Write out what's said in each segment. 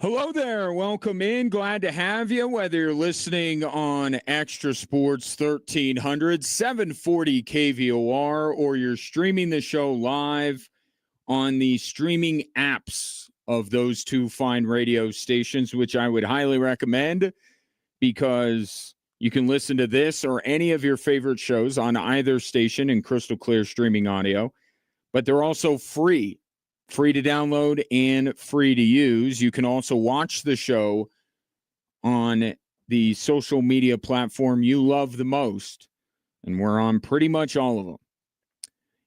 Hello there. Welcome in. Glad to have you, whether you're listening on Extra Sports 1300, 740 KVOR, or you're streaming the show live on the streaming apps of those two fine radio stations, which I would highly recommend because you can listen to this or any of your favorite shows on either station in crystal clear streaming audio, but they're also free to download and free to use. You can also watch the show on the social media platform you love the most, and we're on pretty much all of them.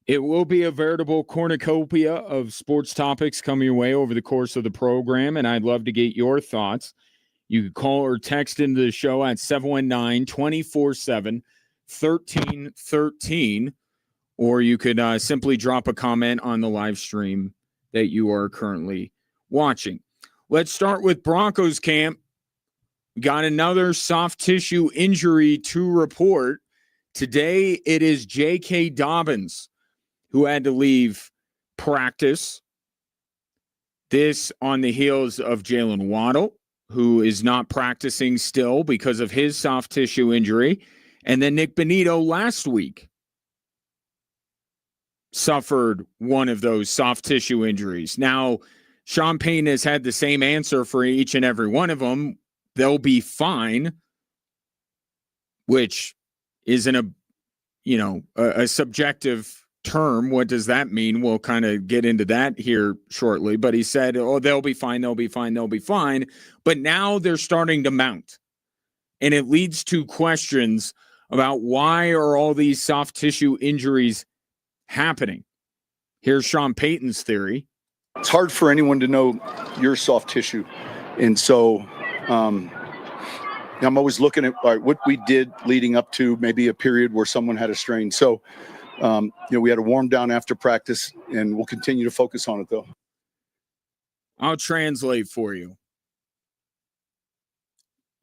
It will be a veritable cornucopia of sports topics coming your way over the course of the program, and I'd love to get your thoughts. You can call or text into the show at 719-247-1313, or you could simply drop a comment on the live stream that you are currently watching. Let's start with Broncos camp. Got another soft tissue injury to report. Today, it is J.K. Dobbins who had to leave practice. This on the heels of Jalen Waddle, who is not practicing still because of his soft tissue injury. And then Nick Bonito last week suffered one of those soft tissue injuries. Now, Sean Payton has had the same answer for each and every one of them. They'll be fine, which isn't a subjective term. What does that mean? We'll kind of get into that here shortly. But he said, they'll be fine, they'll be fine, they'll be fine. But now they're starting to mount. And it leads to questions about why are all these soft tissue injuries happening. Here's Sean Payton's theory. It's hard for anyone to know your soft tissue. And so I'm always looking at what we did leading up to maybe a period where someone had a strain. So, we had a warm down after practice, and we'll continue to focus on it, though. I'll translate for you.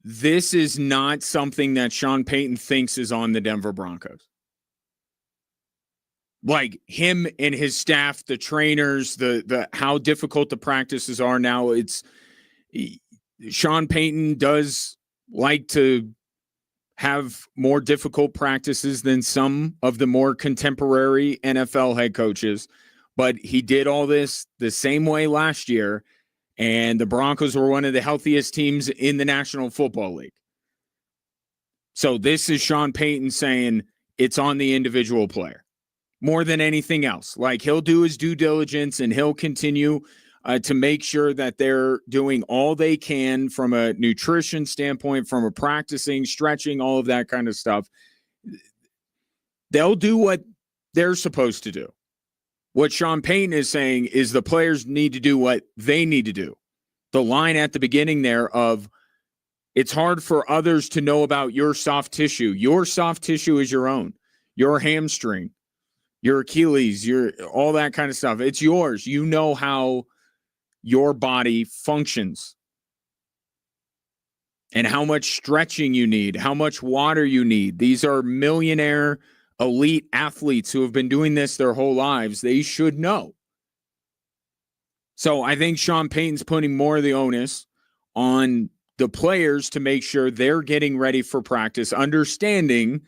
This is not something that Sean Payton thinks is on the Denver Broncos. Like him and his staff, the trainers, the how difficult the practices are now. It's Sean Payton does like to have more difficult practices than some of the more contemporary NFL head coaches, but he did all this the same way last year, and the Broncos were one of the healthiest teams in the National Football League. So this is Sean Payton saying it's on the individual player more than anything else. Like, he'll do his due diligence and he'll continue to make sure that they're doing all they can from a nutrition standpoint, from a practicing, stretching, all of that kind of stuff. They'll do what they're supposed to do. What Sean Payton is saying is the players need to do what they need to do. The line at the beginning there of, it's hard for others to know about your soft tissue. Your soft tissue is your own. Your hamstring, your Achilles, your all that kind of stuff. It's yours. You know how your body functions and how much stretching you need, how much water you need. These are millionaire elite athletes who have been doing this their whole lives. They should know. So I think Sean Payton's putting more of the onus on the players to make sure they're getting ready for practice, understanding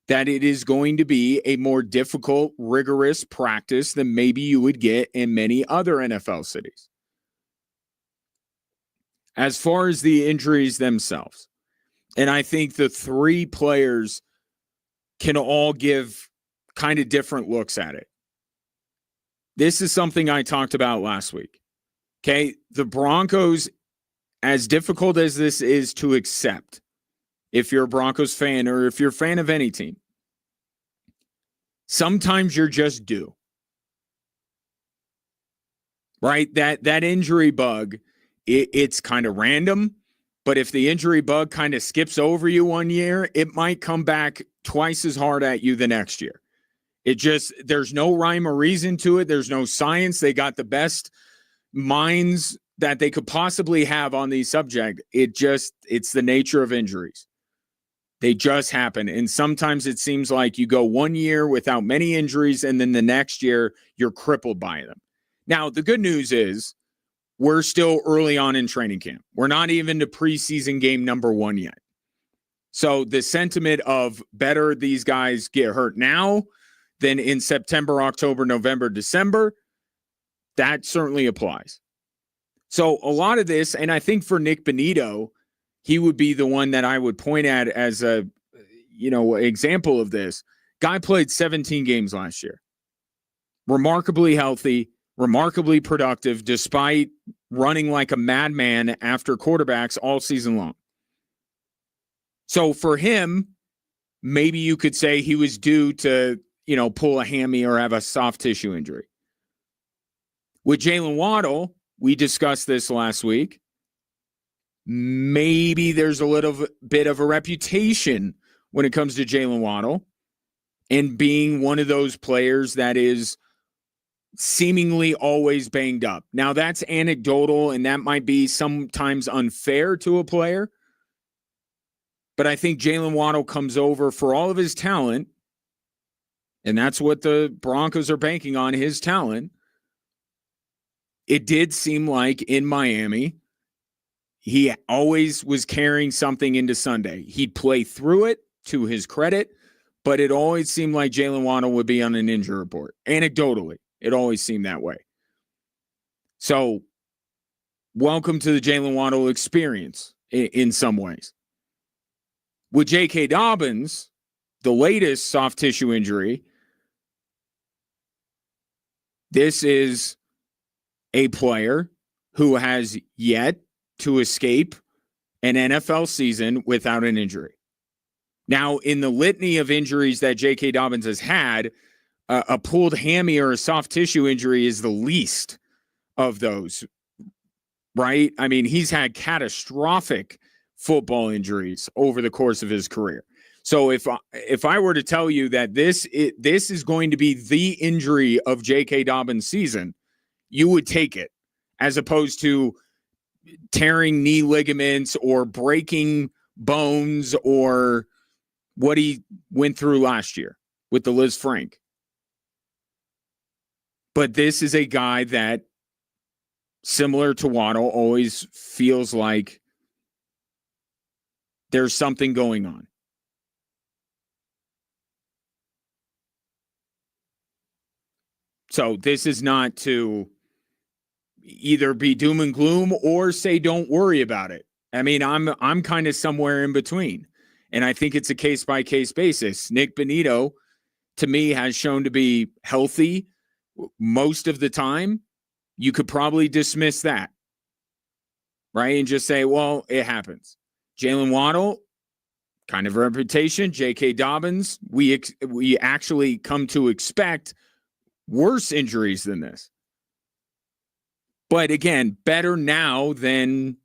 that it is going to be a more difficult, rigorous practice than maybe you would get in many other NFL cities. As far as the injuries themselves, and I think the three players can all give kind of different looks at it. This is something I talked about last week. Okay, the Broncos, as difficult as this is to accept, if you're a Broncos fan or if you're a fan of any team, sometimes you're just due. Right? That injury bug, it's kind of random, but if the injury bug kind of skips over you one year, it might come back twice as hard at you the next year. There's no rhyme or reason to it. There's no science. They got the best minds that they could possibly have on the subject. It's the nature of injuries. They just happen. And sometimes it seems like you go 1 year without many injuries, and then the next year you're crippled by them. Now, the good news is we're still early on in training camp. We're not even to preseason game number 1 yet. So the sentiment of better these guys get hurt now than in September, October, November, December, that certainly applies. So a lot of this, and I think for Nick Bonito, he would be the one that I would point at as a, example of this. Guy played 17 games last year. Remarkably healthy, remarkably productive, despite running like a madman after quarterbacks all season long. So for him, maybe you could say he was due to, pull a hammy or have a soft tissue injury. With Jalen Waddle, we discussed this last week. Maybe there's a little bit of a reputation when it comes to Jalen Waddle and being one of those players that is seemingly always banged up. Now, that's anecdotal, and that might be sometimes unfair to a player. But I think Jalen Waddle comes over for all of his talent, and that's what the Broncos are banking on, his talent. It did seem like in Miami, he always was carrying something into Sunday. He'd play through it, to his credit, but it always seemed like Jalen Waddle would be on an injury report. Anecdotally, it always seemed that way. So, welcome to the Jalen Waddle experience in some ways. With J.K. Dobbins, the latest soft tissue injury, this is a player who has yet to escape an NFL season without an injury. Now, in the litany of injuries that J.K. Dobbins has had, a pulled hammy or a soft tissue injury is the least of those, right? I mean, he's had catastrophic football injuries over the course of his career. So if I were to tell you that this is going to be the injury of J.K. Dobbins' season, you would take it, as opposed to tearing knee ligaments or breaking bones or what he went through last year with the Liz Frank. But this is a guy that, similar to Waddle, always feels like there's something going on. So this is not to either be doom and gloom or say don't worry about it. I mean, I'm kind of somewhere in between. And I think it's a case-by-case basis. Nick Bonito, to me, has shown to be healthy most of the time. You could probably dismiss that, right? And just say, well, it happens. Jalen Waddle, kind of a reputation. J.K. Dobbins, we actually come to expect worse injuries than this. But again, better now than,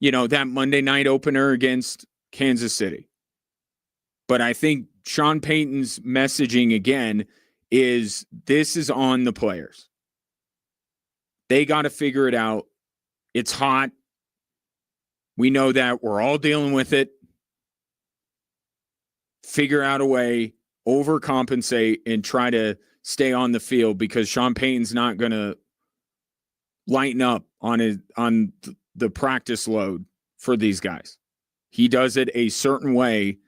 that Monday night opener against Kansas City. But I think Sean Payton's messaging again is this is on the players. They got to figure it out. It's hot. We know that. We're all dealing with it. Figure out a way, overcompensate, and try to stay on the field, because Sean Payton's not going to lighten up on the practice load for these guys. He does it a certain way,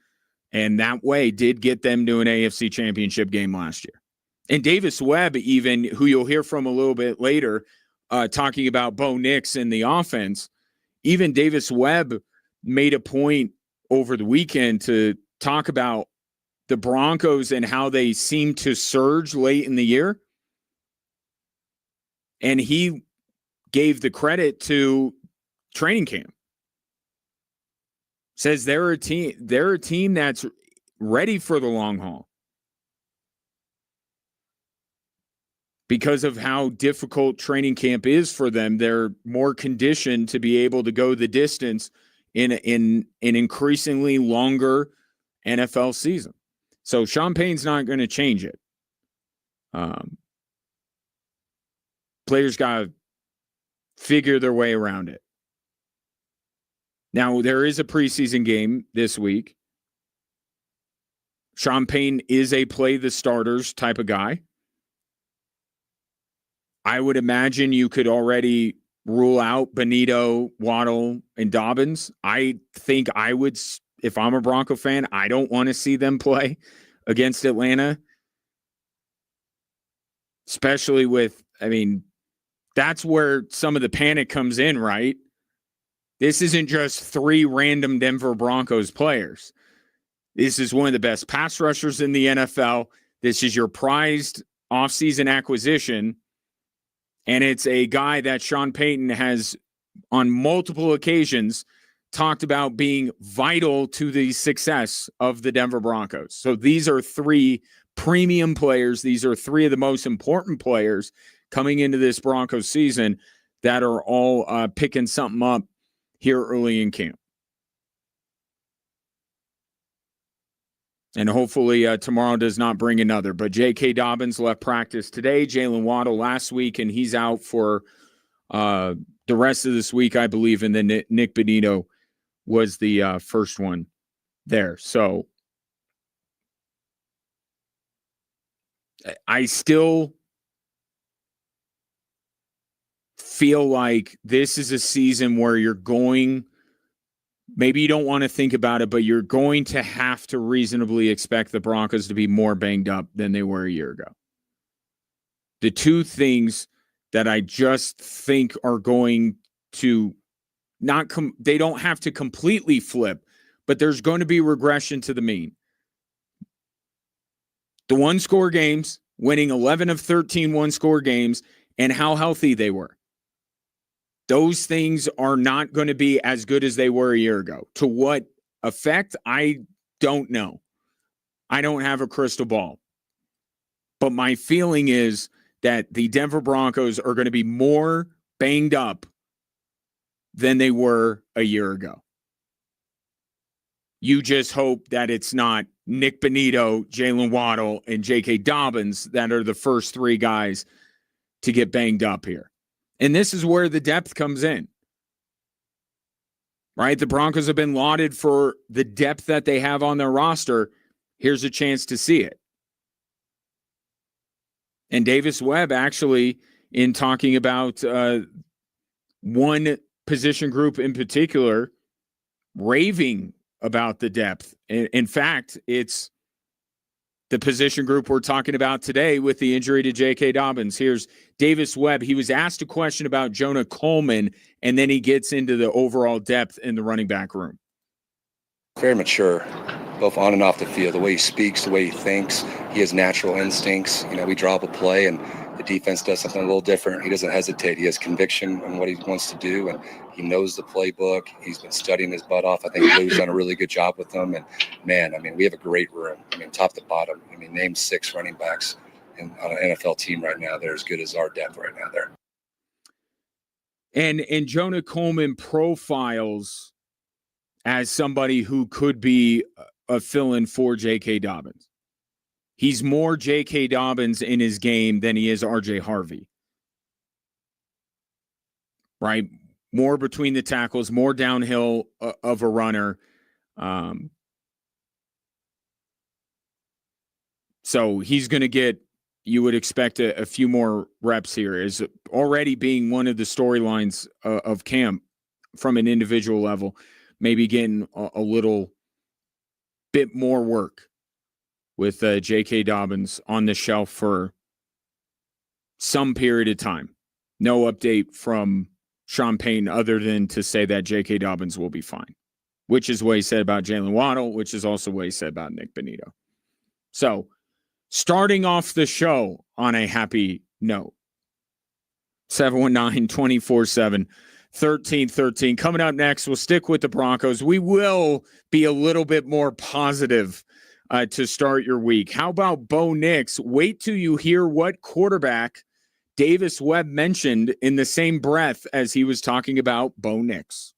and that way did get them to an AFC Championship game last year. And Davis Webb, even, who you'll hear from a little bit later, talking about Bo Nix and the offense, even Davis Webb made a point over the weekend to talk about the Broncos and how they seem to surge late in the year. And he gave the credit to training camp. Says they're a team that's ready for the long haul because of how difficult training camp is for them. They're more conditioned to be able to go the distance in an increasingly longer NFL season. So Sean Payton's not going to change it. Players got to figure their way around it. Now, there is a preseason game this week. Sean Payton is a play the starters type of guy. I would imagine you could already rule out Benito, Waddle, and Dobbins. I think I would, if I'm a Bronco fan, I don't want to see them play against Atlanta. Especially with, that's where some of the panic comes in, right? This isn't just 3 random Denver Broncos players. This is one of the best pass rushers in the NFL. This is your prized offseason acquisition. And it's a guy that Sean Payton has, on multiple occasions, talked about being vital to the success of the Denver Broncos. So these are 3 premium players. These are 3 of the most important players coming into this Broncos season that are all picking something up here early in camp. And hopefully tomorrow does not bring another. But J.K. Dobbins left practice today. Jalen Waddle last week, and he's out for the rest of this week, I believe. And then Nick Benito was the first one there. So I still feel like this is a season where you're going, maybe you don't want to think about it, but you're going to have to reasonably expect the Broncos to be more banged up than they were a year ago. The 2 things that I just think are going to they don't have to completely flip, but there's going to be regression to the mean. The 1-score games, winning 11 of 13 1-score games, and how healthy they were. Those things are not going to be as good as they were a year ago. To what effect, I don't know. I don't have a crystal ball. But my feeling is that the Denver Broncos are going to be more banged up than they were a year ago. You just hope that it's not Nick Benito, Jalen Waddle, and J.K. Dobbins that are the first 3 guys to get banged up here. And this is where the depth comes in, right? The Broncos have been lauded for the depth that they have on their roster. Here's a chance to see it. And Davis Webb actually, in talking about one position group in particular, raving about the depth. In fact, it's the position group we're talking about today with the injury to J.K. Dobbins. Here's Davis Webb. He was asked a question about Jonah Coleman, and then he gets into the overall depth in the running back room. Very mature, both on and off the field. The way he speaks, the way he thinks, he has natural instincts. We drop a play and the defense does something a little different. He doesn't hesitate. He has conviction on what he wants to do, and he knows the playbook. He's been studying his butt off. I think Lou's done a really good job with them. And, man, we have a great room. Top to bottom. Name 6 running backs on an NFL team right now. They're as good as our depth right now there. And Jonah Coleman profiles as somebody who could be a fill-in for J.K. Dobbins. He's more J.K. Dobbins in his game than he is R.J. Harvey. Right? More between the tackles, more downhill of a runner. So he's going to get, you would expect a few more reps here, is already being one of the storylines of camp from an individual level, maybe getting a little bit more work with J.K. Dobbins on the shelf for some period of time. No update from Sean Payton other than to say that J.K. Dobbins will be fine, which is what he said about Jalen Waddle, which is also what he said about Nick Benito. So starting off the show on a happy note, 719-247-1313. Coming up next, we'll stick with the Broncos. We will be a little bit more positive to start your week. How about Bo Nix? Wait till you hear what quarterback Davis Webb mentioned in the same breath as he was talking about Bo Nix.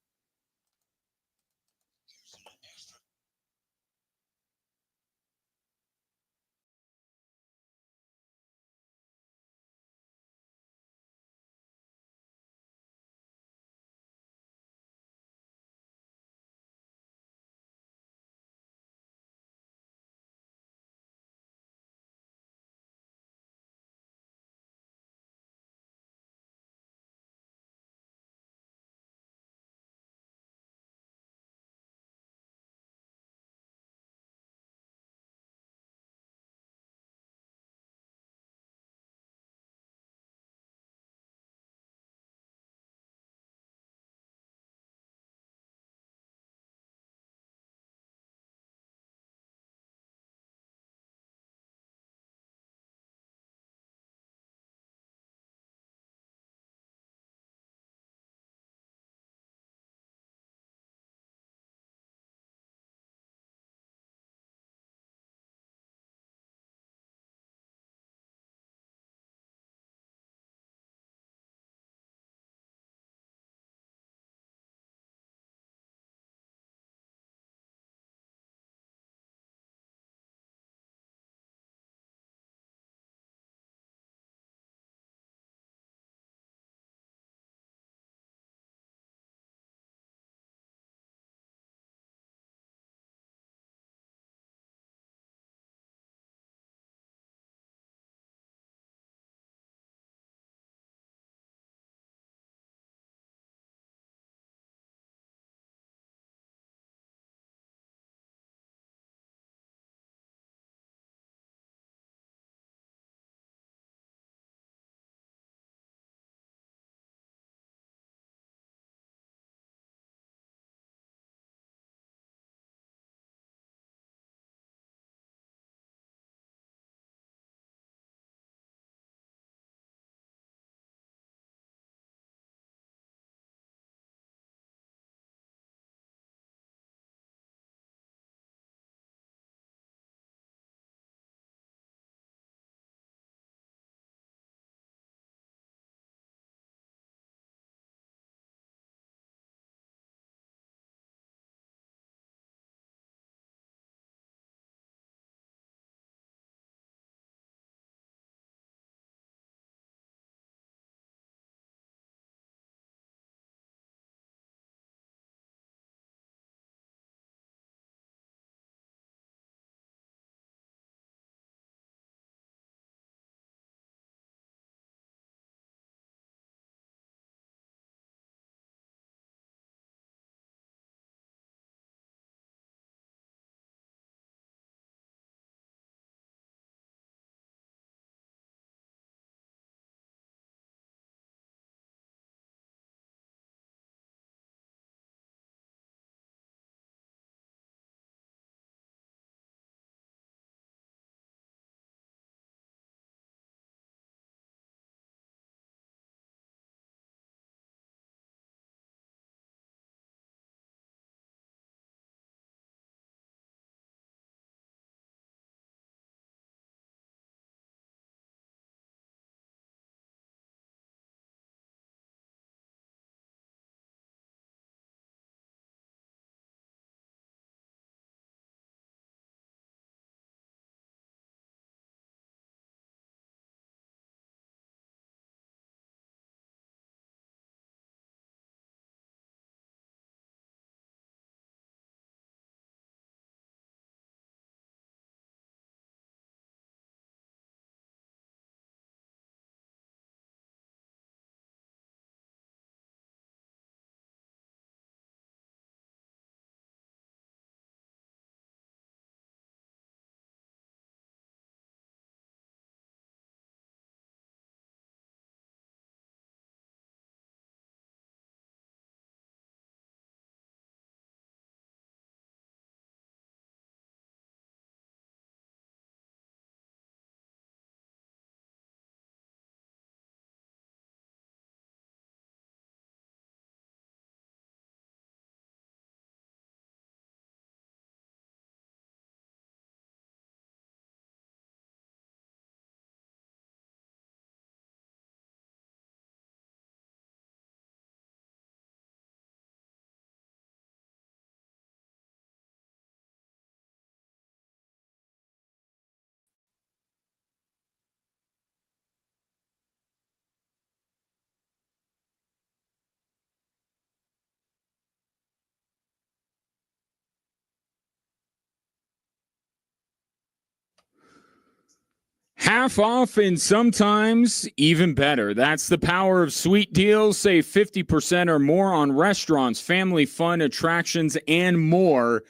Half off and sometimes even better. That's the power of sweet deals. Save 50% or more on restaurants, family fun, attractions, and more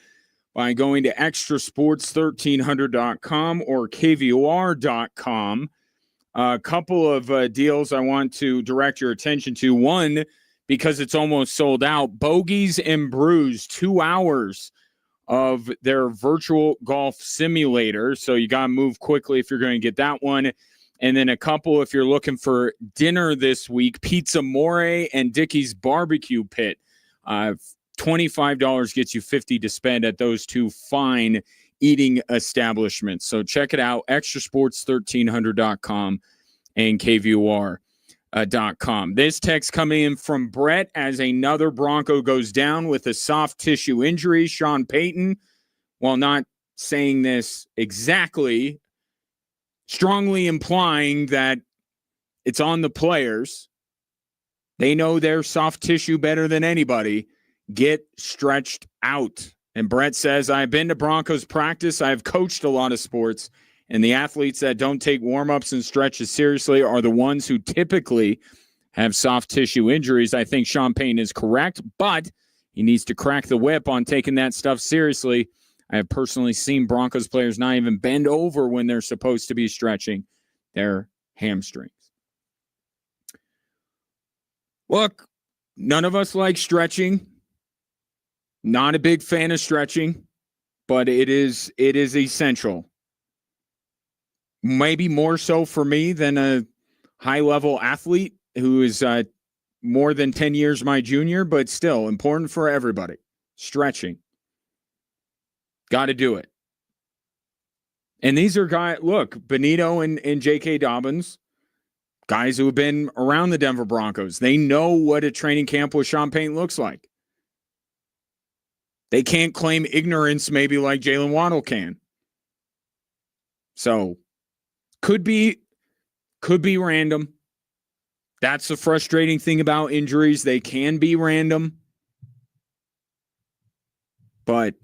by going to extrasports1300.com or kvor.com. A couple of deals I want to direct your attention to. One, because it's almost sold out, Bogies and Brews, 2 hours of their virtual golf simulator. So you got to move quickly if you're going to get that one. And then a couple if you're looking for dinner this week, Pizza More and Dickie's Barbecue Pit. $25 gets you $50 to spend at those two fine eating establishments. So check it out, extrasports1300.com and KVOR.com. This text coming in from Brett as another Bronco goes down with a soft tissue injury. Sean Payton, while not saying this exactly, strongly implying that it's on the players. They know their soft tissue better than anybody. Get stretched out. And Brett says, I've been to Broncos practice. I've coached a lot of sports. And the athletes that don't take warm-ups and stretches seriously are the ones who typically have soft tissue injuries. I think Sean Payton is correct, but he needs to crack the whip on taking that stuff seriously. I have personally seen Broncos players not even bend over when they're supposed to be stretching their hamstrings. Look, none of us like stretching. Not a big fan of stretching, but it is essential. Maybe more so for me than a high-level athlete who is more than 10 years my junior, but still important for everybody. Stretching. Got to do it. And these are guys, look, Benito and J.K. Dobbins, guys who have been around the Denver Broncos. They know what a training camp with Sean Payton looks like. They can't claim ignorance maybe like Jalen Waddle can. So, could be random. That's the frustrating thing about injuries. They can be random. But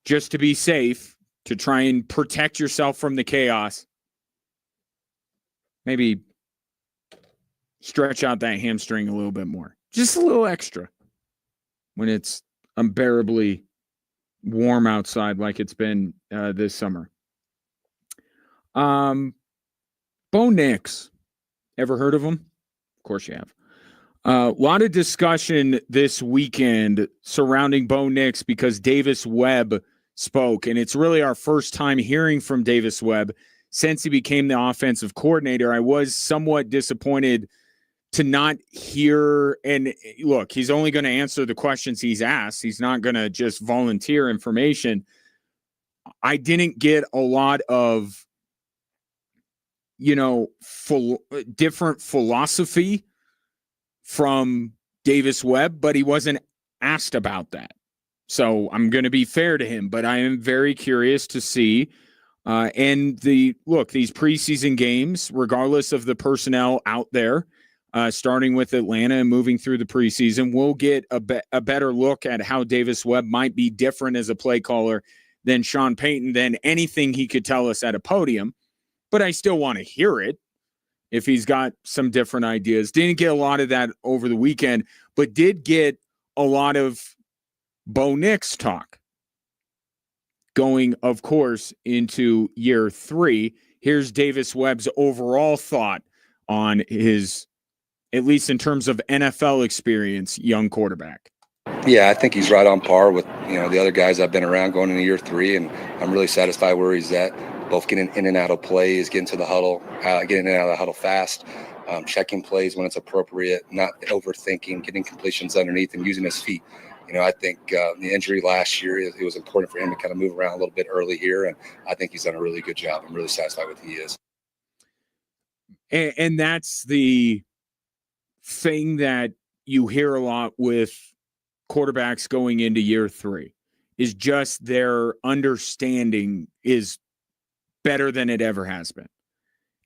just to be safe, to try and protect yourself from the chaos, maybe stretch out that hamstring a little bit more. Just a little extra when it's unbearably warm outside like it's been this summer. Bo Nix. Ever heard of him? Of course you have. A lot of discussion this weekend surrounding Bo Nix because Davis Webb spoke, and it's really our first time hearing from Davis Webb since he became the offensive coordinator. I was somewhat disappointed to not hear, and look, he's only going to answer the questions he's asked. He's not going to just volunteer information. I didn't get a lot of different philosophy from Davis Webb, but he wasn't asked about that. So I'm going to be fair to him, but I am very curious to see. And these preseason games, regardless of the personnel out there, starting with Atlanta and moving through the preseason, we'll get a better look at how Davis Webb might be different as a play caller than Sean Payton, than anything he could tell us at a podium. But I still want to hear it if he's got some different ideas. Didn't get a lot of that over the weekend, but did get a lot of Bo Nix talk going, of course, into year 3. Here's Davis Webb's overall thought on his, at least in terms of NFL experience, young quarterback. Yeah, I think he's right on par with the other guys I've been around going into year 3, and I'm really satisfied where he's at. Both getting in and out of plays, getting to the huddle, getting in and out of the huddle fast, checking plays when it's appropriate, not overthinking, getting completions underneath, and using his feet. I think the injury last year, it was important for him to kind of move around a little bit early here, and I think he's done a really good job. I'm really satisfied with who he is. And that's the thing that you hear a lot with quarterbacks going into year 3, is just their understanding is better than it ever has been.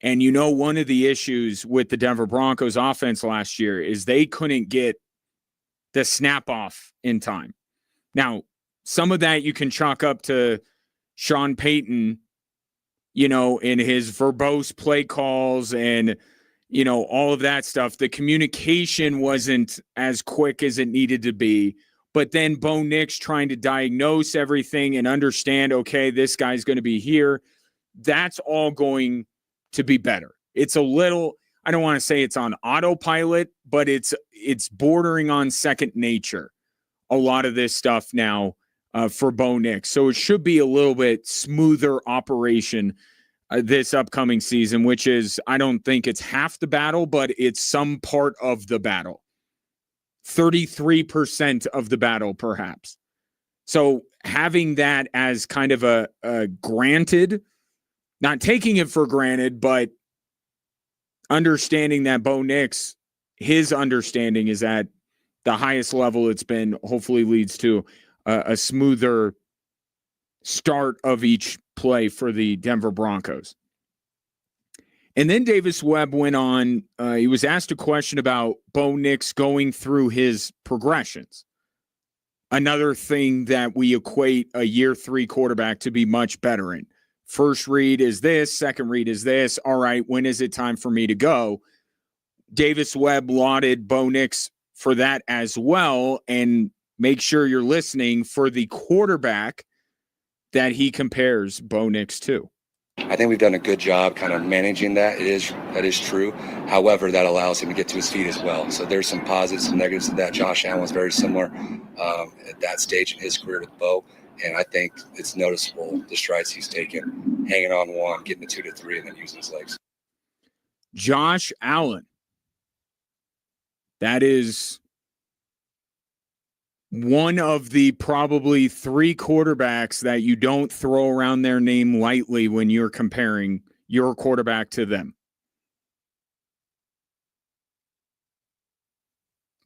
And one of the issues with the Denver Broncos offense last year is they couldn't get the snap off in time. Now, some of that you can chalk up to Sean Payton, in his verbose play calls and, all of that stuff. The communication wasn't as quick as it needed to be. But then Bo Nix trying to diagnose everything and understand, okay, this guy's going to be here. That's all going to be better. It's a little, I don't want to say it's on autopilot, but it's bordering on second nature. A lot of this stuff now for Bo Nix. So it should be a little bit smoother operation this upcoming season, which is, I don't think it's half the battle, but it's some part of the battle. 33% of the battle, perhaps. So having that as kind of a granted, not taking it for granted, but understanding that Bo Nix, his understanding is at the highest level it's been, hopefully leads to a smoother start of each play for the Denver Broncos. And then Davis Webb went on, he was asked a question about Bo Nix going through his progressions. Another thing that we equate a year 3 quarterback to be much better in. First read is this, second read is this. All right, when is it time for me to go? Davis Webb lauded Bo Nix for that as well. And make sure you're listening for the quarterback that he compares Bo Nix to. I think we've done a good job kind of managing that. That is true. However, that allows him to get to his feet as well. So there's some positives and negatives to that. Josh Allen was very similar at that stage in his career with Bo. And I think it's noticeable the strides he's taken, hanging on one, getting to 2 to 3, and then using his legs. Josh Allen. That is one of the probably 3 quarterbacks that you don't throw around their name lightly when you're comparing your quarterback to them.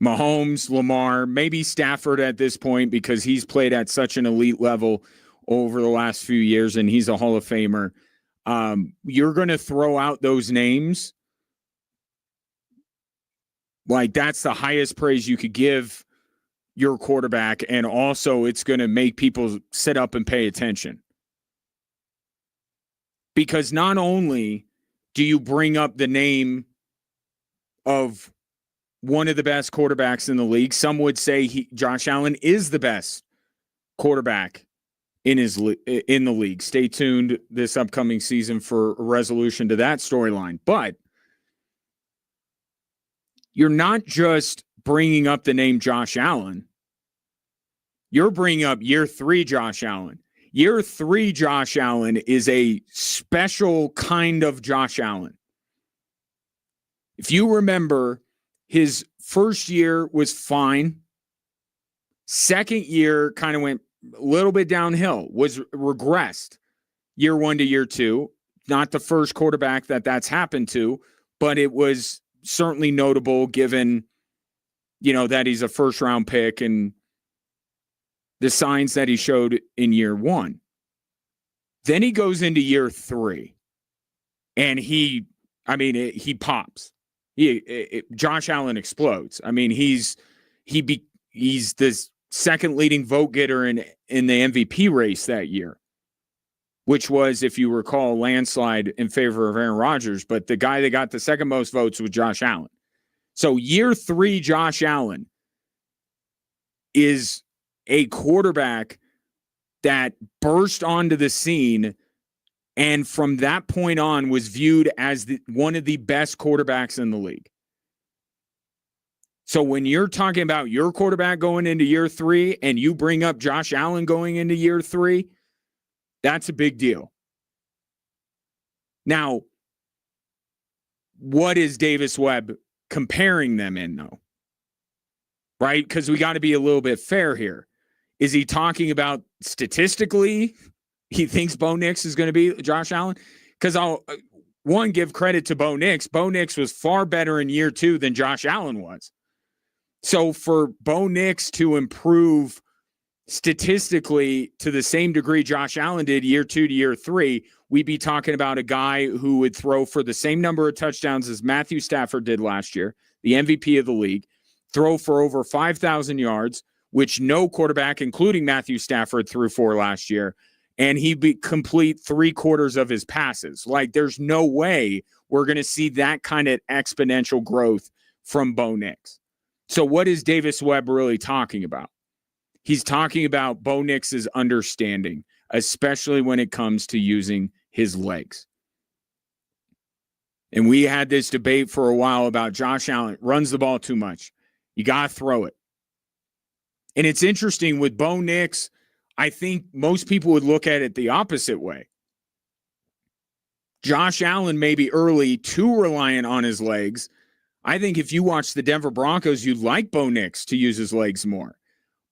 Mahomes, Lamar, maybe Stafford at this point because he's played at such an elite level over the last few years and he's a Hall of Famer. You're going to throw out those names. Like that's the highest praise you could give your quarterback. And also it's going to make people sit up and pay attention. Because not only do you bring up the name of one of the best quarterbacks in the league, some would say Josh Allen is the best quarterback in the league. Stay tuned this upcoming season for a resolution to that storyline. But you're not just bringing up the name Josh Allen. You're bringing up year 3 Josh Allen. Year 3 Josh Allen is a special kind of Josh Allen. If you remember, his first year was fine. Second year kind of went a little bit downhill, was regressed year 1 to year 2. Not the first quarterback that's happened to, but it was certainly notable given, that he's a first round pick and the signs that he showed in year 1. Then he goes into year 3 and he pops. Josh Allen explodes. I mean, he's the second leading vote getter in the MVP race that year, which was, if you recall, landslide in favor of Aaron Rodgers. But the guy that got the second most votes was Josh Allen. So year 3, Josh Allen is a quarterback that burst onto the scene and from that point on was viewed as one of the best quarterbacks in the league. So when you're talking about your quarterback going into year 3 and you bring up Josh Allen going into year 3, that's a big deal. Now, what is Davis Webb comparing them in, though? Right? Because we got to be a little bit fair here. Is he talking about statistically he thinks Bo Nix is going to be Josh Allen? Because I'll, give credit to Bo Nix. Bo Nix was far better in year 2 than Josh Allen was. So for Bo Nix to improve statistically to the same degree Josh Allen did year 2 to year 3, we'd be talking about a guy who would throw for the same number of touchdowns as Matthew Stafford did last year, the MVP of the league, throw for over 5,000 yards, which no quarterback, including Matthew Stafford, threw for last year, and he'd complete 3/4 of his passes. Like, there's no way we're going to see that kind of exponential growth from Bo Nix. So what is Davis Webb really talking about? He's talking about Bo Nix's understanding, especially when it comes to using his legs. And we had this debate for a while about Josh Allen runs the ball too much. You got to throw it. And it's interesting with Bo Nix, I think most people would look at it the opposite way. Josh Allen may be early, too reliant on his legs. I think if you watch the Denver Broncos, you'd like Bo Nix to use his legs more.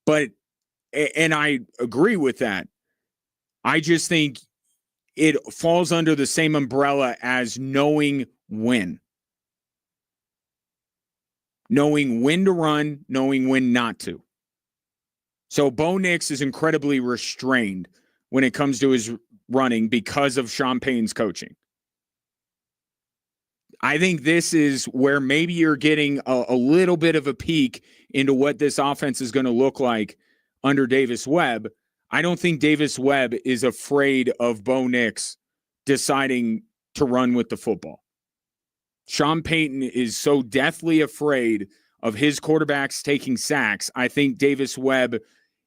But, and I agree with that. I just think it falls under the same umbrella as knowing when. Knowing when to run, knowing when not to. So Bo Nix is incredibly restrained when it comes to his running because of Sean Payton's coaching. I think this is where maybe you're getting a little bit of a peek into what this offense is going to look like under Davis Webb. I don't think Davis Webb is afraid of Bo Nix deciding to run with the football. Sean Payton is so deathly afraid of his quarterbacks taking sacks. I think Davis Webb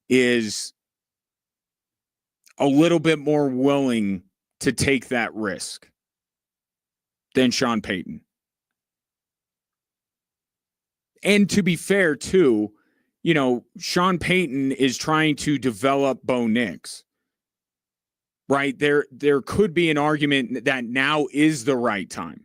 is a little bit more willing to take that risk than Sean Payton. And to be fair, too, you know, Sean Payton is trying to develop Bo Nix. Right? There could be an argument that now is the right time.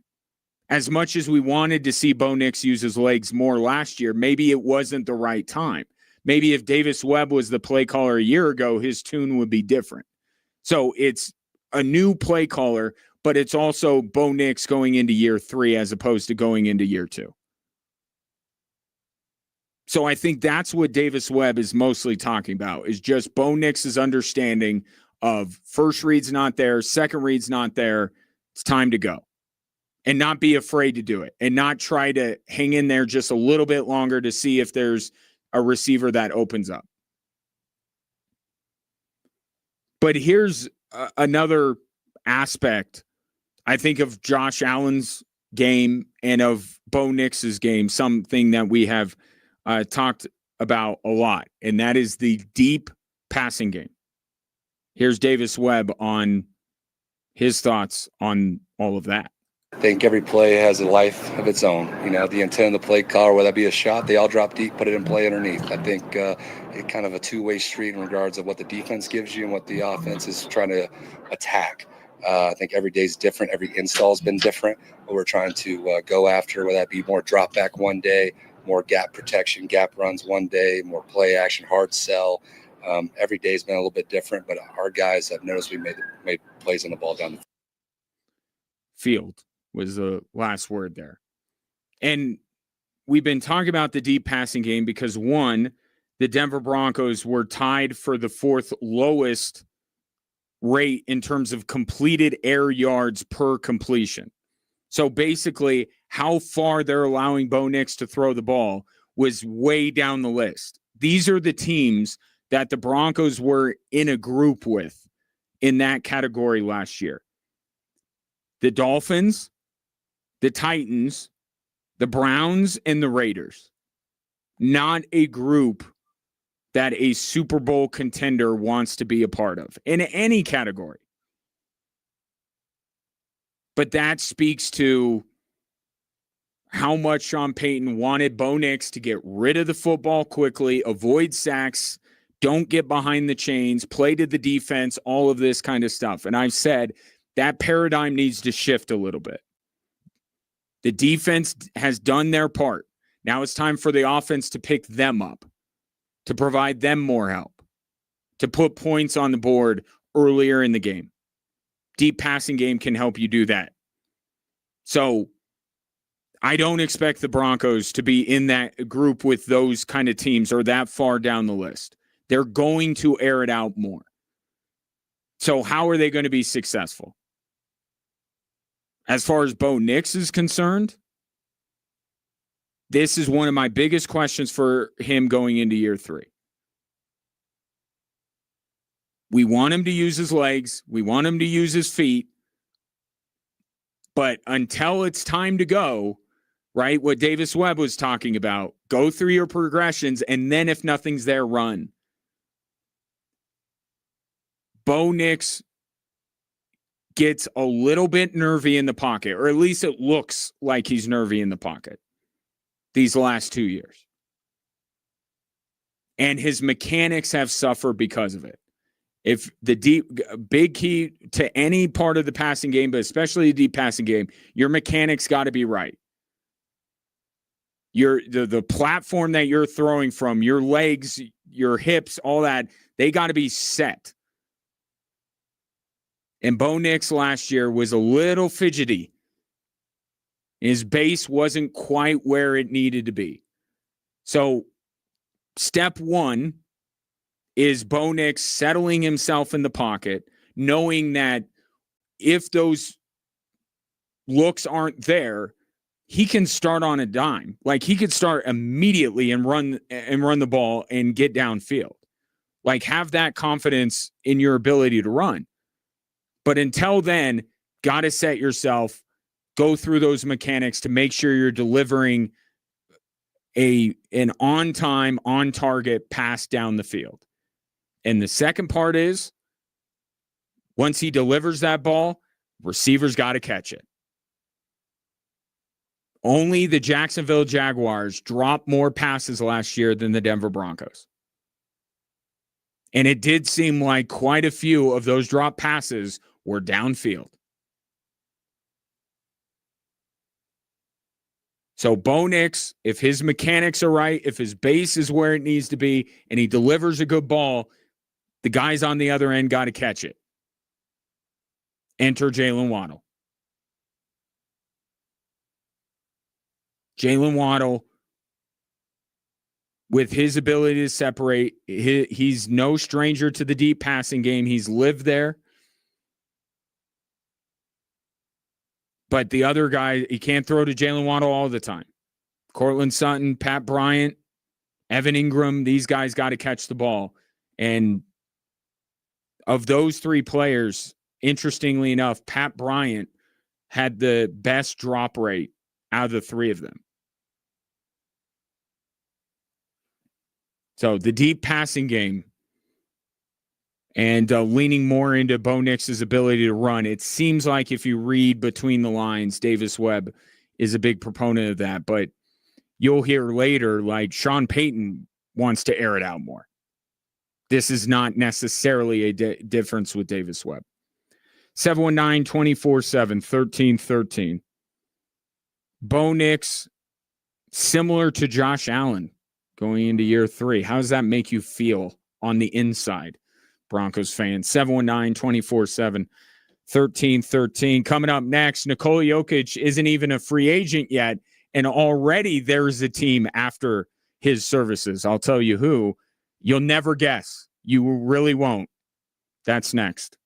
As much as we wanted to see Bo Nix use his legs more last year, maybe it wasn't the right time. Maybe if Davis Webb was the play caller a year ago, his tune would be different. So it's a new play caller, but it's also Bo Nix going into year 3 as opposed to going into year 2. So I think that's what Davis Webb is mostly talking about, is just Bo Nix's understanding of first read's not there, second read's not there, it's time to go. And not be afraid to do it, and not try to hang in there just a little bit longer to see if there's a receiver that opens up. But here's another aspect, I think, of Josh Allen's game and of Bo Nix's game, something that we have talked about a lot, and that is the deep passing game. Here's Davis Webb on his thoughts on all of that. I think every play has a life of its own. You know, the intent of the play caller, whether that be a shot, they all drop deep, put it in play underneath. I think it's kind of a two-way street in regards of what the defense gives you and what the offense is trying to attack. I think every day is different. Every install's been different. What we're trying to go after, whether that be more drop back one day, more gap protection, gap runs one day, more play action, hard sell. Every day's been a little bit different, but our guys have noticed we made plays on the ball down the field. Was the last word there. And we've been talking about the deep passing game because, one, the Denver Broncos were tied for the 4th lowest rate in terms of completed air yards per completion. So basically, how far they're allowing Bo Nix to throw the ball was way down the list. These are the teams that the Broncos were in a group with in that category last year. The Dolphins, the Titans, the Browns, and the Raiders. Not a group that a Super Bowl contender wants to be a part of in any category. But that speaks to how much Sean Payton wanted Bo Nix to get rid of the football quickly, avoid sacks, don't get behind the chains, play to the defense, all of this kind of stuff. And I've said that paradigm needs to shift a little bit. The defense has done their part. Now it's time for the offense to pick them up, to provide them more help, to put points on the board earlier in the game. Deep passing game can help you do that. So I don't expect the Broncos to be in that group with those kind of teams or that far down the list. They're going to air it out more. So how are they going to be successful? As far as Bo Nix is concerned, this is one of my biggest questions for him going into year 3. We want him to use his legs. We want him to use his feet. But until it's time to go, right, what Davis Webb was talking about, go through your progressions, and then if nothing's there, run. Bo Nix gets a little bit nervy in the pocket, or at least it looks like he's nervy in the pocket these last 2 years. And his mechanics have suffered because of it. If the big key to any part of the passing game, but especially the deep passing game, your mechanics got to be right. The platform that you're throwing from, your legs, your hips, all that, they got to be set. And Bo Nix last year was a little fidgety. His base wasn't quite where it needed to be. So step one is Bo Nix settling himself in the pocket, knowing that if those looks aren't there, he can start on a dime. Like, he could start immediately and run the ball and get downfield. Like, have that confidence in your ability to run. But until then, got to set yourself, go through those mechanics to make sure you're delivering an on-time, on-target pass down the field. And the second part is, once he delivers that ball, receivers got to catch it. Only the Jacksonville Jaguars dropped more passes last year than the Denver Broncos. And it did seem like quite a few of those drop passes were downfield. So Bo Nix, if his mechanics are right, if his base is where it needs to be, and he delivers a good ball, the guys on the other end got to catch it. Enter Jalen Waddle. Jalen Waddle, with his ability to separate, he's no stranger to the deep passing game. He's lived there. But the other guy, he can't throw to Jalen Waddle all the time. Cortland Sutton, Pat Bryant, Evan Ingram, these guys got to catch the ball. And of those three players, interestingly enough, Pat Bryant had the best drop rate out of the three of them. So the deep passing game and leaning more into Bo Nix's ability to run. It seems like if you read between the lines, Davis Webb is a big proponent of that. But you'll hear later, like, Sean Payton wants to air it out more. This is not necessarily a difference with Davis Webb. 719-247-1313. Bo Nix, similar to Josh Allen going into year 3. How does that make you feel on the inside, Broncos fans? 719-247-1313. Coming up next, Nikola Jokic isn't even a free agent yet, and already there's a team after his services. I'll tell you who. You'll never guess. You really won't. That's next.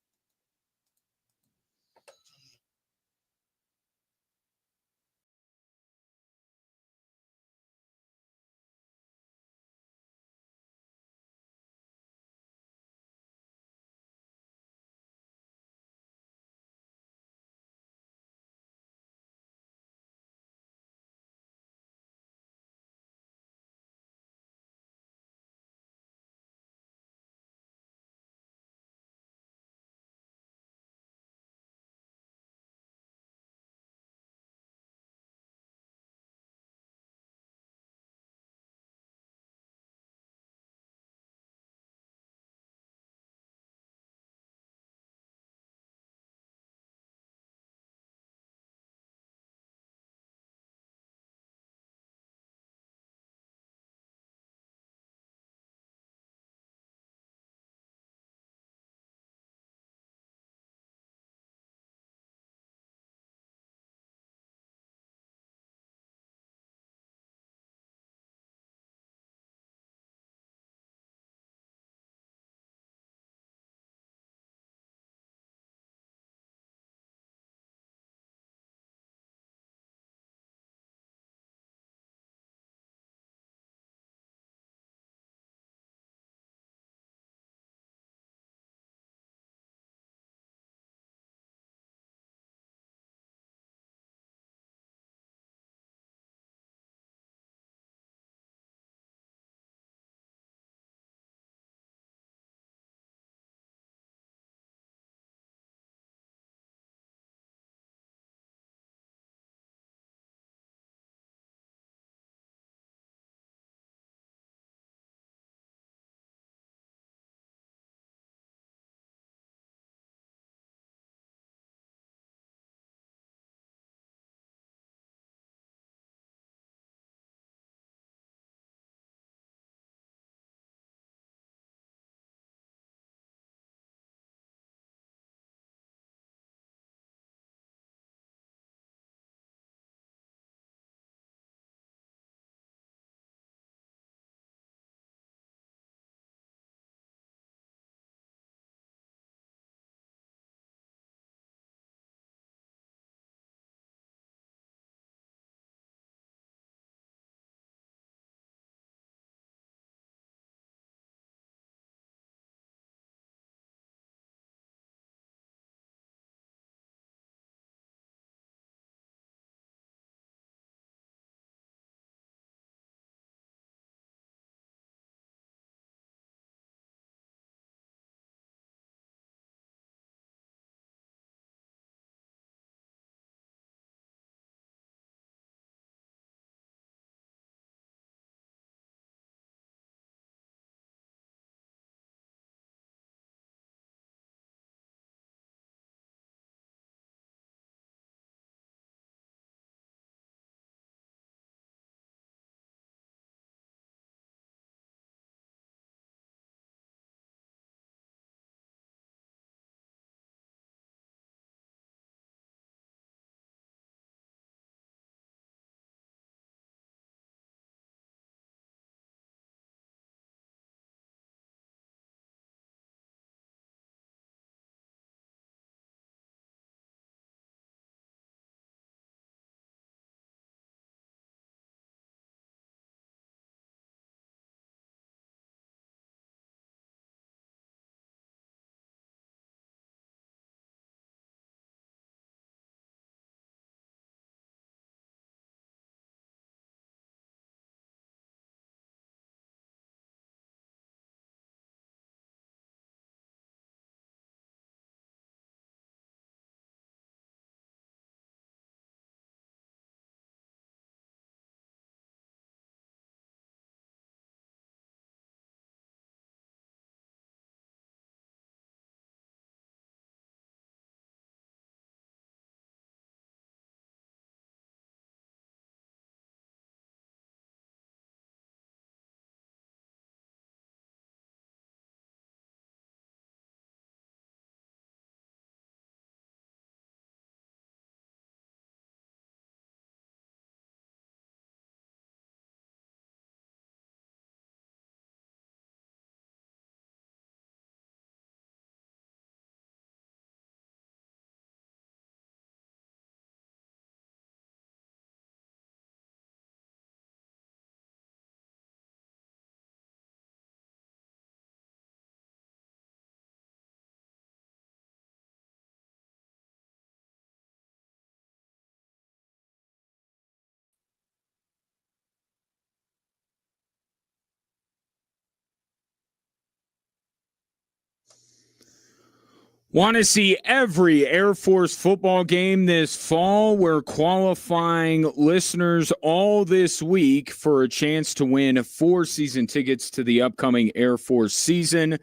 Want to see every Air Force football game this fall? We're qualifying listeners all this week for a chance to win 4 season tickets to the upcoming Air Force season.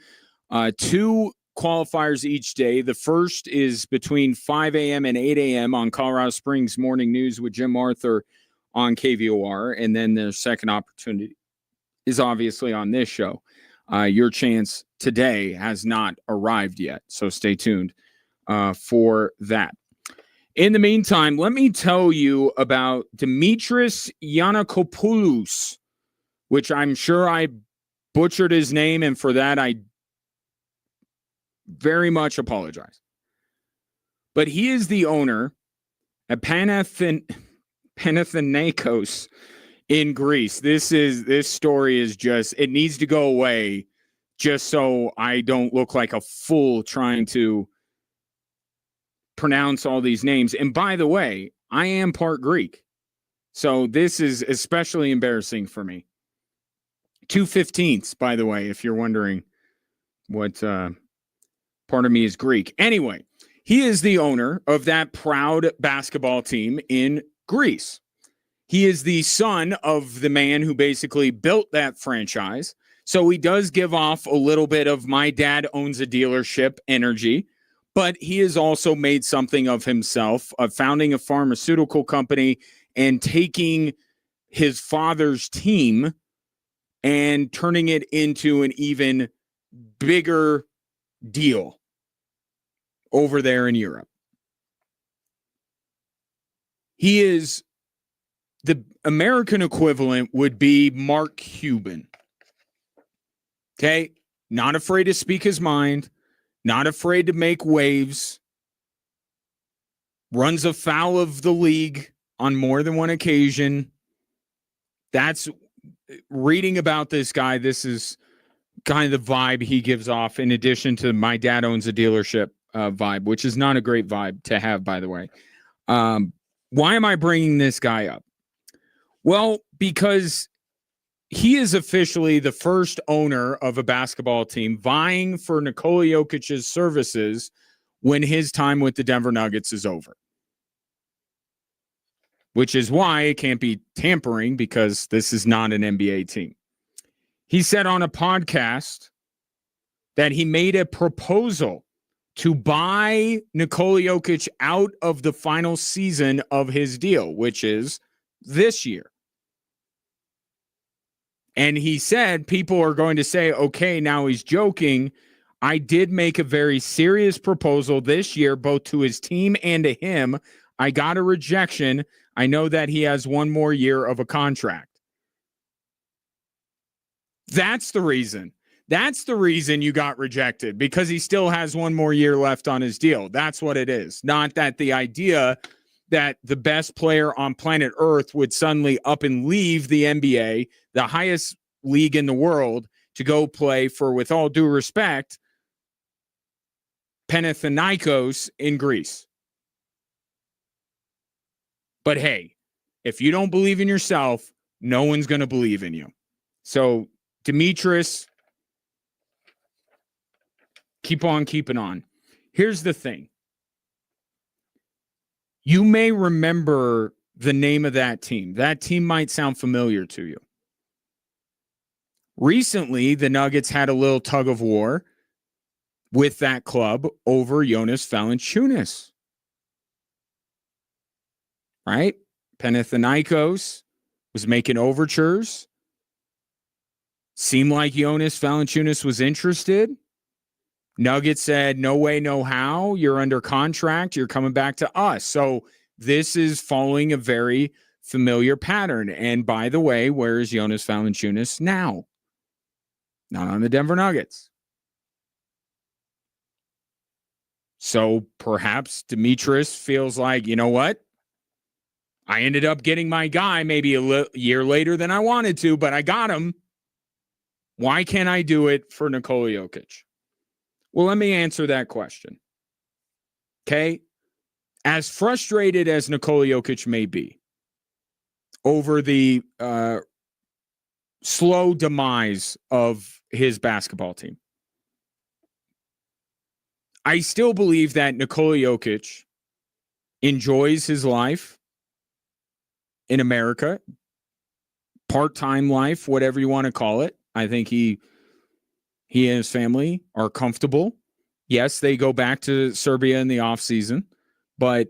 2 qualifiers each day. The first is between 5 a.m. and 8 a.m. on Colorado Springs Morning News with Jim Arthur on KVOR. And then the second opportunity is obviously on this show. Your chance today has not arrived yet, so stay tuned for that. In the meantime, let me tell you about Dimitris Yiannakopoulos, which I'm sure I butchered his name, and for that I very much apologize. But he is the owner at Panathinaikos in Greece. This story is just, it needs to go away just so I don't look like a fool trying to pronounce all these names. And by the way, I am part Greek. So this is especially embarrassing for me. 2/15, by the way, if you're wondering what part of me is Greek. Anyway, he is the owner of that proud basketball team in Greece. He is the son of the man who basically built that franchise. So he does give off a little bit of my dad owns a dealership energy, but he has also made something of himself, founding a pharmaceutical company and taking his father's team and turning it into an even bigger deal over there in Europe. He is the American equivalent would be Mark Cuban. Okay? Not afraid to speak his mind, not afraid to make waves, runs afoul of the league on more than one occasion. That's reading about this guy. This is kind of the vibe he gives off, in addition to my dad owns a dealership vibe, which is not a great vibe to have, by the way. Why am I bringing this guy up? Well, because he is officially the first owner of a basketball team vying for Nikola Jokic's services when his time with the Denver Nuggets is over. Which is why it can't be tampering, because this is not an NBA team. He said on a podcast that he made a proposal to buy Nikola Jokic out of the final season of his deal, which is this year. And he said people are going to say, okay, now he's joking. I did make a very serious proposal this year, both to his team and to him. I got a rejection. I know that he has one more year of a contract. That's the reason. That's the reason you got rejected, because he still has one more year left on his deal. That's what it is. Not that the idea that the best player on planet Earth would suddenly up and leave the NBA, the highest league in the world, to go play for, with all due respect, Panathinaikos in Greece. But hey, if you don't believe in yourself, no one's going to believe in you. So, Dimitris, keep on keeping on. Here's the thing. You may remember the name of that team. That team might sound familiar to you. Recently, the Nuggets had a little tug of war with that club over Jonas Valanciunas. Right? Panathinaikos was making overtures. Seemed like Jonas Valanciunas was interested. Nuggets said, no way, no how. You're under contract. You're coming back to us. So this is following a very familiar pattern. And by the way, where is Jonas Valanciunas now? Not on the Denver Nuggets. So perhaps Dimitris feels like, you know what? I ended up getting my guy maybe a year later than I wanted to, but I got him. Why can't I do it for Nikola Jokic? Well, let me answer that question. Okay? As frustrated as Nikola Jokic may be over the slow demise of his basketball team, I still believe that Nikola Jokic enjoys his life in America, part-time life, whatever you want to call it. I think he and his family are comfortable. Yes, they go back to Serbia in the offseason, but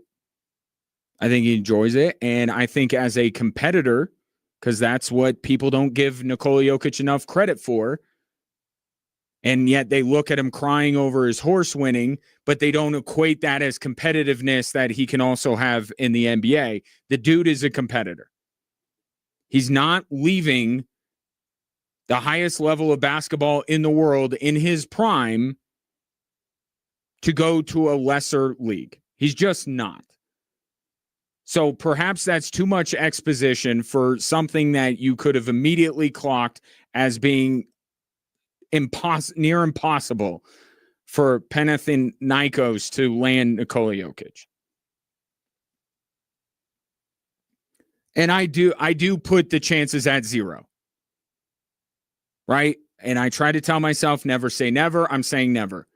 I think he enjoys it. And I think as a competitor, because that's what people don't give Nikola Jokic enough credit for, and yet they look at him crying over his horse winning, but they don't equate that as competitiveness that he can also have in the NBA. The dude is a competitor. He's not leaving the highest level of basketball in the world in his prime to go to a lesser league. He's just not. So perhaps that's too much exposition for something that you could have immediately clocked as being near impossible for Panathinaikos to land Nikola Jokic. And I do put the chances at 0. Right? And I try to tell myself never say never. I'm saying never.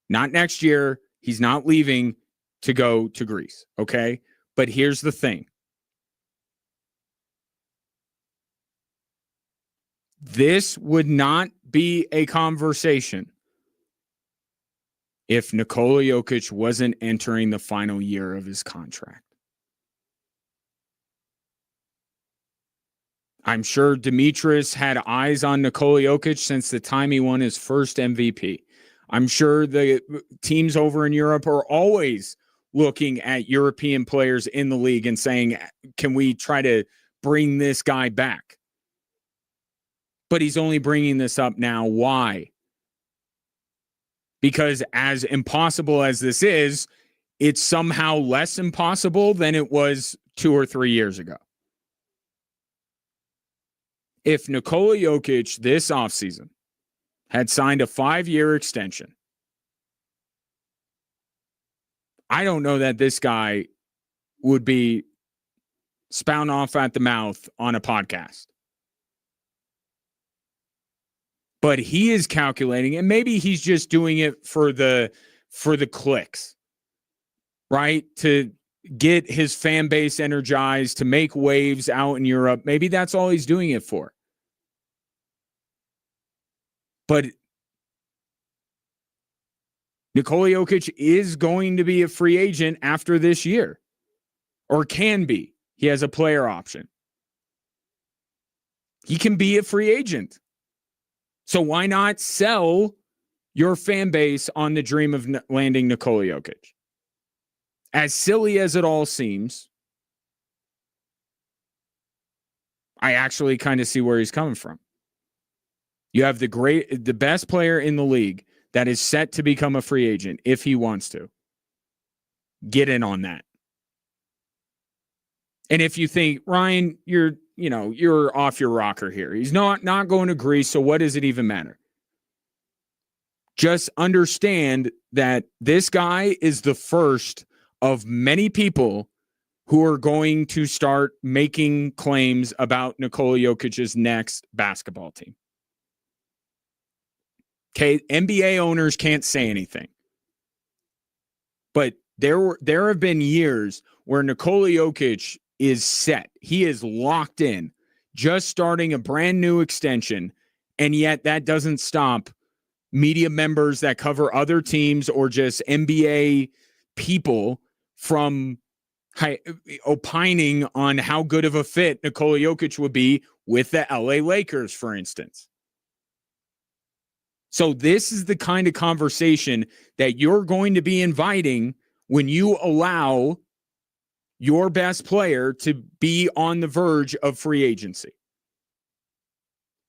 Not next year. He's not leaving to go to Greece. Okay? But here's the thing. This would not be a conversation if Nikola Jokic wasn't entering the final year of his contract. I'm sure Demetrius had eyes on Nikola Jokic since the time he won his first MVP. I'm sure the teams over in Europe are always looking at European players in the league and saying, can we try to bring this guy back? But he's only bringing this up now. Why? Because as impossible as this is, it's somehow less impossible than it was 2 or 3 years ago. If Nikola Jokic this offseason had signed a 5-year extension, I don't know that this guy would be spouting off at the mouth on a podcast. But he is calculating, and maybe he's just doing it for the clicks, right? To get his fan base energized, to make waves out in Europe. Maybe that's all he's doing it for. But Nikola Jokic is going to be a free agent after this year, or can be. He has a player option. He can be a free agent. So why not sell your fan base on the dream of landing Nikola Jokic? As silly as it all seems, I actually kind of see where he's coming from. You have the best player in the league that is set to become a free agent if he wants to. Get in on that. And if you think, Ryan, you're off your rocker here. He's not going to Greece, so what does it even matter? Just understand that this guy is the first of many people who are going to start making claims about Nikola Jokic's next basketball team. Okay, NBA owners can't say anything. But there have been years where Nikola Jokic is set. He is locked in, just starting a brand new extension, and yet that doesn't stop media members that cover other teams or just NBA people from opining on how good of a fit Nikola Jokic would be with the LA Lakers, for instance. So this is the kind of conversation that you're going to be inviting when you allow your best player to be on the verge of free agency,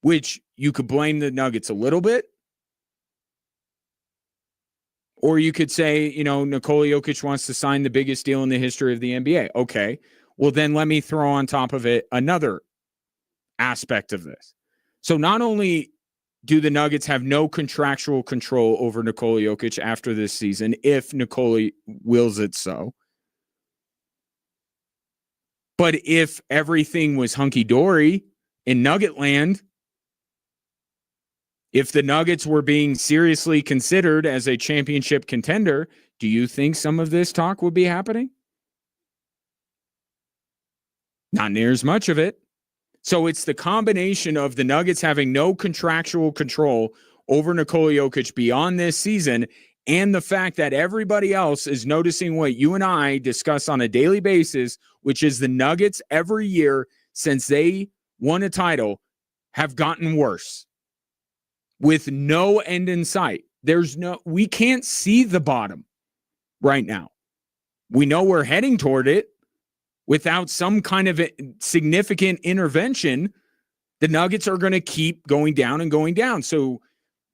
which you could blame the Nuggets a little bit. Or you could say, Nikola Jokic wants to sign the biggest deal in the history of the NBA. Okay, well then let me throw on top of it another aspect of this. So not only do the Nuggets have no contractual control over Nikola Jokic after this season, if Nikola wills it so, but if everything was hunky-dory in Nugget land, If the Nuggets were being seriously considered as a championship contender, do you think some of this talk would be happening? Not near as much of it. So it's the combination of the Nuggets having no contractual control over Nikola Jokic beyond this season and the fact that everybody else is noticing what you and I discuss on a daily basis, which is the Nuggets every year since they won a title have gotten worse with no end in sight. We can't see the bottom right now. We know we're heading toward it. Without some kind of significant intervention, the Nuggets are going to keep going down and going down. So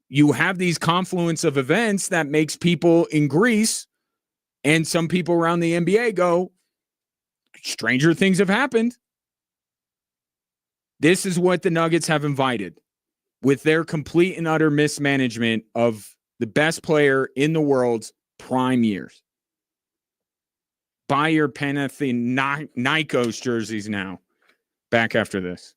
you have these confluence of events that makes people in Greece and some people around the NBA go, stranger things have happened. This is what the Nuggets have invited with their complete and utter mismanagement of the best player in the world's prime years. Buy your Panathinaikos jerseys now. Back after this.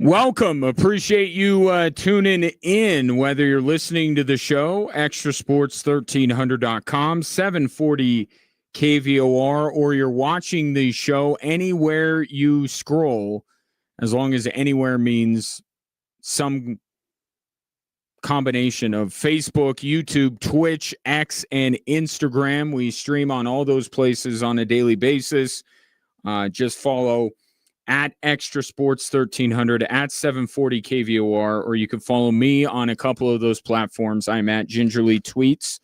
Welcome. Appreciate you tuning in, whether you're listening to the show, extrasports1300.com, 740 KVOR, or you're watching the show anywhere you scroll, as long as anywhere means some combination of Facebook, YouTube, Twitch, X, and Instagram. We stream on all those places on a daily basis. Just follow at Extra Sports 1300, at 740 KVOR, or you can follow me on a couple of those platforms. I'm at Gingerly Tweets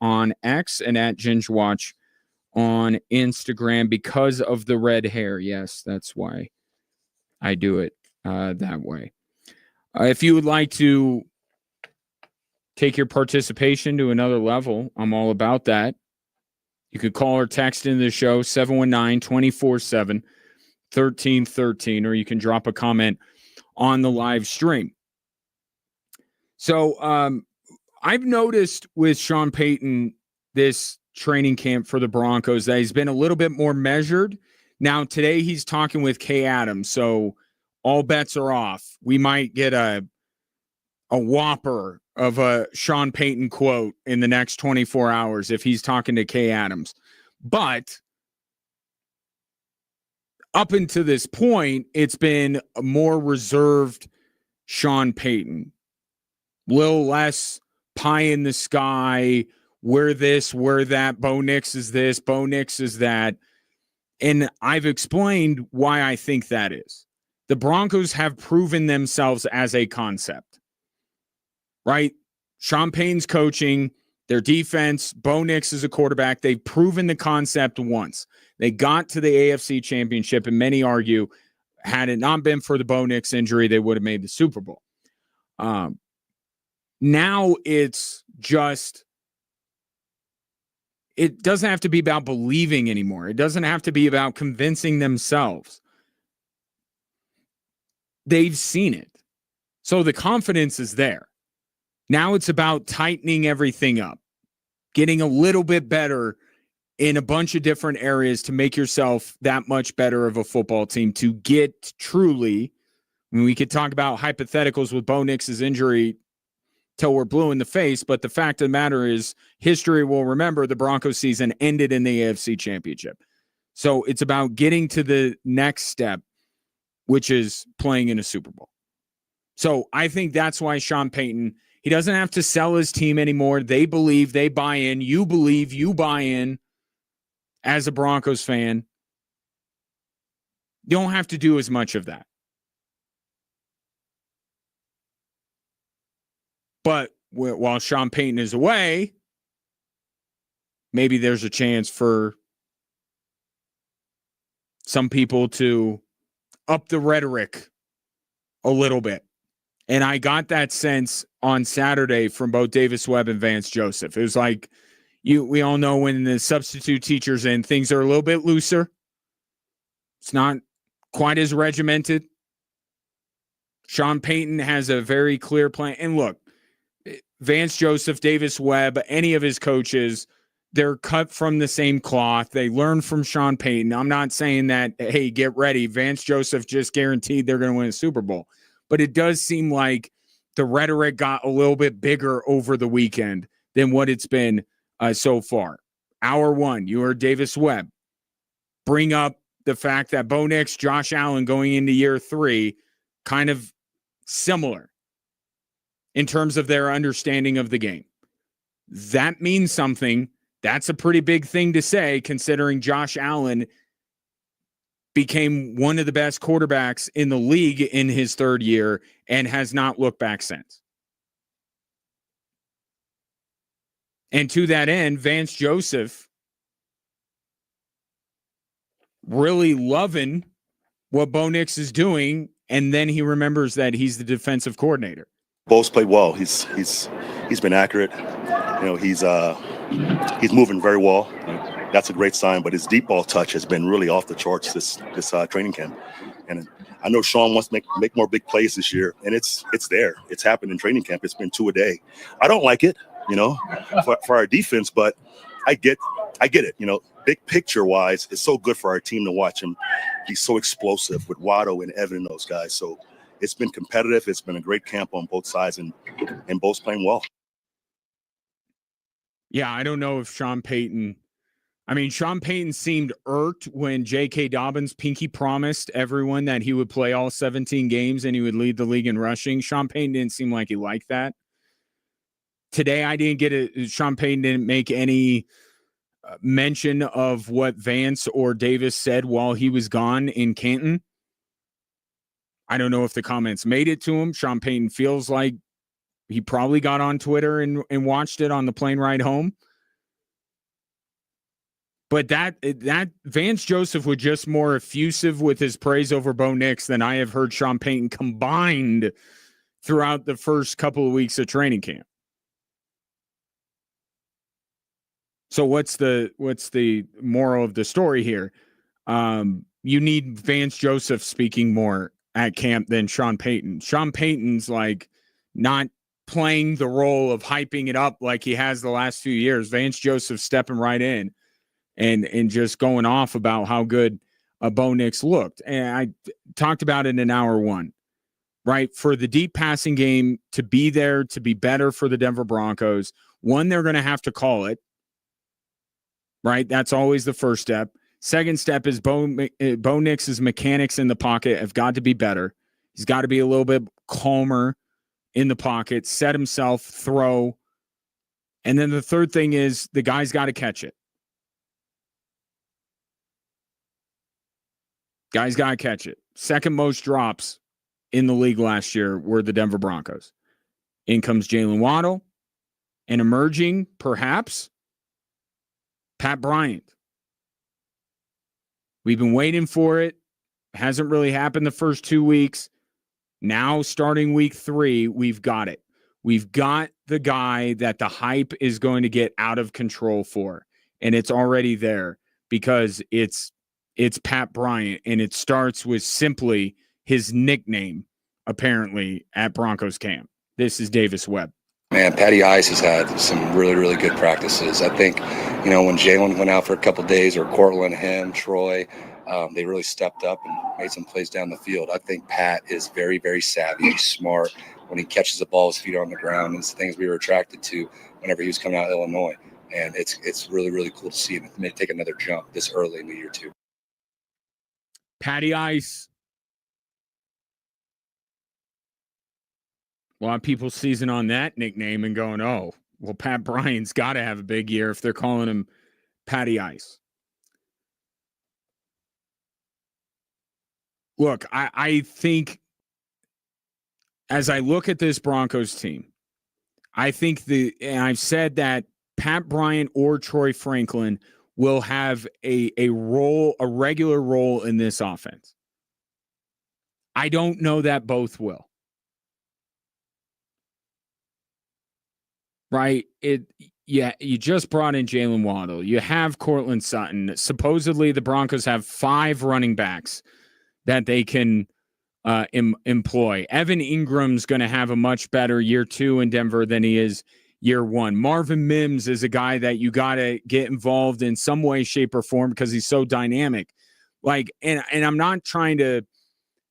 on X and at Gingerwatch on Instagram because of the red hair. Yes, that's why I do it that way. If you would like to take your participation to another level, I'm all about that. You could call or text into the show, 719-247-1313, or you can drop a comment on the live stream. So I've noticed with Sean Payton this training camp for the Broncos that he's been a little bit more measured. Now, today he's talking with Kay Adams, so all bets are off. We might get a whopper of a Sean Payton quote in the next 24 hours if he's talking to Kay Adams. But up until this point, it's been a more reserved Sean Payton. Little less pie in the sky, we're this, we're that, Bo Nix is this, Bo Nix is that. And I've explained why I think that is. The Broncos have proven themselves as a concept, right? Sean Payton's coaching, their defense, Bo Nix is a quarterback. They've proven the concept once. They got to the AFC Championship, and many argue, had it not been for the Bo Nix injury, they would have made the Super Bowl. Now it's just, it doesn't have to be about believing anymore. It doesn't have to be about convincing themselves. They've seen it. So the confidence is there. Now it's about tightening everything up, getting a little bit better in a bunch of different areas to make yourself that much better of a football team to get truly, I mean, we could talk about hypotheticals with Bo Nix's injury till we're blue in the face, but the fact of the matter is history will remember the Broncos season ended in the AFC Championship. So it's about getting to the next step, which is playing in a Super Bowl. So I think that's why Sean Payton, he doesn't have to sell his team anymore. They believe, they buy in. You believe, you buy in as a Broncos fan. You don't have to do as much of that. But while Sean Payton is away, maybe there's a chance for some people to up the rhetoric a little bit. And I got that sense on Saturday from both Davis Webb and Vance Joseph. It was like, we all know when the substitute teacher's in, things are a little bit looser. It's not quite as regimented. Sean Payton has a very clear plan. And look, Vance Joseph, Davis Webb, any of his coaches, they're cut from the same cloth. They learn from Sean Payton. I'm not saying that, hey, get ready. Vance Joseph just guaranteed they're going to win a Super Bowl. But it does seem like the rhetoric got a little bit bigger over the weekend than what it's been so far. Hour one, you heard Davis Webb bring up the fact that Bo Nix, Josh Allen going into year 3, kind of similar in terms of their understanding of the game. That means something. That's a pretty big thing to say, considering Josh Allen became one of the best quarterbacks in the league in his 3rd year and has not looked back since. And to that end, Vance Joseph really loving what Bo Nix is doing, and then he remembers that he's the defensive coordinator. Bo's played well. He's been accurate. You know, he's moving very well. That's a great sign. But his deep ball touch has been really off the charts this training camp. And I know Sean wants to make more big plays this year, and it's there. It's happened in training camp. It's been 2 a day. I don't like it, you know, for our defense, but I get it. You know, big picture wise, it's so good for our team to watch him be so explosive with Watto and Evan and those guys. So it's been competitive. It's been a great camp on both sides, and both playing well. Yeah, I don't know if Sean Payton seemed irked when J.K. Dobbins pinky promised everyone that he would play all 17 games and he would lead the league in rushing. Sean Payton didn't seem like he liked that. Today, I didn't get it. Sean Payton didn't make any mention of what Vance or Davis said while he was gone in Canton. I don't know if the comments made it to him. Sean Payton feels like he probably got on Twitter and watched it on the plane ride home. But that Vance Joseph was just more effusive with his praise over Bo Nix than I have heard Sean Payton combined throughout the first couple of weeks of training camp. So what's the moral of the story here? You need Vance Joseph speaking more at camp than Sean Payton. Sean Payton's like not playing the role of hyping it up like he has the last few years. Vance Joseph stepping right in and just going off about how good Bo Nix looked. And I talked about it in hour one, right? For the deep passing game to be there, to be better for the Denver Broncos, one, they're going to have to call it, right? That's always the first step. Second step is Bo Nix's mechanics in the pocket have got to be better. He's got to be a little bit calmer in the pocket, set himself, throw. And then the third thing is the guy's got to catch it. Guy's got to catch it. Second most drops in the league last year were the Denver Broncos. In comes Jalen Waddle, and emerging, perhaps, Pat Bryant. We've been waiting for it. Hasn't really happened the first 2 weeks. Now, starting week 3, we've got it. We've got the guy that the hype is going to get out of control for, and it's already there because it's Pat Bryant, and it starts with simply his nickname, apparently, at Broncos camp. This is Davis Webb. Man, Patty Ice has had some really, really good practices. I think, when Jalen went out for a couple of days, or Cortland, him, Troy, they really stepped up and made some plays down the field. I think Pat is very, very savvy. He's smart. When he catches the ball, his feet are on the ground. It's the things we were attracted to whenever he was coming out of Illinois. And it's really, really cool to see him take another jump this early in the year, too. Patty Ice. A lot of people season on that nickname and going, oh, well, Pat Bryant's got to have a big year if they're calling him Patty Ice. Look, I think as I look at this Broncos team, I think and I've said that Pat Bryant or Troy Franklin will have a regular role in this offense. I don't know that both will. Right? You just brought in Jalen Waddle. You have Cortland Sutton. Supposedly the Broncos have 5 running backs that they can employ. Evan Ingram's going to have a much better year 2 in Denver than he is year 1. Marvin Mims is a guy that you got to get involved in some way, shape, or form because he's so dynamic. And I'm not trying to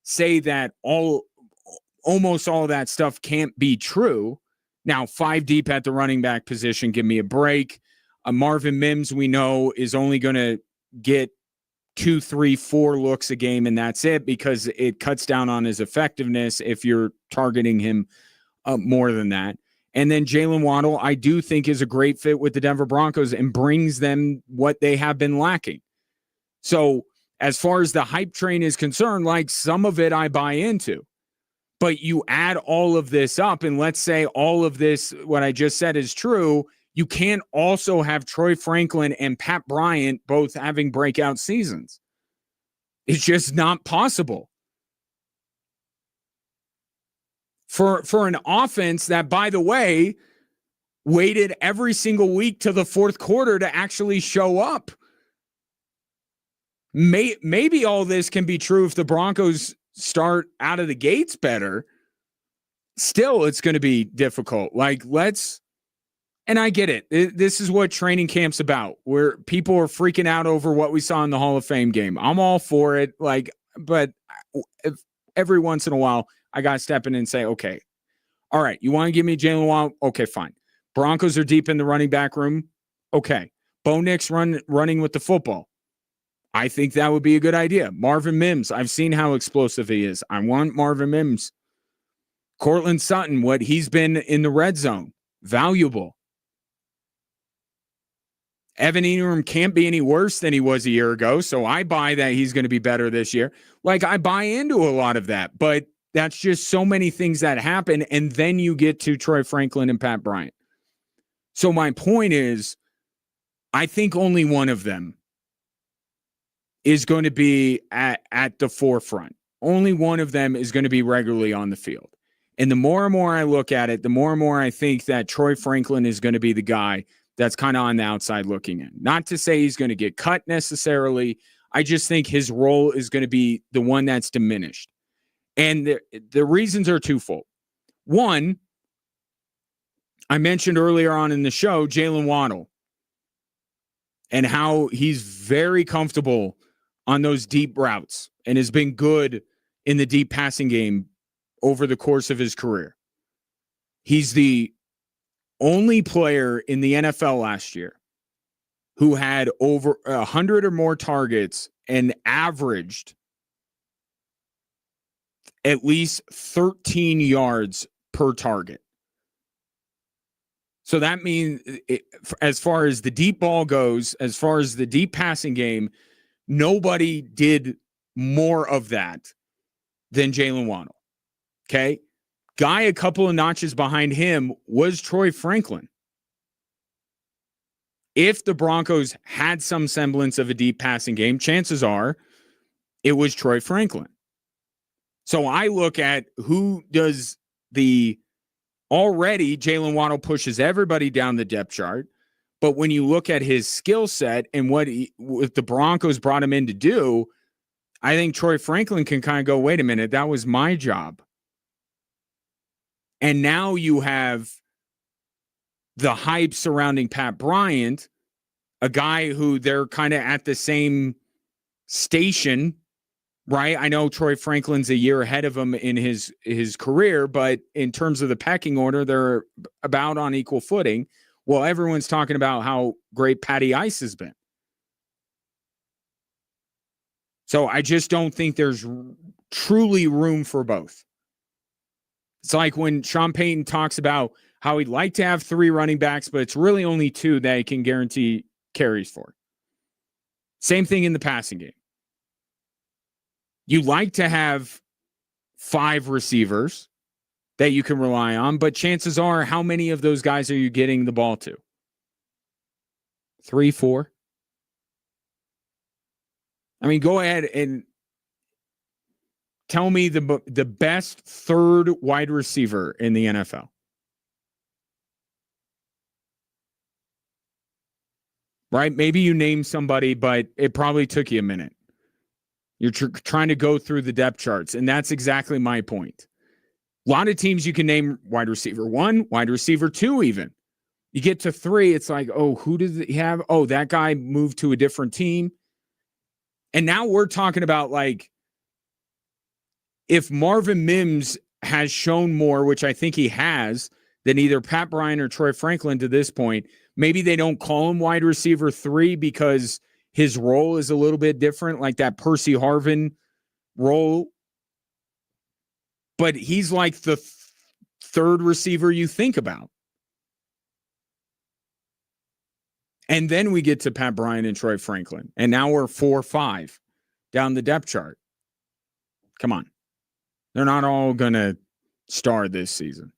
say that almost all that stuff can't be true. Now, 5 deep at the running back position, give me a break. Marvin Mims, we know, is only going to get 2, 3, 4 looks a game, and that's it because it cuts down on his effectiveness if you're targeting him more than that. And then Jalen Waddle, I do think, is a great fit with the Denver Broncos and brings them what they have been lacking. So as far as the hype train is concerned, some of it I buy into. But you add all of this up, and let's say all of this, what I just said is true, you can't also have Troy Franklin and Pat Bryant both having breakout seasons. It's just not possible. For an offense that, by the way, waited every single week to the fourth quarter to actually show up. Maybe all this can be true if the Broncos start out of the gates better. Still, it's going to be difficult. And I get it. This is what training camp's about, where people are freaking out over what we saw in the Hall of Fame game. I'm all for it. But every once in a while, I got to step in and say, okay, all right, you want to give me Jalen Waddle? Okay, fine. Broncos are deep in the running back room. Okay. Bo Nix running with the football. I think that would be a good idea. Marvin Mims, I've seen how explosive he is. I want Marvin Mims. Cortland Sutton, what he's been in the red zone, valuable. Evan Ingram can't be any worse than he was a year ago, so I buy that he's going to be better this year. Like, I buy into a lot of that, but that's just so many things that happen, and then you get to Troy Franklin and Pat Bryant. So my point is, I think only one of them is going to be at the forefront. Only one of them is going to be regularly on the field. And the more and more I look at it, the more and more I think that Troy Franklin is going to be the guy that's kind of on the outside looking in. Not to say he's going to get cut necessarily. I just think his role is going to be the one that's diminished. And the reasons are twofold. One, I mentioned earlier on in the show, Jalen Waddle, and how he's very comfortable on those deep routes and has been good in the deep passing game over the course of his career. He's the only player in the NFL last year who had over 100 or more targets and averaged at least 13 yards per target. So that means, as far as the deep ball goes, as far as the deep passing game, nobody did more of that than Jalen Waddle. Okay? Guy a couple of notches behind him was Troy Franklin. If the Broncos had some semblance of a deep passing game, chances are it was Troy Franklin. So I look at who does the already Jalen Waddle pushes everybody down the depth chart. But when you look at his skill set and what the Broncos brought him in to do, I think Troy Franklin can kind of go, wait a minute, that was my job. And now you have the hype surrounding Pat Bryant, a guy who they're kind of at the same station, right? I know Troy Franklin's a year ahead of him in his career, but in terms of the pecking order, they're about on equal footing. Well, everyone's talking about how great Patty Ice has been. So I just don't think there's truly room for both. It's like when Sean Payton talks about how he'd like to have 3 running backs, but it's really only 2 that he can guarantee carries for. Same thing in the passing game. You like to have 5 receivers that you can rely on, but chances are, how many of those guys are you getting the ball to? 3, 4? I mean, go ahead and tell me the best third wide receiver in the NFL. Right? Maybe you name somebody, but it probably took you a minute. You're trying to go through the depth charts, and that's exactly my point. A lot of teams you can name wide receiver 1, wide receiver 2 even. You get to 3, it's like, oh, who does he have? Oh, that guy moved to a different team. And now we're talking about, like, if Marvin Mims has shown more, which I think he has, than either Pat Bryant or Troy Franklin to this point, maybe they don't call him wide receiver 3 because his role is a little bit different, like that Percy Harvin role. But he's like the third receiver you think about. And then we get to Pat Bryant and Troy Franklin. And now we're 4-5 down the depth chart. Come on. They're not all going to star this season.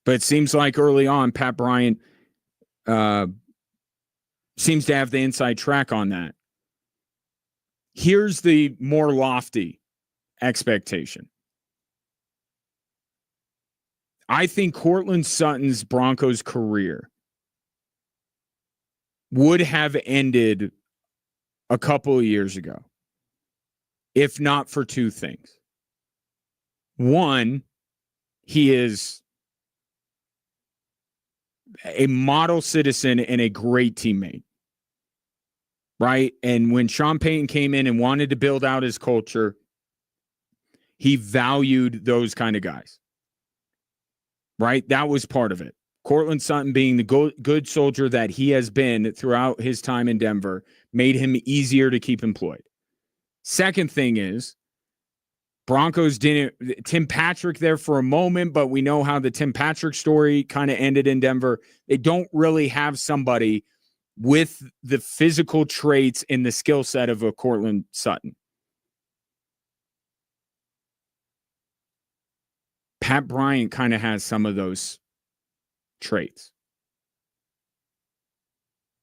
But it seems like early on, Pat Bryant seems to have the inside track on that. Here's the more lofty expectation. I think Cortland Sutton's Broncos career would have ended a couple of years ago, if not for 2 things. One, he is a model citizen and a great teammate, right? And when Sean Payton came in and wanted to build out his culture, he valued those kind of guys. Right? That was part of it. Cortland Sutton being the good soldier that he has been throughout his time in Denver made him easier to keep employed. Second thing is, Broncos didn't, Tim Patrick there for a moment, but we know how the Tim Patrick story kind of ended in Denver. They don't really have somebody with the physical traits and the skill set of a Cortland Sutton. Pat Bryant kind of has some of those traits.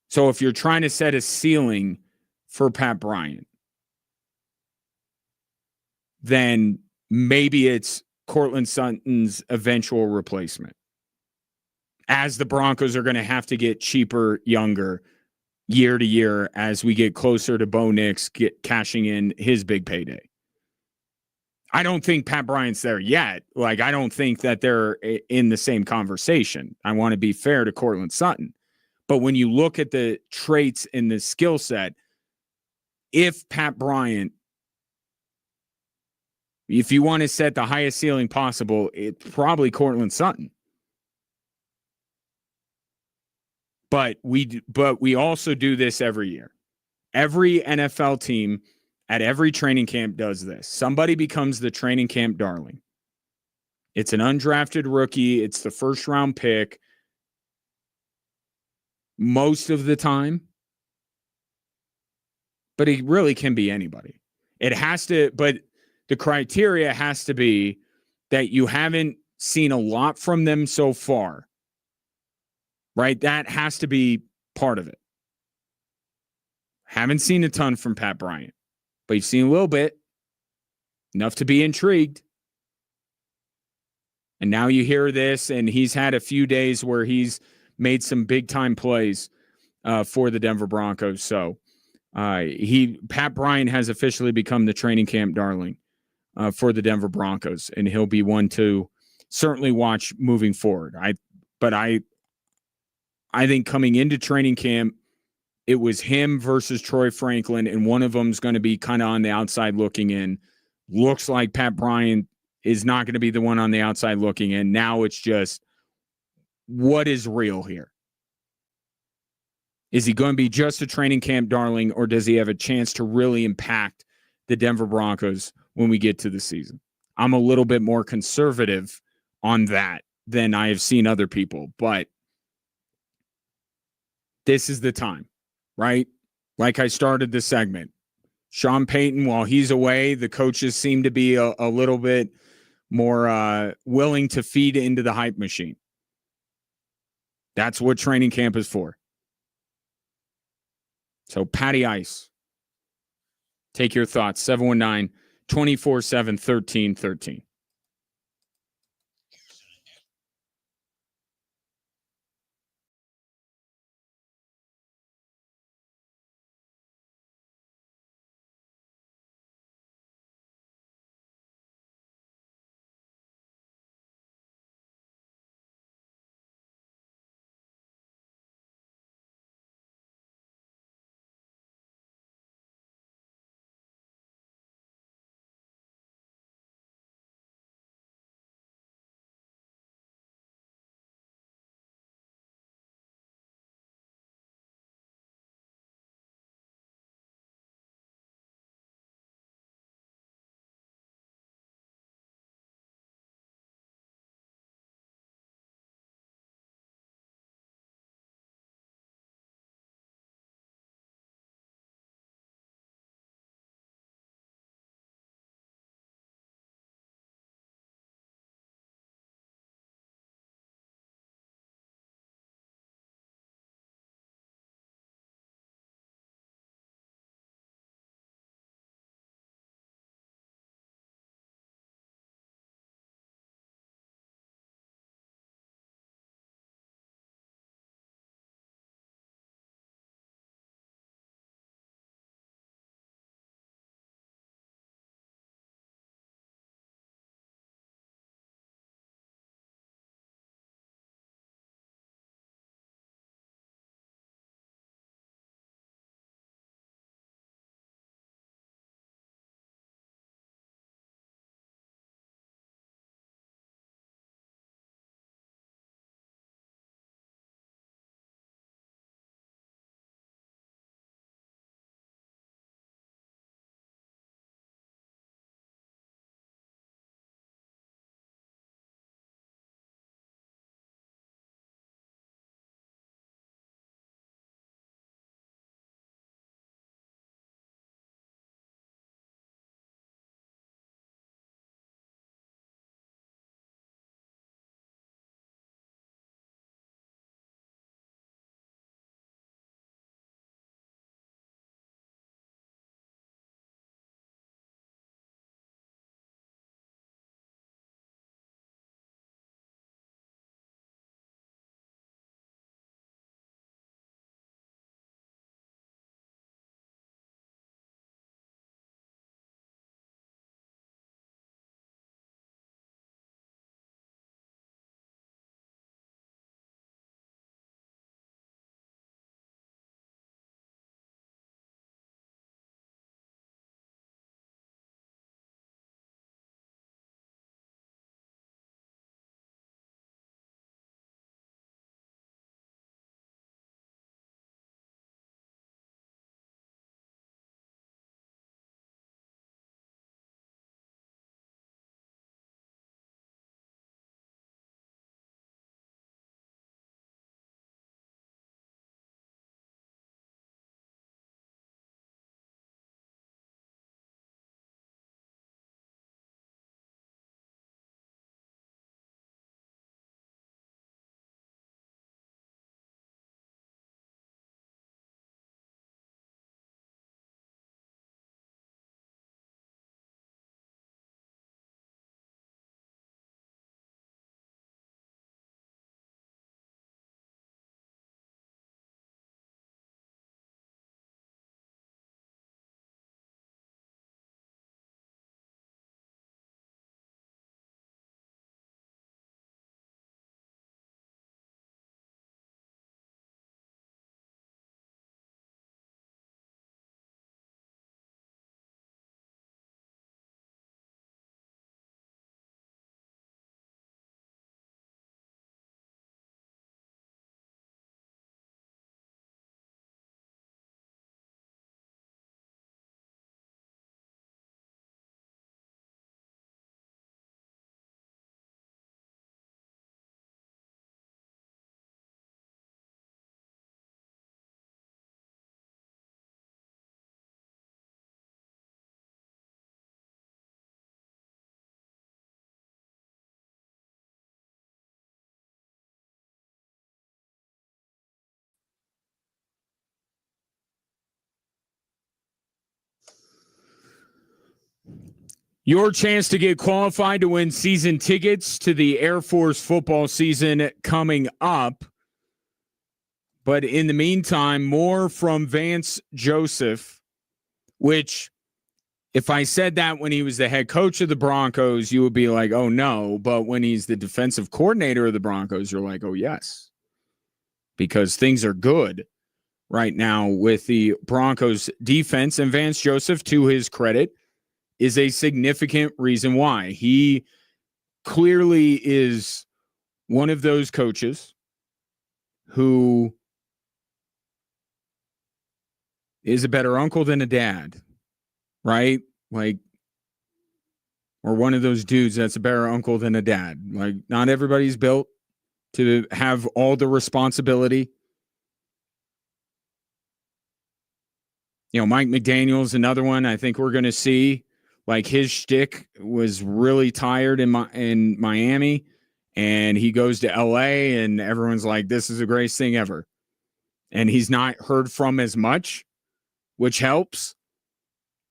So if you're trying to set a ceiling for Pat Bryant, then maybe it's Cortland Sutton's eventual replacement. As the Broncos are going to have to get cheaper, younger, year to year as we get closer to Bo Nix cashing in his big payday. I don't think Pat Bryant's there yet. Like, I don't think that they're in the same conversation. I want to be fair to Cortland Sutton. But when you look at the traits in the skill set, if Pat Bryant, if you want to set the highest ceiling possible, it's probably Cortland Sutton. But we also do this every year. Every NFL team at every training camp does this. Somebody becomes the training camp darling. It's an undrafted rookie. It's the first round pick. Most of the time. But it really can be anybody. It has to, but the criteria has to be that you haven't seen a lot from them so far. Right? That has to be part of it. Haven't seen a ton from Pat Bryant, but you've seen a little bit, enough to be intrigued. And now you hear this, and he's had a few days where he's made some big-time plays for the Denver Broncos. So Pat Bryant has officially become the training camp darling for the Denver Broncos, and he'll be one to certainly watch moving forward. I think coming into training camp, it was him versus Troy Franklin, and one of them is going to be kind of on the outside looking in. Looks like Pat Bryant is not going to be the one on the outside looking in. Now it's just, what is real here? Is he going to be just a training camp darling, or does he have a chance to really impact the Denver Broncos when we get to the season? I'm a little bit more conservative on that than I have seen other people, but this is the time, right? Like I started the segment. Sean Payton, while he's away, the coaches seem to be a little bit more willing to feed into the hype machine. That's what training camp is for. So, Patty Ice, take your thoughts. 719-247-1313. Your chance to get qualified to win season tickets to the Air Force football season coming up. But in the meantime, more from Vance Joseph, which if I said that when he was the head coach of the Broncos, you would be like, oh, no. But when he's the defensive coordinator of the Broncos, you're like, oh, yes. Because things are good right now with the Broncos defense. And Vance Joseph, to his credit, is a significant reason why. He clearly is one of those coaches who is a better uncle than a dad, right? Like, or one of those dudes that's a better uncle than a dad. Like, not everybody's built to have all the responsibility. You know, Mike McDaniel's another one I think we're going to see. Like, his shtick was really tired in Miami, and he goes to L.A., and everyone's like, this is the greatest thing ever. And he's not heard from as much, which helps.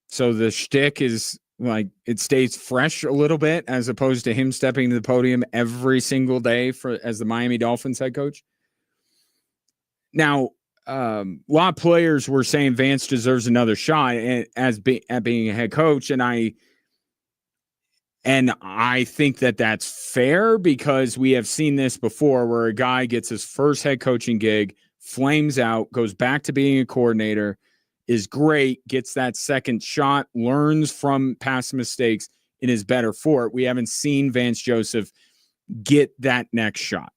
So the shtick is, like, it stays fresh a little bit as opposed to him stepping to the podium every single day as the Miami Dolphins head coach. Now, a lot of players were saying Vance deserves another shot at being a head coach, and I think that that's fair because we have seen this before where a guy gets his first head coaching gig, flames out, goes back to being a coordinator, is great, gets that second shot, learns from past mistakes, and is better for it. We haven't seen Vance Joseph get that next shot.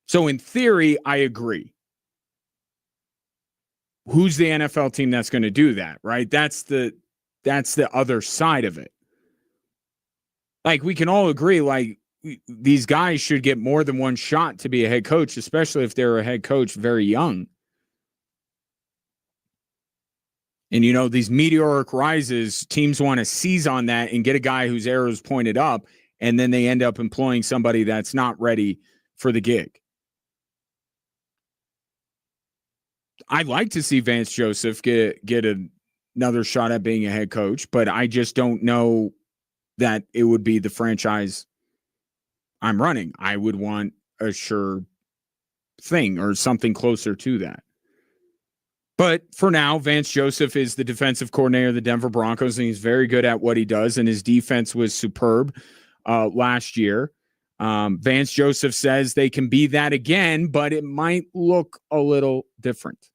So in theory, I agree. Who's the NFL team that's going to do that, right? That's the other side of it. Like, we can all agree, like, these guys should get more than one shot to be a head coach, especially if they're a head coach very young. And, you know, these meteoric rises, teams want to seize on that and get a guy whose arrows pointed up, and then they end up employing somebody that's not ready for the gig. I'd like to see Vance Joseph get another shot at being a head coach, but I just don't know that it would be the franchise I'm running. I would want a sure thing or something closer to that. But for now, Vance Joseph is the defensive coordinator of the Denver Broncos, and he's very good at what he does, and his defense was superb last year. Vance Joseph says they can be that again, but it might look a little different.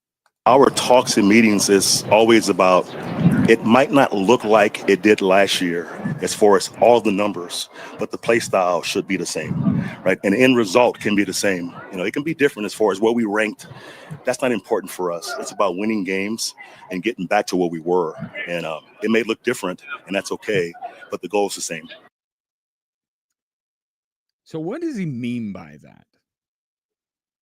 Our talks and meetings is always about, it might not look like it did last year as far as all the numbers, but the play style should be the same, right? And the end result can be the same. You know, it can be different as far as where we ranked. That's not important for us. It's about winning games and getting back to where we were. And it may look different, and that's okay, but the goal is the same. So what does he mean by that?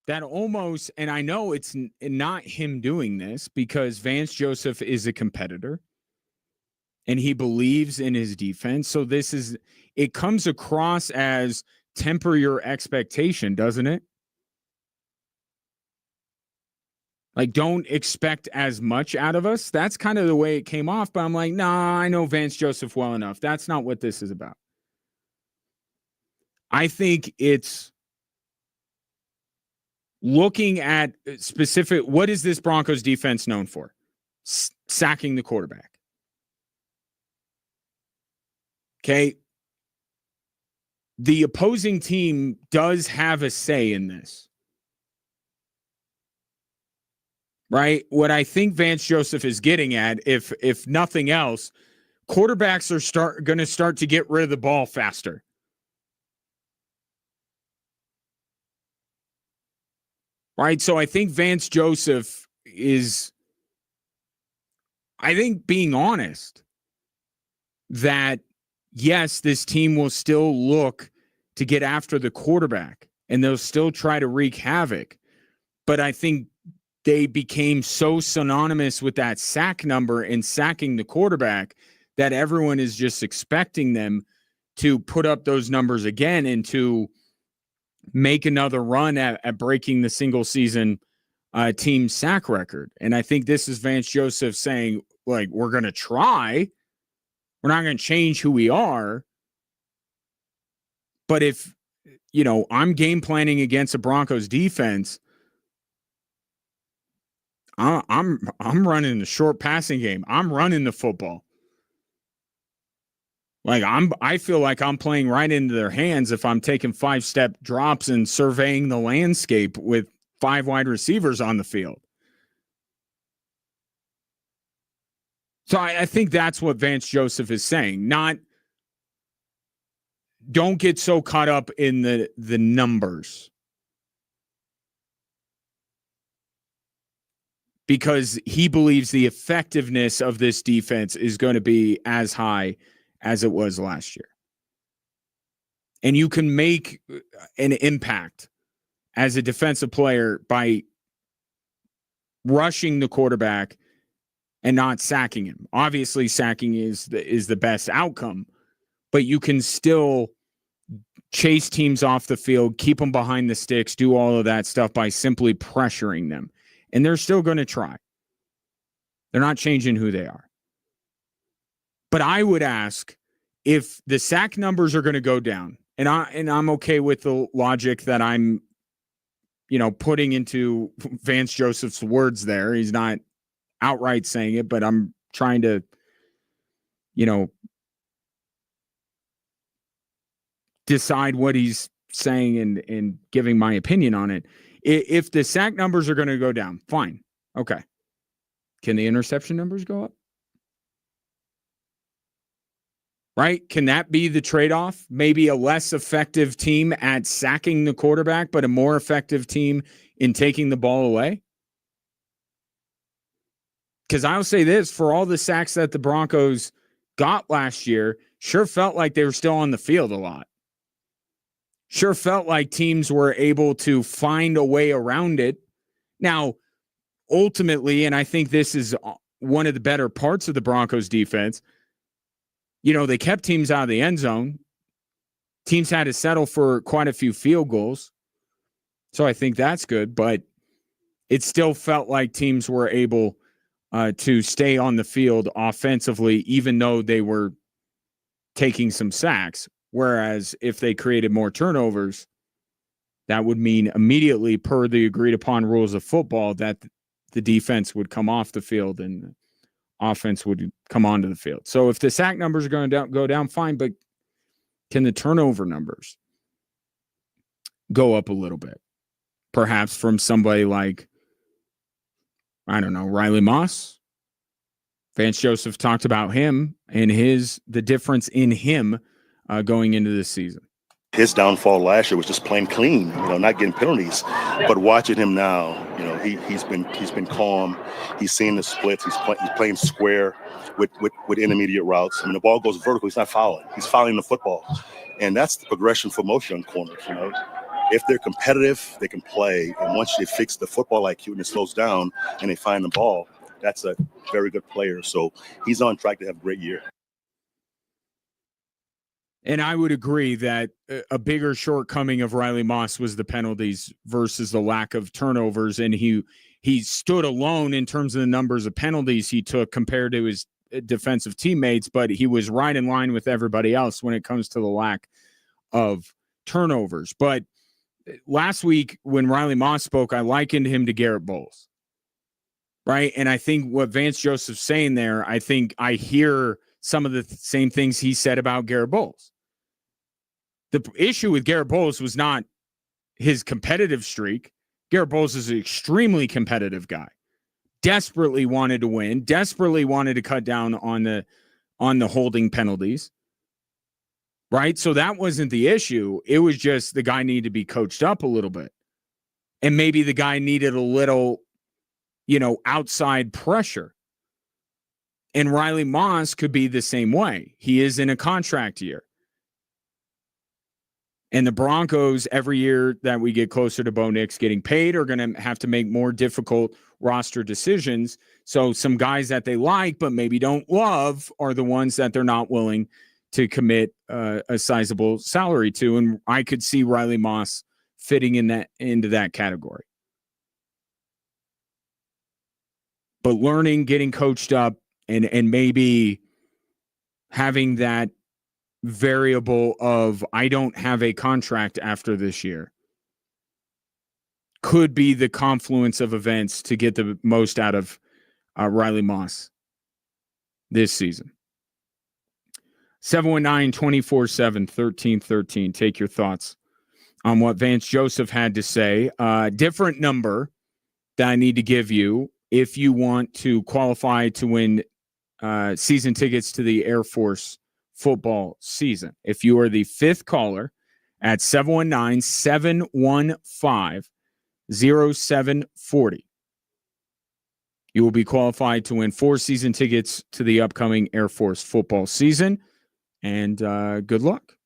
That almost, and I know it's not him doing this because Vance Joseph is a competitor and he believes in his defense. So it comes across as temper your expectation, doesn't it? Like, don't expect as much out of us. That's kind of the way it came off. But I'm like, nah, I know Vance Joseph well enough. That's not what this is about. I think it's looking at specific, what is this Broncos defense known for? Sacking the quarterback. Okay. The opposing team does have a say in this. Right? What I think Vance Joseph is getting at, if nothing else, quarterbacks are going to start to get rid of the ball faster. Right? So I think Vance Joseph is, I think, being honest that, yes, this team will still look to get after the quarterback and they'll still try to wreak havoc. But I think they became so synonymous with that sack number and sacking the quarterback that everyone is just expecting them to put up those numbers again and to make another run at breaking the single season team sack record. And I think this is Vance Joseph saying, like, we're going to try, We're not going to change who we are. But if, I'm game planning against a Broncos defense, I'm running the short passing game. I'm running the football. Like I feel like I'm playing right into their hands if I'm taking 5-step drops and surveying the landscape with 5 wide receivers on the field. So I think that's what Vance Joseph is saying. Don't get so caught up in the numbers. Because he believes the effectiveness of this defense is going to be as high as it was last year. And you can make an impact as a defensive player by rushing the quarterback and not sacking him. Obviously, sacking is the best outcome, but you can still chase teams off the field, keep them behind the sticks, do all of that stuff by simply pressuring them. And they're still going to try. They're not changing who they are. But I would ask if the sack numbers are going to go down, and I'm okay with the logic that I'm, putting into Vance Joseph's words there. He's not outright saying it, but I'm trying to, decide what he's saying and giving my opinion on it. If the sack numbers are going to go down, fine. Okay. Can the interception numbers go up? Right? Can that be the trade-off? Maybe a less effective team at sacking the quarterback, but a more effective team in taking the ball away? Because I'll say this, for all the sacks that the Broncos got last year, sure felt like they were still on the field a lot. Sure felt like teams were able to find a way around it. Now, ultimately, and I think this is one of the better parts of the Broncos defense, they kept teams out of the end zone. Teams had to settle for quite a few field goals. So I think that's good, but it still felt like teams were able to stay on the field offensively, even though they were taking some sacks. Whereas if they created more turnovers, that would mean immediately, per the agreed upon rules of football, that the defense would come off the field and the offense would come onto the field. So if the sack numbers are going to go down, fine, but can the turnover numbers go up a little bit? Perhaps from somebody like, I don't know, Riley Moss. Vance Joseph talked about him and the difference in him going into this season. His downfall last year was just playing clean, not getting penalties. But watching him now, he's been calm. He's seeing the splits. He's playing square with intermediate routes. I mean, the ball goes vertical. He's not fouling. He's fouling the football, and that's the progression for most young corners. If they're competitive, they can play. And once they fix the football IQ and it slows down and they find the ball, that's a very good player. So he's on track to have a great year. And I would agree that a bigger shortcoming of Riley Moss was the penalties versus the lack of turnovers. And he stood alone in terms of the numbers of penalties he took compared to his defensive teammates, but he was right in line with everybody else when it comes to the lack of turnovers. But last week when Riley Moss spoke, I likened him to Garrett Bowles. Right. And I think what Vance Joseph's saying there, I think I hear some of the same things he said about Garrett Bowles. The issue with Garrett Bowles was not his competitive streak. Garrett Bowles is an extremely competitive guy. Desperately wanted to win, desperately wanted to cut down on the holding penalties. Right? So that wasn't the issue. It was just the guy needed to be coached up a little bit. And maybe the guy needed a little, outside pressure. And Riley Moss could be the same way. He is in a contract year. And the Broncos, every year that we get closer to Bo Nix getting paid, are going to have to make more difficult roster decisions. So some guys that they like but maybe don't love are the ones that they're not willing to commit a sizable salary to. And I could see Riley Moss fitting into that category. But learning, getting coached up, and maybe having that variable of I don't have a contract after this year could be the confluence of events to get the most out of Riley Moss this season. 719-247-1313. Take your thoughts on what Vance Joseph had to say. Different number that I need to give you if you want to qualify to win season tickets to the Air Force football season. If you are the fifth caller at 719-715-0740, you will be qualified to win 4 season tickets to the upcoming Air Force football season. And good luck.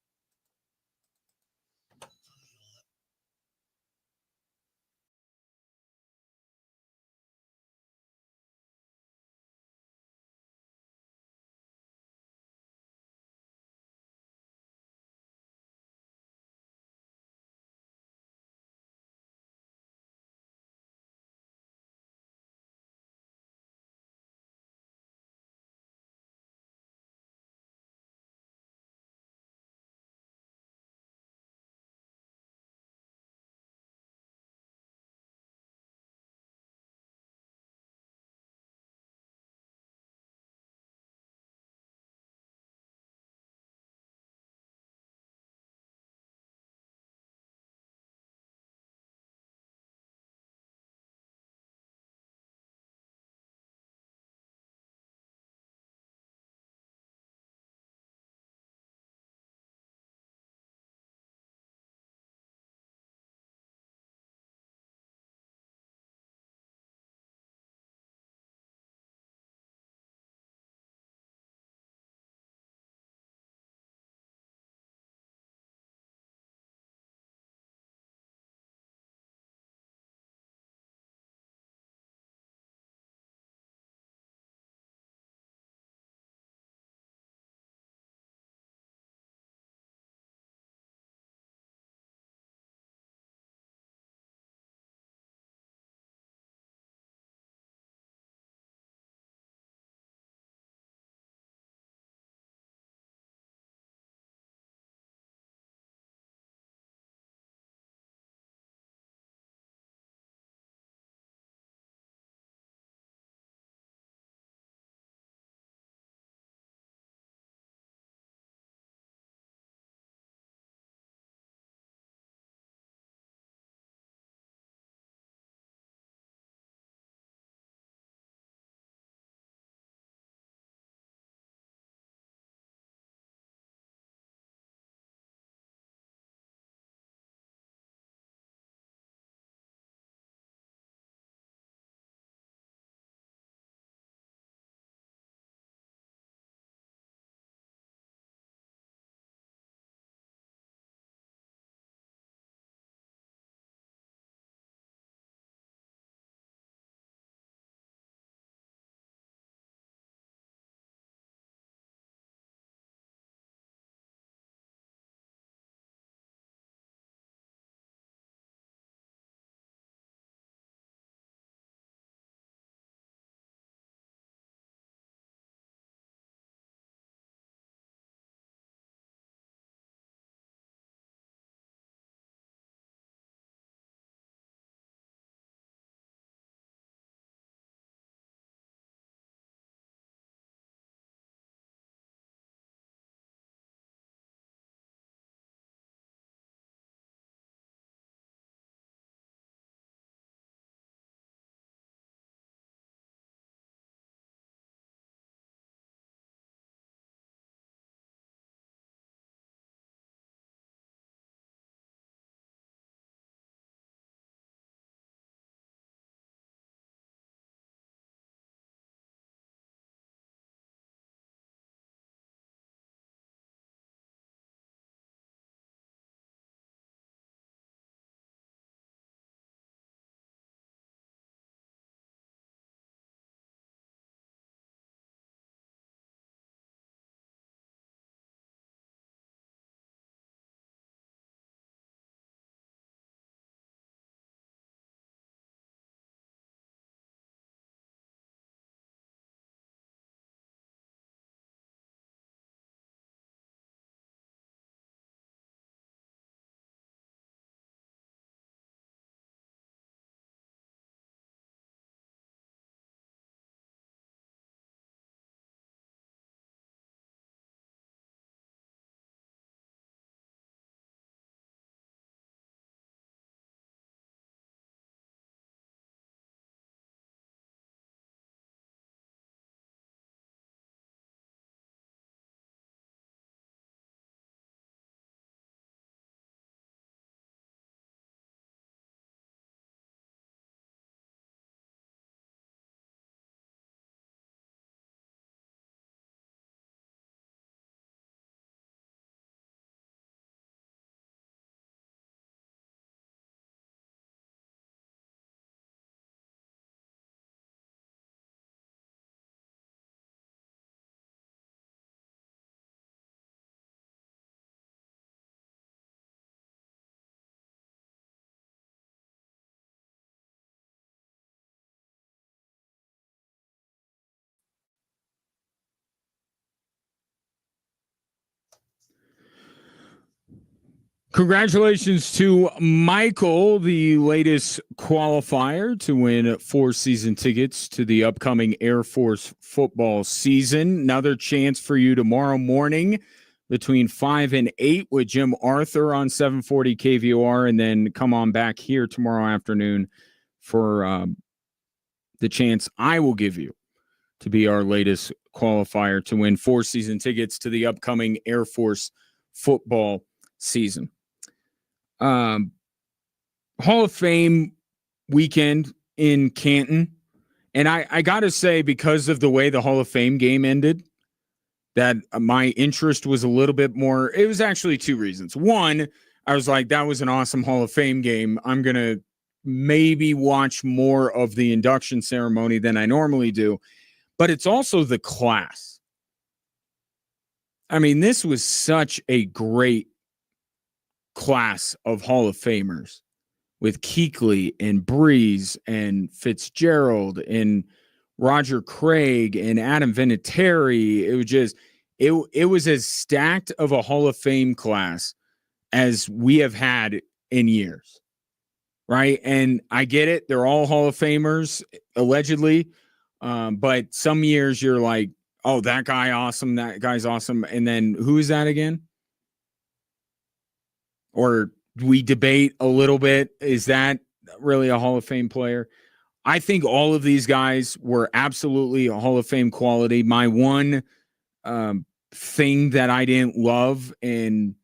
Congratulations to Michael, the latest qualifier to win 4 season tickets to the upcoming Air Force football season. Another chance for you tomorrow morning between 5 and 8 with Jim Arthur on 740 KVOR, and then come on back here tomorrow afternoon for the chance I will give you to be our latest qualifier to win 4 season tickets to the upcoming Air Force football season. Hall of Fame weekend in Canton. And I got to say, because of the way the Hall of Fame game ended, that my interest was a little bit more. It was actually 2 reasons. One, I was like, that was an awesome Hall of Fame game. I'm going to maybe watch more of the induction ceremony than I normally do. But it's also the class. I mean, this was such a great class of Hall of Famers with Kuechly and Breeze and Fitzgerald and Roger Craig and Adam Vinatieri. It was just it was as stacked of a Hall of Fame class as we have had in years. Right? And I get it. They're all Hall of Famers, allegedly. But some years you're like, oh, that guy awesome, that guy's awesome. And then who is that again? Or we debate a little bit, is that really a Hall of Fame player? I think all of these guys were absolutely a Hall of Fame quality. My one thing that I didn't love and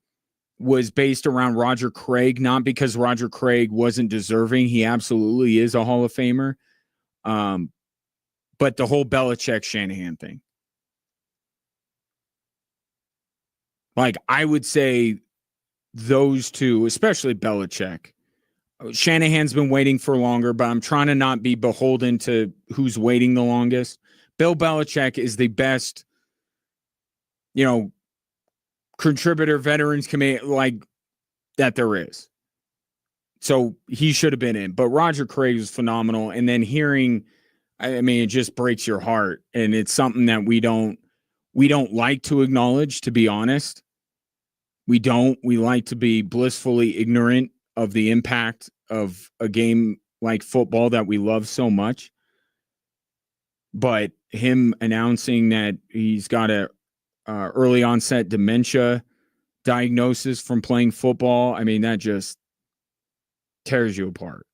was based around Roger Craig, not because Roger Craig wasn't deserving. He absolutely is a Hall of Famer. But the whole Belichick-Shanahan thing. Like, I would say those two, especially Belichick. Shanahan's been waiting for longer, but I'm trying to not be beholden to who's waiting the longest. Bill Belichick is the best, contributor, veterans committee, like, that there is. So he should have been in. But Roger Craig was phenomenal. And then hearing, I mean, it just breaks your heart. And it's something that we don't like to acknowledge, to be honest. We don't. We like to be blissfully ignorant of the impact of a game like football that we love so much. But him announcing that he's got a early onset dementia diagnosis from playing football, I mean, that just tears you apart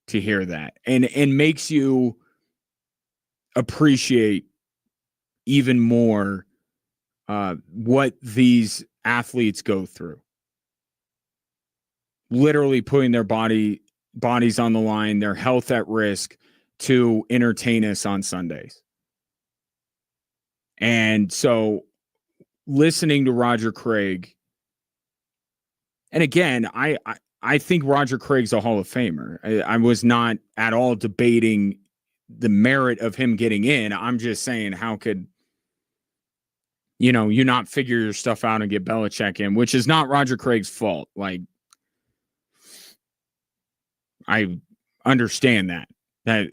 to hear that, and makes you appreciate even more what these athletes go through. Literally putting their bodies on the line, their health at risk to entertain us on Sundays. And so listening to Roger Craig, and again, I think Roger Craig's a Hall of Famer. I was not at all debating the merit of him getting in. I'm just saying, how could you not figure your stuff out and get Belichick in, which is not Roger Craig's fault. Like, I understand that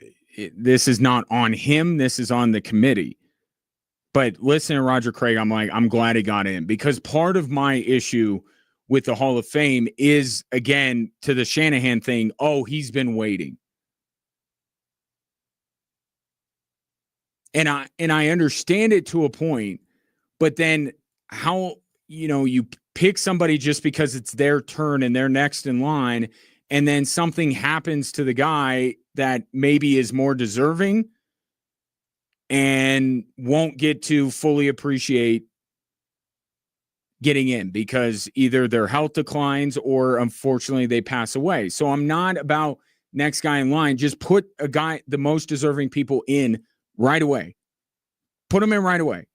this is not on him. This is on the committee. But listening to Roger Craig, I'm like, I'm glad he got in, because part of my issue with the Hall of Fame is, again, to the Shanahan thing. Oh, he's been waiting. And I understand it to a point, but then how, you pick somebody just because it's their turn and they're next in line, and then something happens to the guy that maybe is more deserving and won't get to fully appreciate getting in because either their health declines or unfortunately they pass away. So I'm not about next guy in line. Just put the most deserving people in right away. Put them in right away.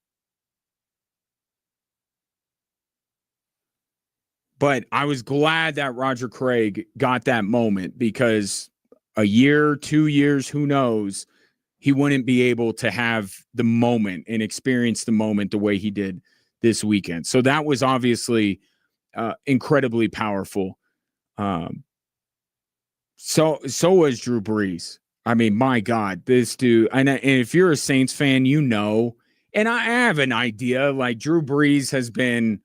But I was glad that Roger Craig got that moment, because a year, 2 years, who knows, he wouldn't be able to have the moment and experience the moment the way he did this weekend. So that was obviously incredibly powerful. So was Drew Brees. I mean, my God, this dude. And if you're a Saints fan, and I have an idea, like, Drew Brees has been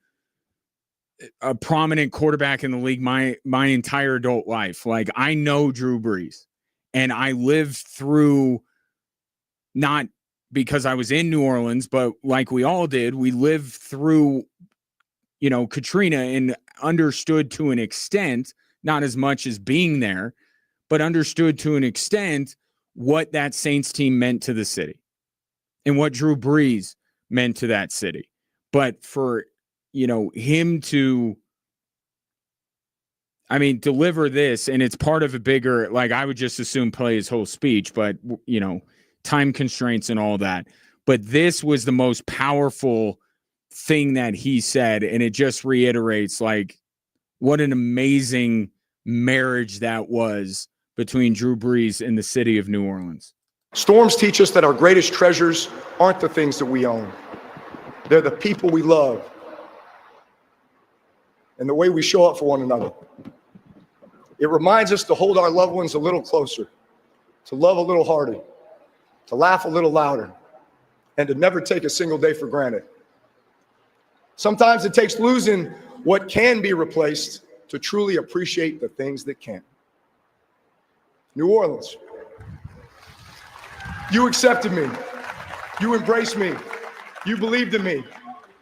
a prominent quarterback in the league my entire adult life. Like, I know Drew Brees, and I lived through, not because I was in New Orleans, but like we all did, we lived through, Katrina, and understood to an extent, not as much as being there, but understood to an extent what that Saints team meant to the city and what Drew Brees meant to that city. But for, him to, deliver this, and it's part of a bigger, like, I would just assume play his whole speech, but, time constraints and all that. But this was the most powerful thing that he said, and it just reiterates, like, what an amazing marriage that was between Drew Brees and the city of New Orleans. Storms teach us that our greatest treasures aren't the things that we own. They're the people we love and the way we show up for one another. It reminds us to hold our loved ones a little closer, to love a little harder, to laugh a little louder, and to never take a single day for granted. Sometimes it takes losing what can be replaced to truly appreciate the things that can't. New Orleans, you accepted me, you embraced me, you believed in me,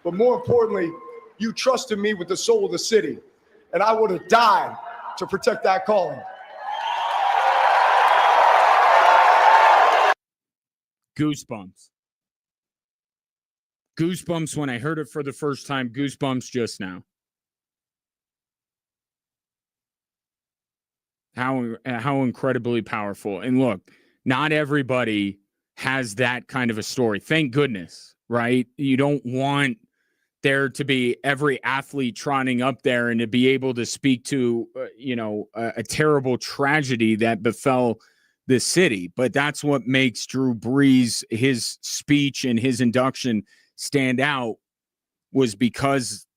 but more importantly, you trusted me with the soul of the city, and I would have died to protect that calling. Goosebumps. Goosebumps when I heard it for the first time. Goosebumps just now. How incredibly powerful. And look, not everybody has that kind of a story. Thank goodness, right? You don't want there to be every athlete trotting up there and to be able to speak to, a terrible tragedy that befell the city. But that's what makes Drew Brees, his speech and his induction, stand out, was because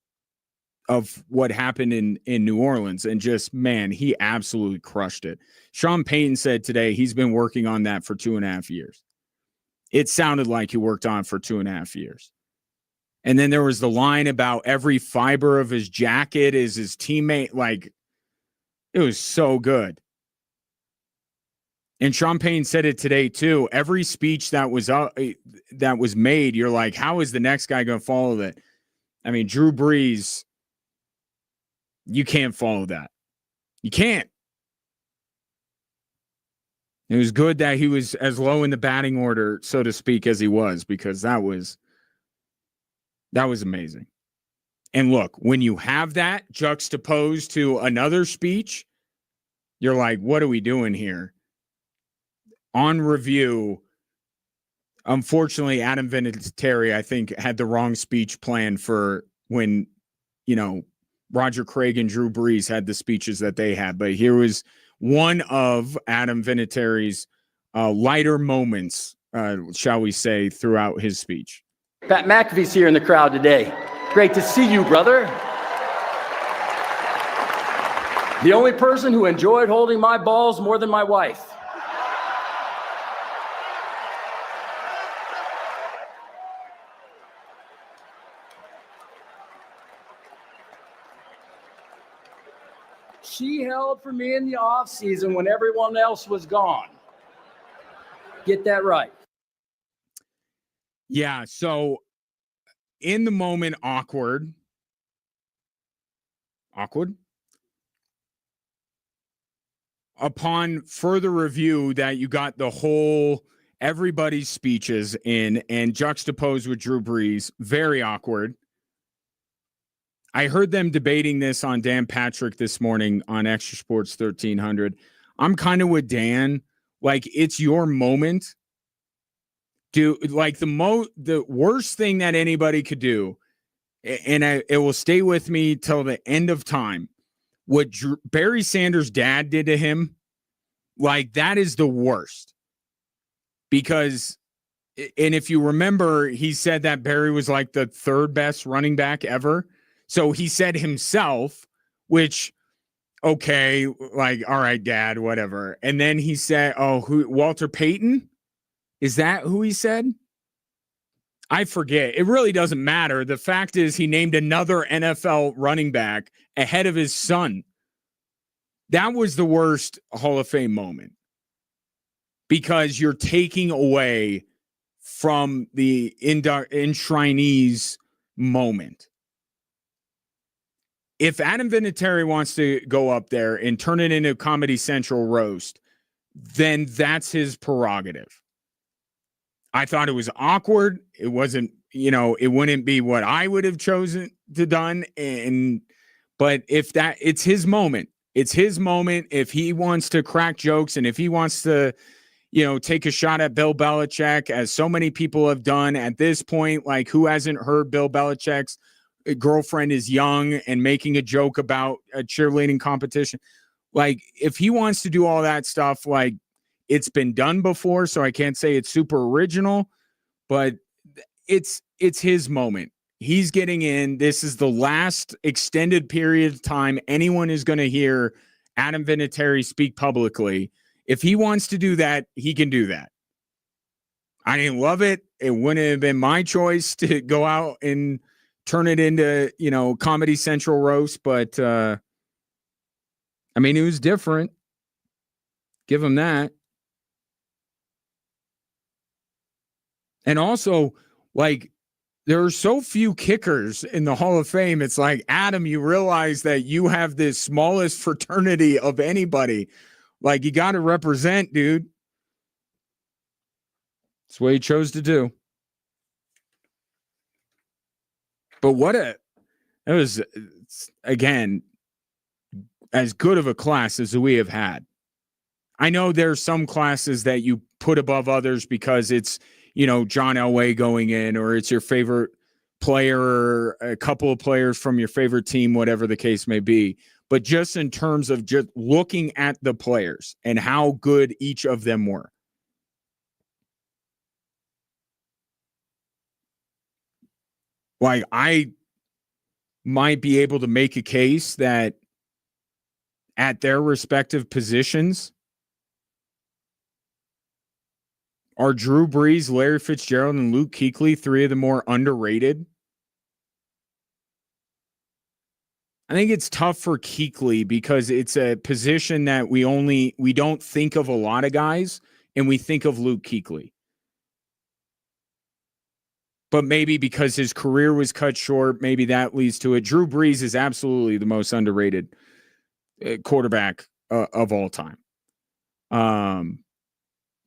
of what happened in New Orleans. And just, man, he absolutely crushed it. Sean Payton said today he's been working on that for 2.5 years. It sounded like he worked on it for 2.5 years. And then there was the line about every fiber of his jacket is his teammate. Like, it was so good. And Sean Payton said it today too. Every speech that was made, you're like, how is the next guy going to follow that? Drew Brees, you can't follow that. You can't. It was good that he was as low in the batting order, so to speak, as he was, because that was amazing. And look, when you have that juxtaposed to another speech, you're like, what are we doing here? On review, unfortunately, Adam Vinatieri, I think, had the wrong speech plan for when, Roger Craig and Drew Brees had the speeches that they had. But here was one of Adam Vinatieri's lighter moments, shall we say, throughout his speech. Pat McAfee's here in the crowd today. Great to see you, brother. The only person who enjoyed holding my balls more than my wife. She held for me in the off season when everyone else was gone. Get that right. Yeah, so in the moment, awkward. Upon further review, that you got the whole everybody's speeches in and juxtaposed with Drew Brees, very awkward. I heard them debating this on Dan Patrick this morning on Extra Sports 1300. I'm kind of with Dan. Like, it's your moment. The worst thing that anybody could do, and it will stay with me till the end of time, what Barry Sanders' dad did to him, like, that is the worst. Because, and if you remember, he said that Barry was like the third best running back ever. So he said himself, which, okay, like, all right, Dad, whatever. And then he said, Walter Payton? Is that who he said? I forget. It really doesn't matter. The fact is he named another NFL running back ahead of his son. That was the worst Hall of Fame moment because you're taking away from the enshrinees moment. If Adam Vinatieri wants to go up there and turn it into a Comedy Central roast, then that's his prerogative. I thought it was awkward. It wasn't, it wouldn't be what I would have chosen to done. But if it's his moment. It's his moment. If he wants to crack jokes and if he wants to, take a shot at Bill Belichick, as so many people have done at this point, like who hasn't heard Bill Belichick's girlfriend is young and making a joke about a cheerleading competition. Like if he wants to do all that stuff, like it's been done before. So I can't say it's super original, but it's his moment. He's getting in. This is the last extended period of time anyone is going to hear Adam Vinatieri speak publicly. If he wants to do that, he can do that. I didn't love it. It wouldn't have been my choice to go out and turn it into, Comedy Central roast, but it was different. Give him that. And also, like, there are so few kickers in the Hall of Fame. It's like, Adam, you realize that you have the smallest fraternity of anybody. Like, you got to represent, dude. That's what he chose to do. But it was, again, as good of a class as we have had. I know there's some classes that you put above others because it's, John Elway going in, or it's your favorite player, or a couple of players from your favorite team, whatever the case may be. But just in terms of just looking at the players and how good each of them were. Like, I might be able to make a case that at their respective positions, are Drew Brees, Larry Fitzgerald, and Luke Kuechly three of the more underrated? I think it's tough for Kuechly because it's a position that we don't think of a lot of guys, and we think of Luke Kuechly. But maybe because his career was cut short, maybe that leads to it. Drew Brees is absolutely the most underrated quarterback of all time.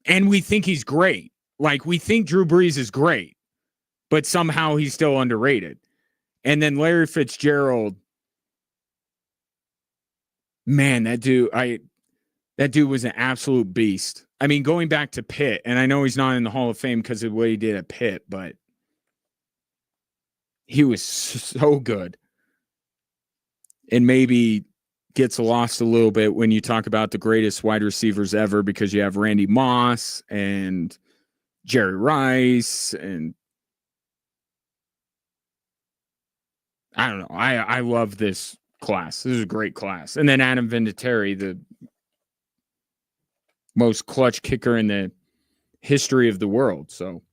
And we think he's great. Like, we think Drew Brees is great, but somehow he's still underrated. And then Larry Fitzgerald, man, that dude was an absolute beast. I mean, going back to Pitt, and I know he's not in the Hall of Fame because of what he did at Pitt, but he was so good. And maybe gets lost a little bit when you talk about the greatest wide receivers ever, because you have Randy Moss and Jerry Rice, and I don't know. I love this class. This is a great class. And then Adam Vinatieri, the most clutch kicker in the history of the world. So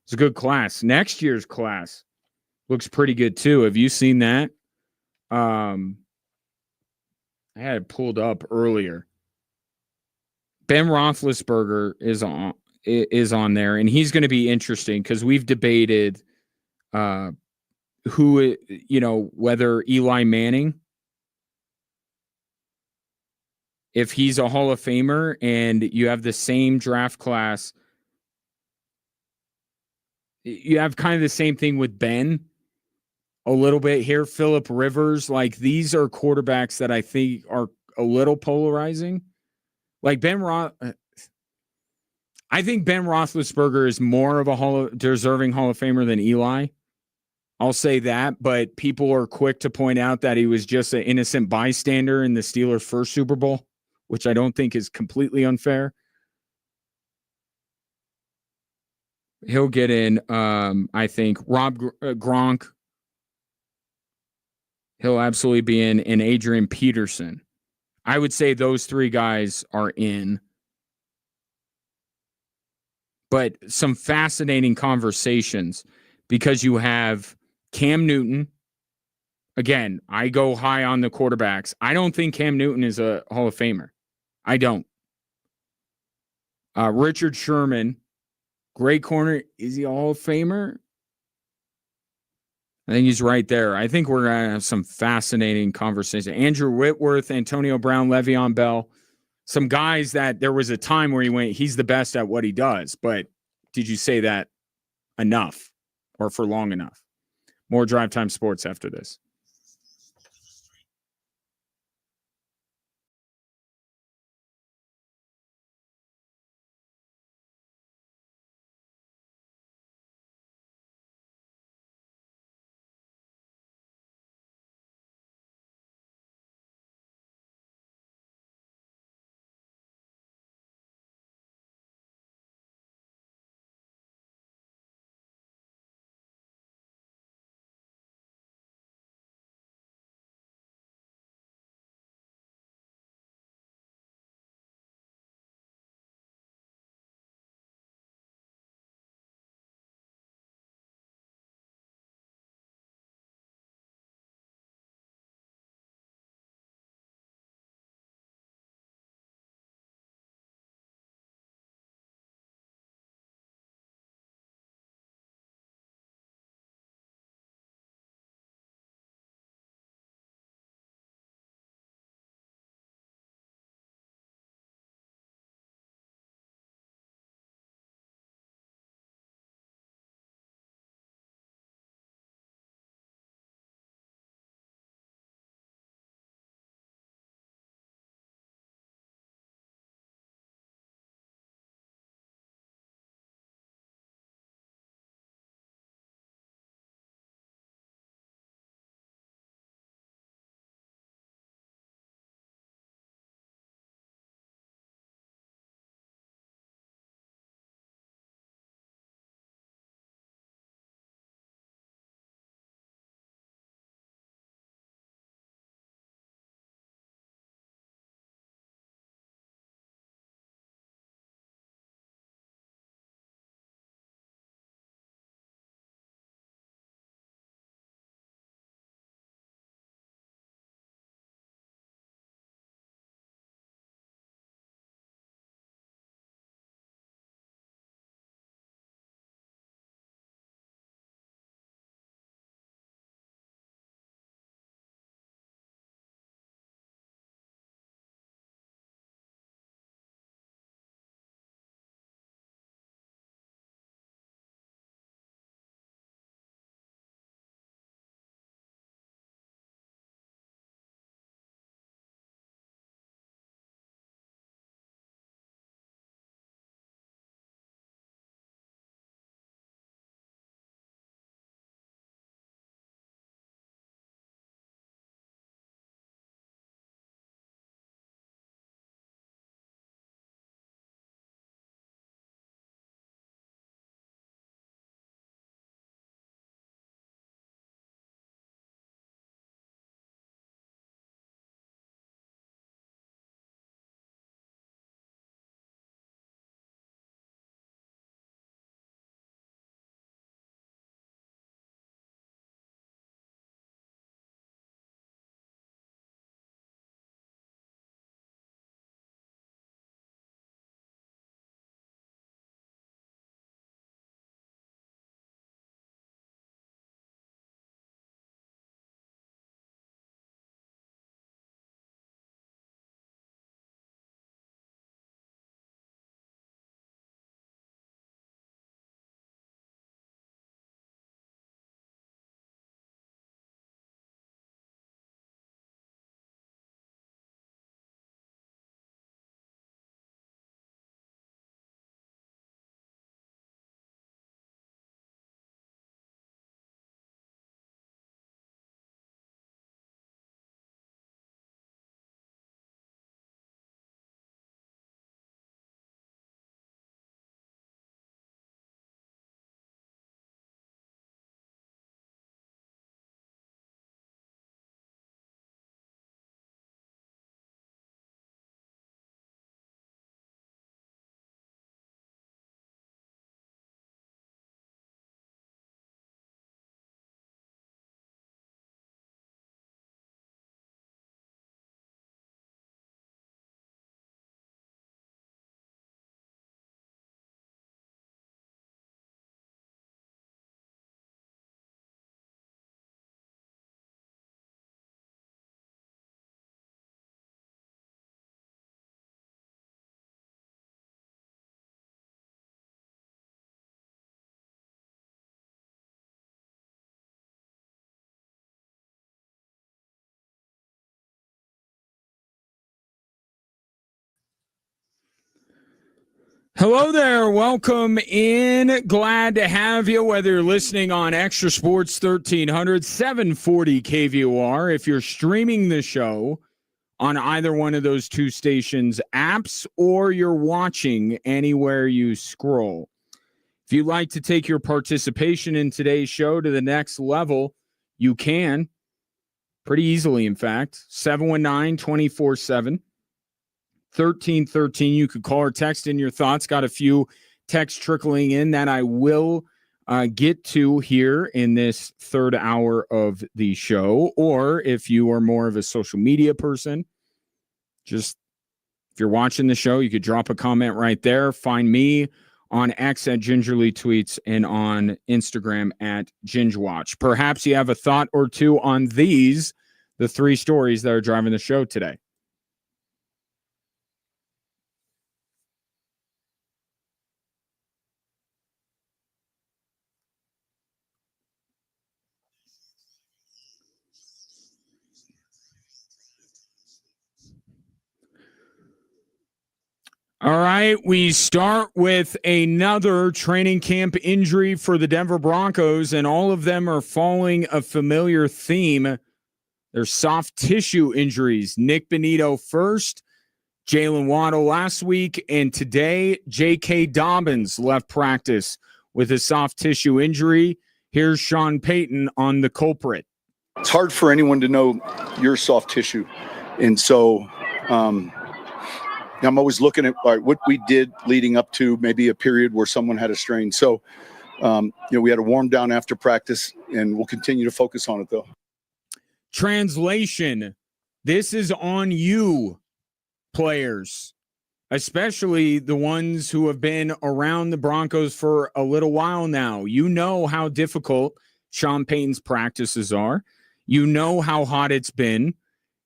it's a good class. Next year's class looks pretty good too. Have you seen that? I had it pulled up earlier. Ben Roethlisberger is on there, and he's going to be interesting because we've debated whether Eli Manning, if he's a Hall of Famer, and you have the same draft class, you have kind of the same thing with Ben. A little bit here, Phillip Rivers. Like, these are quarterbacks that I think are a little polarizing. Like I think Ben Roethlisberger is more of a deserving Hall of Famer than Eli. I'll say that, but people are quick to point out that he was just an innocent bystander in the Steelers' first Super Bowl, which I don't think is completely unfair. He'll get in, I think. Rob Gronk. He'll absolutely be in, and Adrian Peterson. I would say those three guys are in. But some fascinating conversations. because you have Cam Newton. Again, I go high on the quarterbacks. I don't think Cam Newton is a Hall of Famer. I don't. Richard Sherman, great corner. Is he a Hall of Famer? I think he's right there. I think we're going to have some fascinating conversation. Andrew Whitworth, Antonio Brown, Le'Veon Bell, some guys that there was a time where he's the best at what he does. But did you say that enough or for long enough? More Drive Time Sports after this. Hello there. Welcome in. Glad to have you, whether you're listening on Extra Sports 1300, 740 KVOR. If you're streaming the show on either one of those two stations' apps, or you're watching anywhere you scroll. If you'd like to take your participation in today's show to the next level, you can. Pretty easily, in fact. 719-24-7. 1313. You could call or text in your thoughts. Got a few texts trickling in that I will get to here in this third hour of the show. Or if you are more of a social media person, just if you're watching the show, you could drop a comment right there. Find me on X at Gingerly Tweets and on Instagram at GingeWatch. Perhaps you have a thought or two on the three stories that are driving the show today. All right, we start with another training camp injury for the Denver Broncos, and all of them are following a familiar theme. They're soft tissue injuries. Nick Bonitto first, Jalen Waddle last week, and today J.K. Dobbins left practice with a soft tissue injury. Here's Sean Payton on the culprit. It's hard for anyone to know your soft tissue. And so I'm always looking at what we did leading up to maybe a period where someone had a strain. So, we had a warm down after practice, and we'll continue to focus on it, though. Translation, this is on you, players, especially the ones who have been around the Broncos for a little while now. You know how difficult Sean Payton's practices are. You know how hot it's been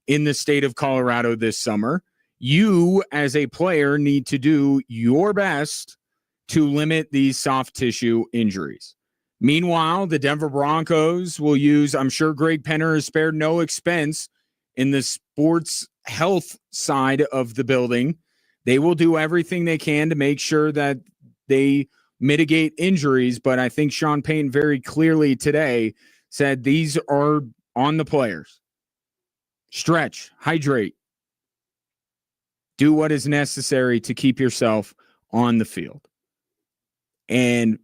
in the state of Colorado this summer. You, as a player, need to do your best to limit these soft tissue injuries. Meanwhile, the Denver Broncos will use, I'm sure Greg Penner has spared no expense in the sports health side of the building. They will do everything they can to make sure that they mitigate injuries, but I think Sean Payton very clearly today said these are on the players. Stretch, hydrate. Do what is necessary to keep yourself on the field. And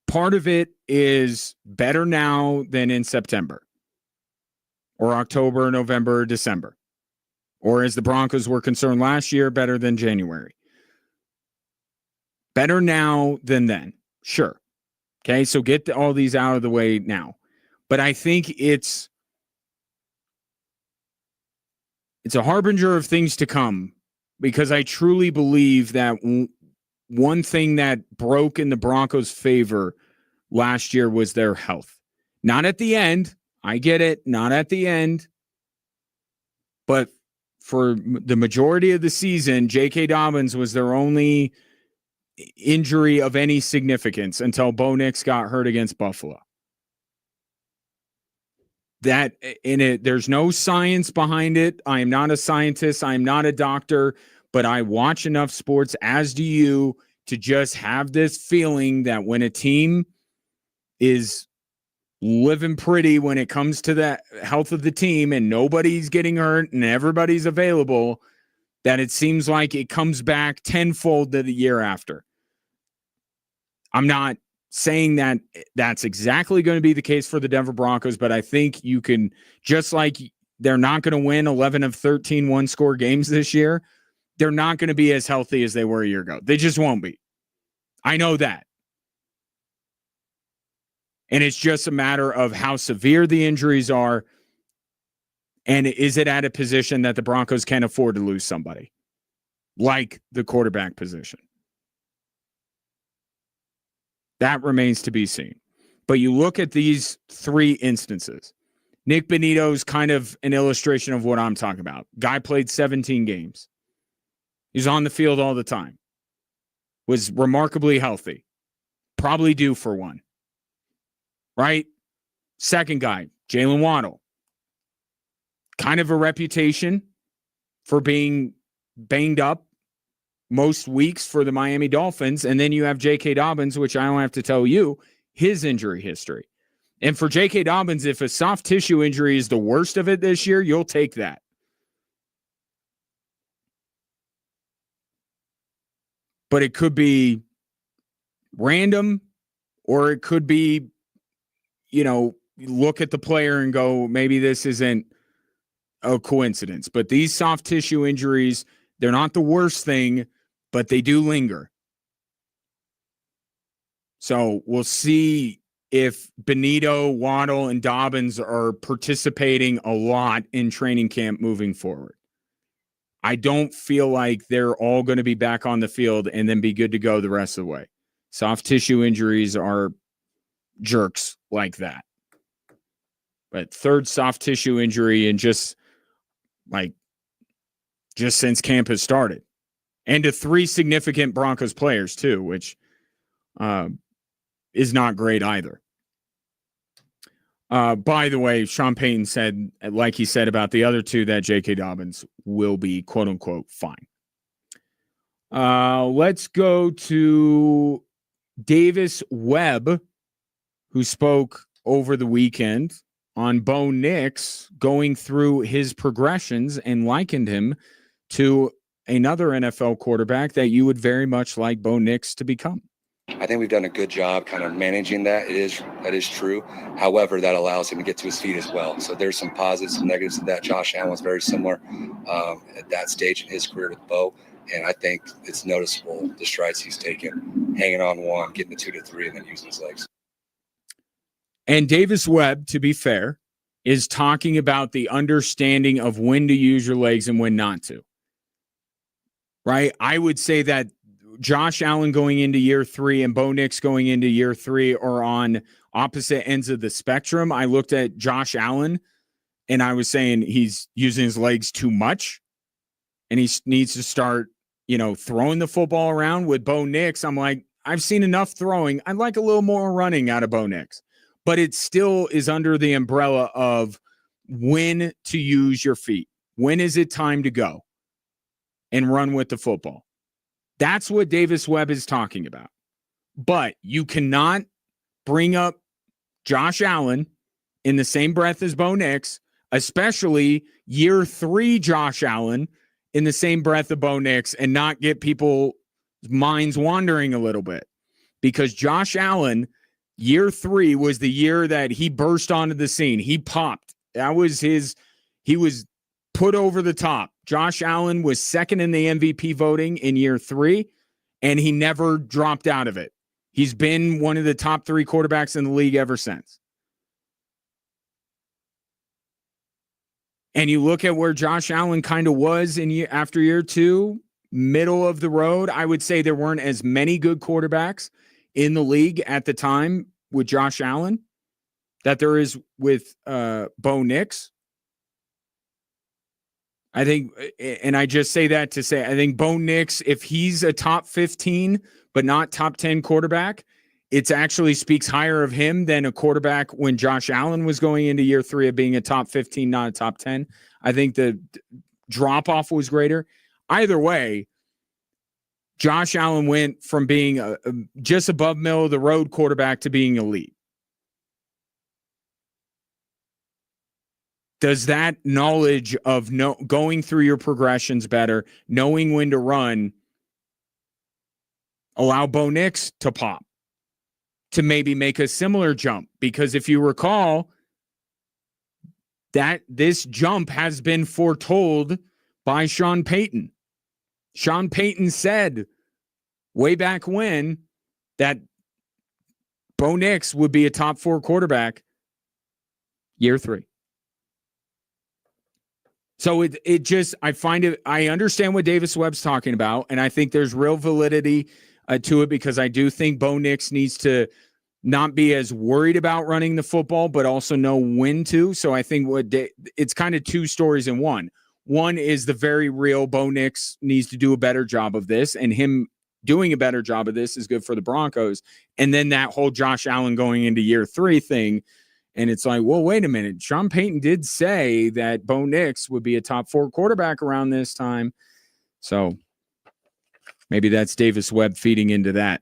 part of it is better now than in September or October, November, December. Or as the Broncos were concerned last year, better than January. Better now than then. Sure. Okay, so get all these out of the way now. But I think it's a harbinger of things to come, because I truly believe that one thing that broke in the Broncos' favor last year was their health. Not at the end. I get it. Not at the end. But for the majority of the season, J.K. Dobbins was their only injury of any significance until Bo Nix got hurt against Buffalo. That in it, there's no science behind it. I am not a scientist. I am not a doctor, but I watch enough sports, as do you, to just have this feeling that when a team is living pretty when it comes to the health of the team and nobody's getting hurt and everybody's available, that it seems like it comes back tenfold the year after. I'm not saying that that's exactly going to be the case for the Denver Broncos, but I think you can, just like they're not going to win 11 of 13 one-score games this year, they're not going to be as healthy as they were a year ago. They just won't be. I know that. And it's just a matter of how severe the injuries are, and is it at a position that the Broncos can't afford to lose somebody, like the quarterback position. That remains to be seen. But you look at these three instances. Nick Bonitto's kind of an illustration of what I'm talking about. Guy played 17 games. He's on the field all the time. Was remarkably healthy. Probably due for one. Right? Second guy, Jalen Waddle. Kind of a reputation for being banged up most weeks for the Miami Dolphins. And then you have J.K. Dobbins, which I don't have to tell you, his injury history. And for J.K. Dobbins, if a soft tissue injury is the worst of it this year, you'll take that. But it could be random, or it could be, look at the player and go, maybe this isn't a coincidence. But these soft tissue injuries, they're not the worst thing, but they do linger. So we'll see if Benito, Waddle, and Dobbins are participating a lot in training camp moving forward. I don't feel like they're all going to be back on the field and then be good to go the rest of the way. Soft tissue injuries are jerks like that. But third soft tissue injury and just since camp has started. And to 3 significant Broncos players too, which is not great either. By the way, Sean Payton said, like he said about the other 2, that J.K. Dobbins will be quote unquote fine. Let's go to Davis Webb, who spoke over the weekend on Bo Nix, going through his progressions and likened him to another NFL quarterback that you would very much like Bo Nix to become. I think we've done a good job kind of managing that. That is true. However, that allows him to get to his feet as well. So there's some positives and negatives to that. Josh Allen was very similar at that stage in his career with Bo. And I think it's noticeable the strides he's taken, hanging on 1, getting to 2 to 3, and then using his legs. And Davis Webb, to be fair, is talking about the understanding of when to use your legs and when not to. Right? I would say that Josh Allen going into year 3 and Bo Nix going into year 3 are on opposite ends of the spectrum. I looked at Josh Allen and I was saying he's using his legs too much and he needs to start, throwing the football around. With Bo Nix, I'm like, I've seen enough throwing. I'd like a little more running out of Bo Nix, but it still is under the umbrella of when to use your feet. When is it time to go and run with the football? That's what Davis Webb is talking about. But you cannot bring up Josh Allen in the same breath as Bo Nix, especially year 3 Josh Allen in the same breath of Bo Nix, and not get people's minds wandering a little bit. Because Josh Allen, year 3 was the year that he burst onto the scene. He popped. That was he was put over the top. Josh Allen was second in the MVP voting in year 3, and he never dropped out of it. He's been one of the top 3 quarterbacks in the league ever since. And you look at where Josh Allen kind of was after year 2, middle of the road. I would say there weren't as many good quarterbacks in the league at the time with Josh Allen that there is with Bo Nix. I think, and I just say that to say, I think Bo Nix, if he's a top 15, but not top 10 quarterback, it actually speaks higher of him than a quarterback when Josh Allen was going into year 3 of being a top 15, not a top 10. I think the drop-off was greater. Either way, Josh Allen went from being a just above middle of the road quarterback to being elite. Does that knowledge of going through your progressions better, knowing when to run, allow Bo Nix to pop, to maybe make a similar jump? Because if you recall, that this jump has been foretold by Sean Payton. Sean Payton said way back when that Bo Nix would be a top 4 quarterback year 3. So it just, I understand what Davis Webb's talking about, and I think there's real validity to it, because I do think Bo Nix needs to not be as worried about running the football, but also know when to. So I think it's kind of 2 stories in one. One is the very real Bo Nix needs to do a better job of this, and him doing a better job of this is good for the Broncos. And then that whole Josh Allen going into year 3 thing. And it's like, well, wait a minute. Sean Payton did say that Bo Nix would be a top 4 quarterback around this time. So Maybe that's Davis Webb feeding into that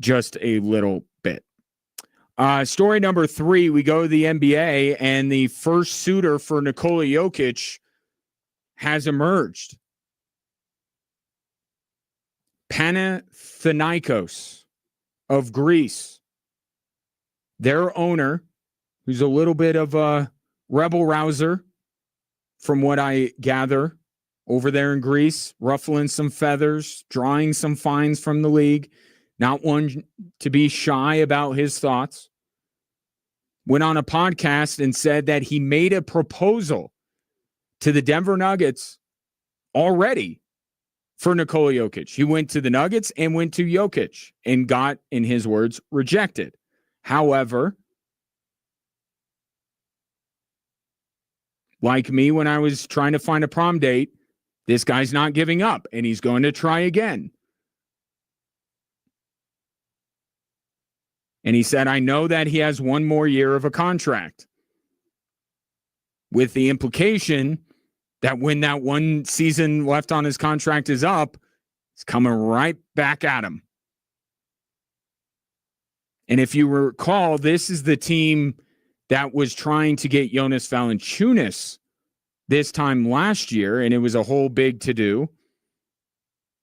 just a little bit. Story number 3, we go to the NBA, and the first suitor for Nikola Jokic has emerged. Panathinaikos of Greece. Their owner, who's a little bit of a rebel rouser, from what I gather, over there in Greece, ruffling some feathers, drawing some fines from the league, not one to be shy about his thoughts, went on a podcast and said that he made a proposal to the Denver Nuggets already for Nikola Jokic. He went to the Nuggets and went to Jokic and got, in his words, rejected. However, like me when I was trying to find a prom date, this guy's not giving up, and he's going to try again. And he said, I know that he has one more year of a contract, with the implication that when that one season left on his contract is up, it's coming right back at him. And if you recall, this is the team that was trying to get Jonas Valanciunas this time last year, and it was a whole big to-do.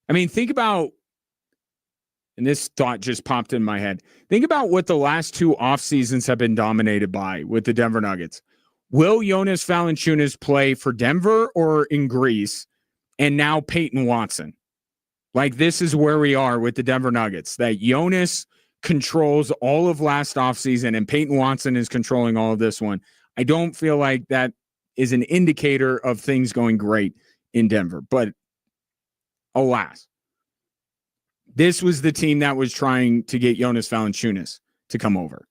I mean, think about, and this thought just popped in my head, think about what the last 2 off seasons have been dominated by with the Denver Nuggets. Will Jonas Valanciunas play for Denver or in Greece? And now Peyton Watson. Like, this is where we are with the Denver Nuggets, that Jonas controls all of last offseason and Peyton Watson is controlling all of this one. I don't feel like that is an indicator of things going great in Denver. But alas, this was the team that was trying to get Jonas Valanciunas to come over.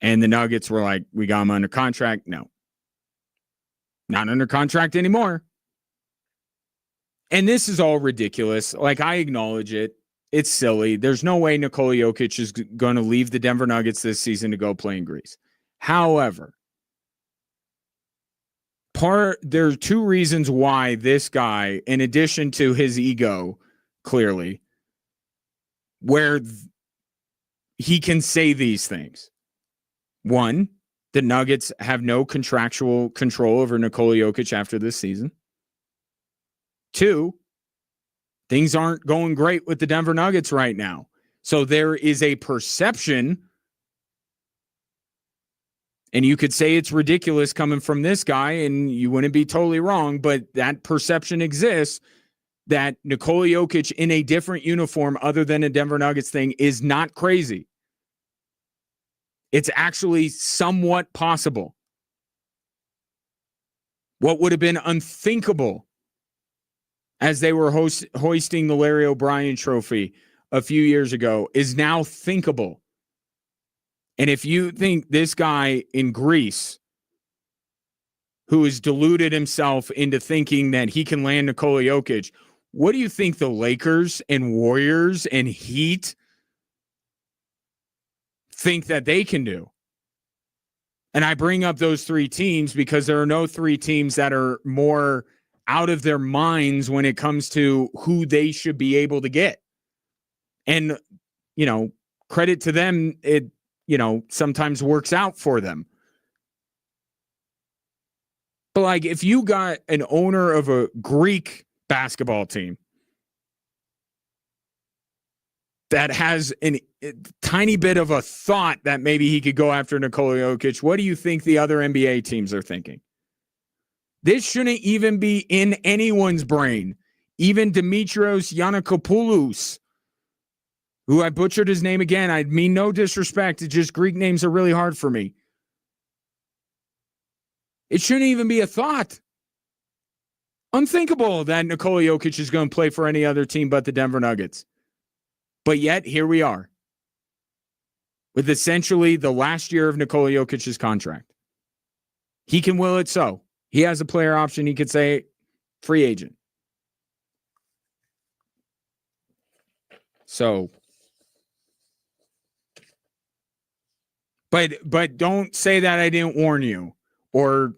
And the Nuggets were like, we got him under contract. No. Not under contract anymore. And this is all ridiculous. Like, I acknowledge it. It's silly. There's no way Nikola Jokic is going to leave the Denver Nuggets this season to go play in Greece. However, there are 2 reasons why this guy, in addition to his ego, clearly, where he can say these things. 1, the Nuggets have no contractual control over Nikola Jokic after this season. 2, things aren't going great with the Denver Nuggets right now. So there is a perception, and you could say it's ridiculous coming from this guy, and you wouldn't be totally wrong, but that perception exists that Nikola Jokic in a different uniform other than a Denver Nuggets thing is not crazy. It's actually somewhat possible. What would have been unthinkable as they were hoisting the Larry O'Brien trophy a few years ago is now thinkable. And if you think this guy in Greece, who has deluded himself into thinking that he can land Nikola Jokic, what do you think the Lakers and Warriors and Heat think that they can do? And I bring up those 3 teams because there are no 3 teams that are more out of their minds when it comes to who they should be able to get. And, credit to them, it, sometimes works out for them. But like, if you got an owner of a Greek basketball team that has a tiny bit of a thought that maybe he could go after Nikola Jokic, what do you think the other NBA teams are thinking? This shouldn't even be in anyone's brain. Even Dimitrios Yiannakopoulos, who I butchered his name again. I mean no disrespect. It's just Greek names are really hard for me. It shouldn't even be a thought. Unthinkable that Nikola Jokic is going to play for any other team but the Denver Nuggets. But yet, here we are, with essentially the last year of Nikola Jokic's contract. He can will it so. He has a player option. He could say free agent. So, but don't say that I didn't warn you, or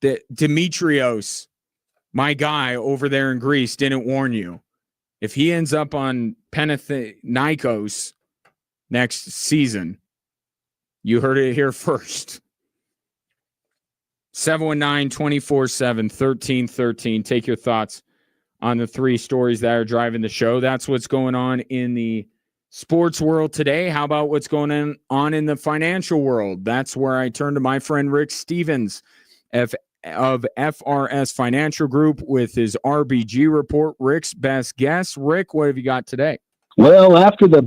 that Dimitrios my guy over there in Greece didn't warn you. If he ends up on Panathinaikos next season, you heard it here first. 719-247-1313. Take your thoughts on the three stories that are driving the show. That's what's going on in the sports world today. How about what's going on in the financial world? That's where I turn to my friend Rick Stevens of FRS Financial Group with his RBG report. Rick's best guess. Rick, what have you got today? Well, after the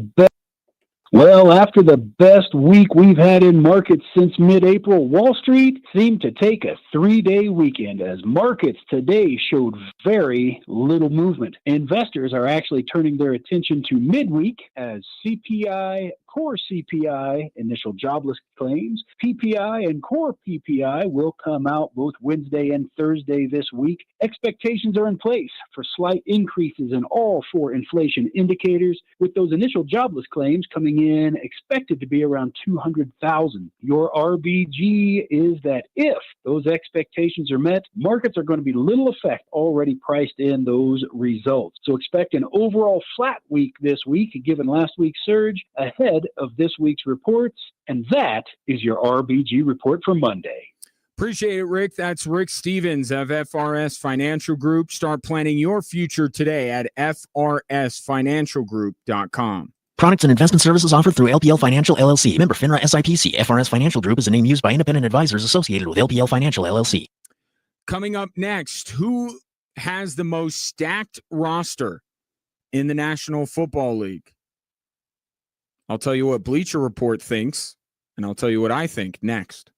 best week we've had in markets since mid-April, Wall Street seemed to take a 3-day weekend as markets today showed very little movement. Investors are actually turning their attention to midweek as CPI, core CPI, initial jobless claims, PPI, and core PPI will come out both Wednesday and Thursday this week. Expectations are in place for slight increases in all four inflation indicators, with those initial jobless claims coming in expected to be around 200,000. Your RBG is that if those expectations are met, markets are going to be little effect already priced in those results. So expect an overall flat week this week, given last week's surge, ahead of this week's reports. And that is your RBG report for Monday. Appreciate it, Rick. That's Rick Stevens of FRS Financial Group. Start planning your future today at frsfinancialgroup.com. Products and investment services offered through LPL Financial, LLC. Member FINRA SIPC. FRS Financial Group is a name used by independent advisors associated with LPL Financial, LLC. Coming up next, who has the most stacked roster in the National Football League? I'll tell you what Bleacher Report thinks, and I'll tell you what I think next.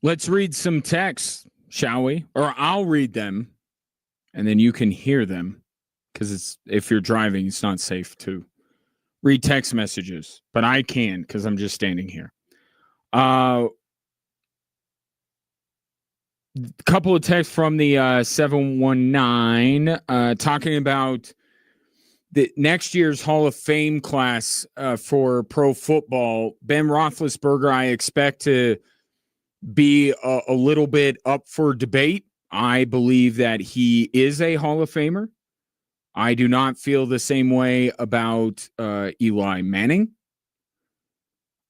Let's read some texts, shall we? Or I'll read them, and then you can hear them, because if you're driving, it's not safe to read text messages. But I can, because I'm just standing here. A couple of texts from the 719 talking about the next year's Hall of Fame class for pro football. Ben Roethlisberger, I expect to be a little bit up for debate. I believe that he is a Hall of Famer. I do not feel the same way about Eli Manning.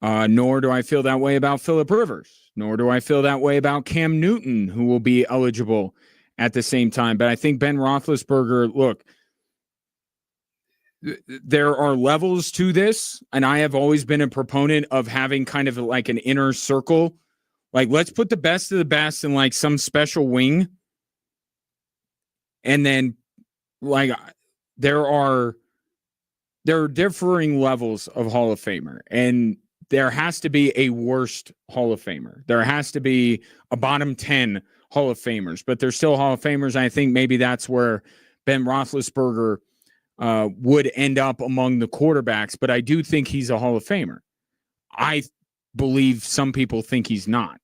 Nor do I feel that way about Phillip Rivers. Nor do I feel that way about Cam Newton, who will be eligible at the same time. But I think Ben Roethlisberger, look, there are levels to this, and I have always been a proponent of having kind of like an inner circle. Like, let's put the best of the best in like some special wing. And then like there are differing levels of Hall of Famer, and there has to be a worst Hall of Famer. There has to be a bottom 10 Hall of Famers, but they're still Hall of Famers. I think maybe that's where Ben Roethlisberger would end up among the quarterbacks, but I do think he's a Hall of Famer. I believe some people think he's not.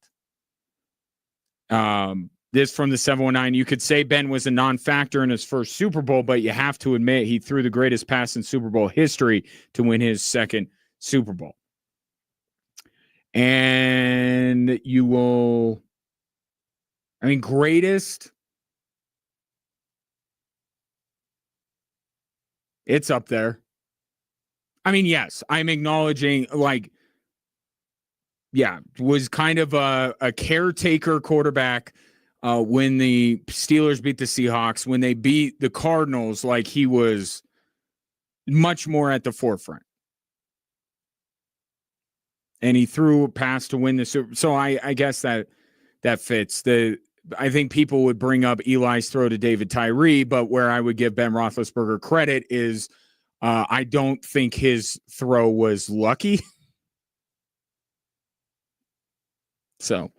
This from the 719, you could say Ben was a non-factor in his first Super Bowl, but you have to admit he threw the greatest pass in Super Bowl history to win his second Super Bowl. And you will, greatest, it's up there. Yes, I'm acknowledging, was kind of a caretaker quarterback when the Steelers beat the Seahawks. When they beat the Cardinals, he was much more at the forefront. And he threw a pass to win the Super Bowl. So I guess that fits. I think people would bring up Eli's throw to David Tyree, but where I would give Ben Roethlisberger credit is I don't think his throw was lucky. So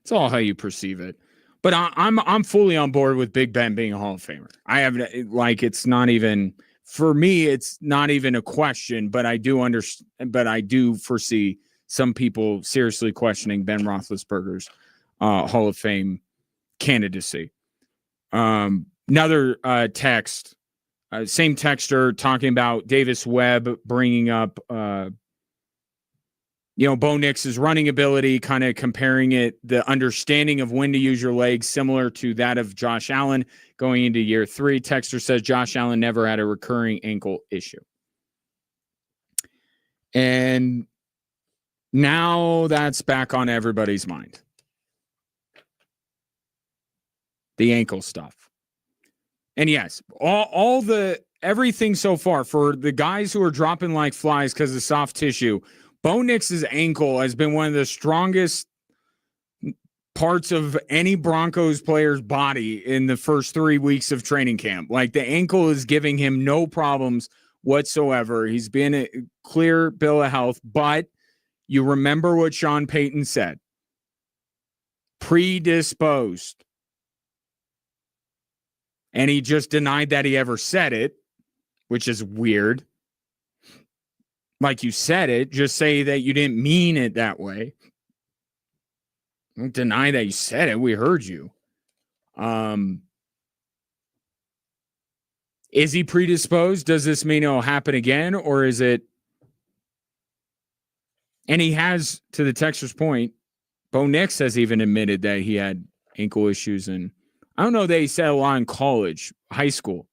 it's all how you perceive it. But I'm fully on board with Big Ben being a Hall of Famer. I have it's not even, for me, it's not even a question, but I do understand, but I do foresee some people seriously questioning Ben Roethlisberger's Hall of Fame candidacy. Another text, same texter talking about Davis Webb bringing up, Bo Nix's running ability, kind of comparing it, the understanding of when to use your legs, similar to that of Josh Allen going into year 3. Texter says Josh Allen never had a recurring ankle issue. And now that's back on everybody's mind. The ankle stuff. And yes, everything so far for the guys who are dropping like flies because of soft tissue, Bo Nix's ankle has been one of the strongest parts of any Broncos player's body in the first 3 weeks of training camp. The ankle is giving him no problems whatsoever. He's been a clear bill of health, but you remember what Sean Payton said. Predisposed. And he just denied that he ever said it, which is weird. Like you said it, just say that you didn't mean it that way. Don't deny that you said it. We heard you. Is he predisposed? Does this mean it'll happen again? Or is it? And he has, to the texter's point, Bo Nix has even admitted that he had ankle issues. And I don't know that he said a lot in college, high school,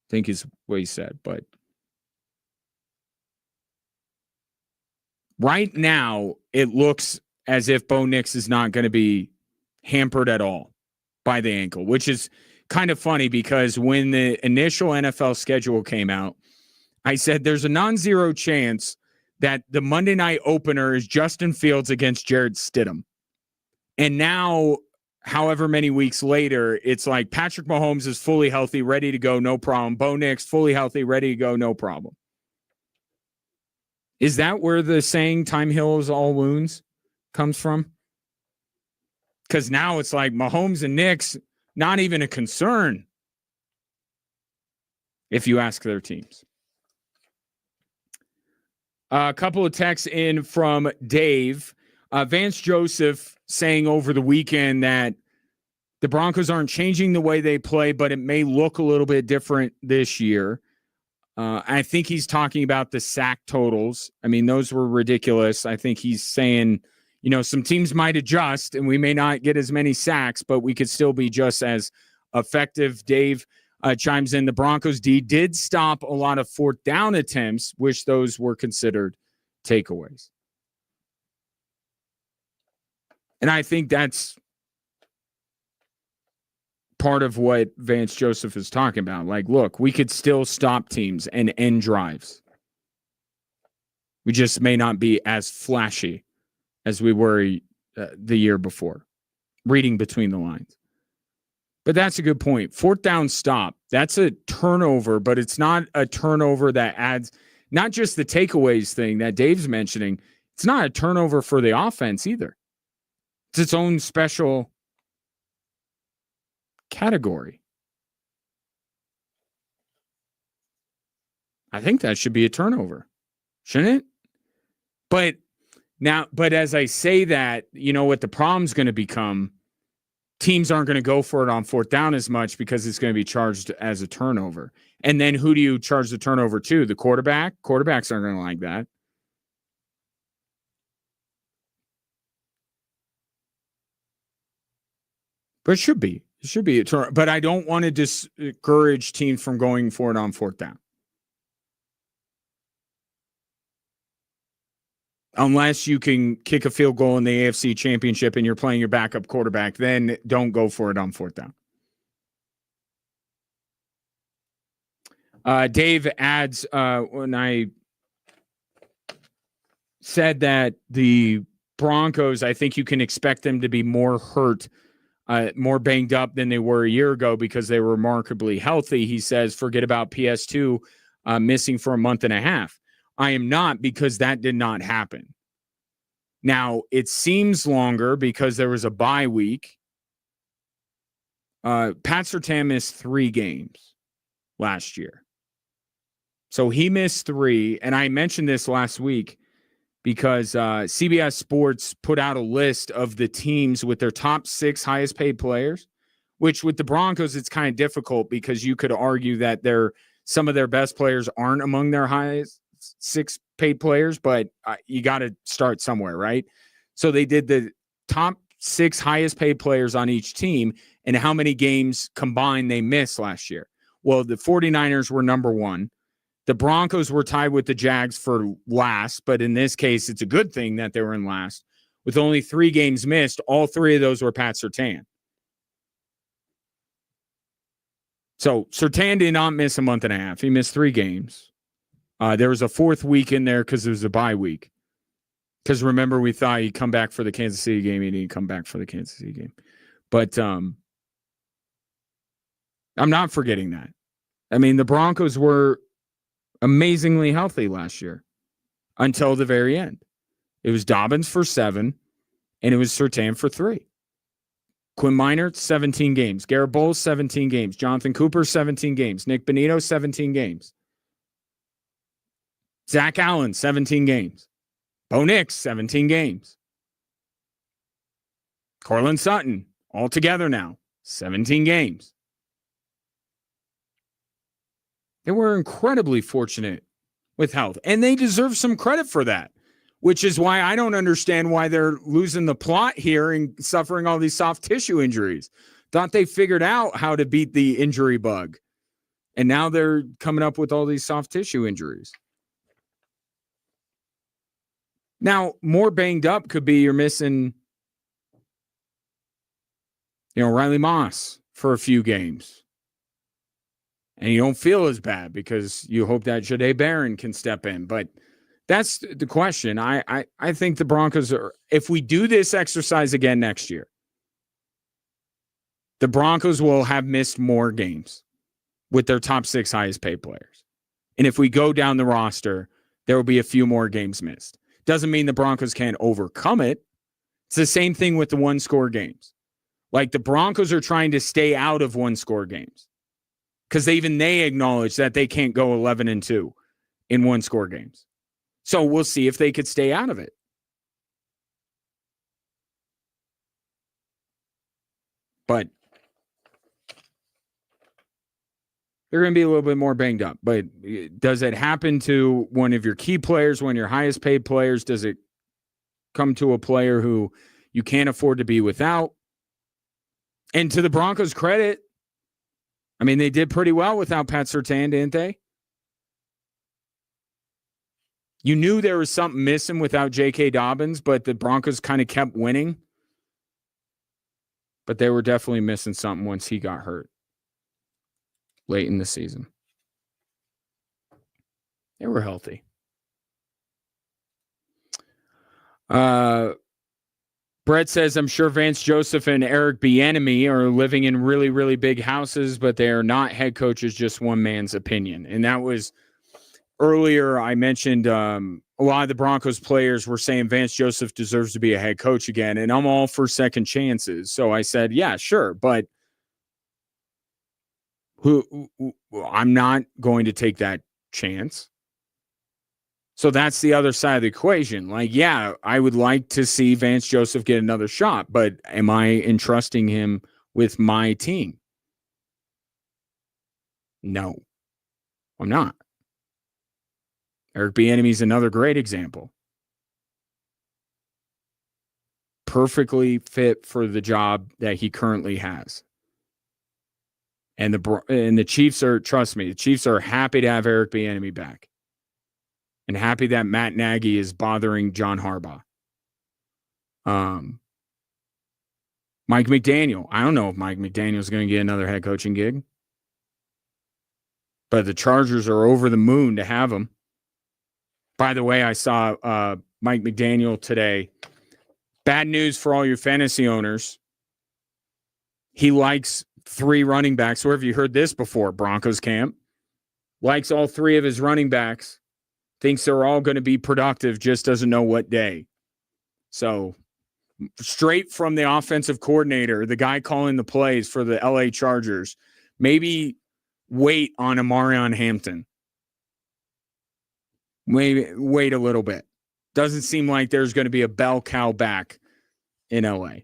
I think is what he said. But right now, it looks as if Bo Nix is not going to be hampered at all by the ankle, which is kind of funny because when the initial NFL schedule came out, I said there's a non-zero chance that the Monday night opener is Justin Fields against Jarrett Stidham. And now, however many weeks later, it's like Patrick Mahomes is fully healthy, ready to go, no problem. Bo Nix, fully healthy, ready to go, no problem. Is that where the saying time heals all wounds comes from? Because now it's like Mahomes and Knicks, not even a concern if you ask their teams. A couple of texts in from Dave. Vance Joseph saying over the weekend that the Broncos aren't changing the way they play, but it may look a little bit different this year. I think he's talking about the sack totals. I mean, those were ridiculous. I think he's saying, some teams might adjust and we may not get as many sacks, but we could still be just as effective. Dave chimes in, the Broncos D did stop a lot of fourth down attempts, which those were considered takeaways. And I think that's part of what Vance Joseph is talking about. Like, look, we could still stop teams and end drives. We just may not be as flashy as we were the year before, reading between the lines. But that's a good point. Fourth down stop, that's a turnover, but it's not a turnover that adds not just the takeaways thing that Dave's mentioning. It's not a turnover for the offense either. It's its own special category. I think that should be a turnover, shouldn't it? But as I say that, you know what the problem's going to become? Teams aren't going to go for it on fourth down as much because it's going to be charged as a turnover. And then who do you charge the turnover to? The quarterback? Quarterbacks aren't going to like that. But it should be. It should be a turn. But I don't want to discourage teams from going for it on fourth down. Unless you can kick a field goal in the AFC Championship and you're playing your backup quarterback, then don't go for it on fourth down. Dave adds, when I said that the Broncos, I think you can expect them to be more hurt, more banged up than they were a year ago because they were remarkably healthy. He says, forget about PS2 missing for a month and a half. I am not, because that did not happen. Now, it seems longer because there was a bye week. Pat Surtain missed 3 games last year. So he missed 3. And I mentioned this last week because CBS Sports put out a list of the teams with their top 6 highest paid players, which with the Broncos, it's kind of difficult because you could argue that some of their best players aren't among their highest 6 paid players, but you got to start somewhere, right? So they did the top 6 highest paid players on each team and how many games combined they missed last year. Well, the 49ers were number 1. The Broncos were tied with the Jags for last, but in this case, it's a good thing that they were in last. With only 3 games missed, all 3 of those were Pat Surtain. So Surtain did not miss a month and a half. He missed 3 games. There was a 4th week in there because it was a bye week. Because remember, we thought he'd come back for the Kansas City game. He didn't come back for the Kansas City game. But I'm not forgetting that. I mean, the Broncos were amazingly healthy last year until the very end. It was Dobbins for 7, and it was Surtain for 3. Quinn Minor, 17 games. Garrett Bowles, 17 games. Jonathan Cooper, 17 games. Nick Bonito, 17 games. Zach Allen, 17 games. Bo Nix, 17 games. Cortland Sutton, all together now, 17 games. They were incredibly fortunate with health, and they deserve some credit for that, which is why I don't understand why they're losing the plot here and suffering all these soft tissue injuries. Thought they figured out how to beat the injury bug, and now they're coming up with all these soft tissue injuries. Now, more banged up could be you're missing, Riley Moss for a few games. And you don't feel as bad because you hope that Jahdae Barron can step in. But that's the question. I think the Broncos are, if we do this exercise again next year, the Broncos will have missed more games with their top 6 highest paid players. And if we go down the roster, there will be a few more games missed. Doesn't mean the Broncos can't overcome it. It's the same thing with the 1-score games. Like the Broncos are trying to stay out of one-score games because even they acknowledge that they can't go 11-2 in one-score games. So we'll see if they could stay out of it. But they're going to be a little bit more banged up. But does it happen to one of your key players, one of your highest paid players? Does it come to a player who you can't afford to be without? And to the Broncos' credit, I mean, they did pretty well without Pat Surtain, didn't they? You knew there was something missing without J.K. Dobbins, but the Broncos kind of kept winning. But they were definitely missing something once he got hurt late in the season. They were healthy. Brett says, I'm sure Vance Joseph and Eric Bieniemy are living in really, really big houses, but they are not head coaches, just one man's opinion. And that was earlier. I mentioned a lot of the Broncos players were saying Vance Joseph deserves to be a head coach again, and I'm all for second chances. So I said, yeah, sure, but I'm not going to take that chance. So that's the other side of the equation. Like, yeah, I would like to see Vance Joseph get another shot, but am I entrusting him with my team? No, I'm not. Eric Bieniemy is another great example. Perfectly fit for the job that he currently has. And the Chiefs are, trust me, the Chiefs are happy to have Eric Bieniemy back. And happy that Matt Nagy is bothering John Harbaugh. Mike McDaniel. I don't know if Mike McDaniel is going to get another head coaching gig. But the Chargers are over the moon to have him. By the way, I saw Mike McDaniel today. Bad news for all your fantasy owners. He likes 3 running backs. Where have you heard this before? Broncos camp. Likes all 3 of his running backs. Thinks they're all going to be productive, just doesn't know what day. So, straight from the offensive coordinator, the guy calling the plays for the LA Chargers, maybe wait on Amarion Hampton. Maybe wait a little bit. Doesn't seem like there's going to be a bell cow back in LA.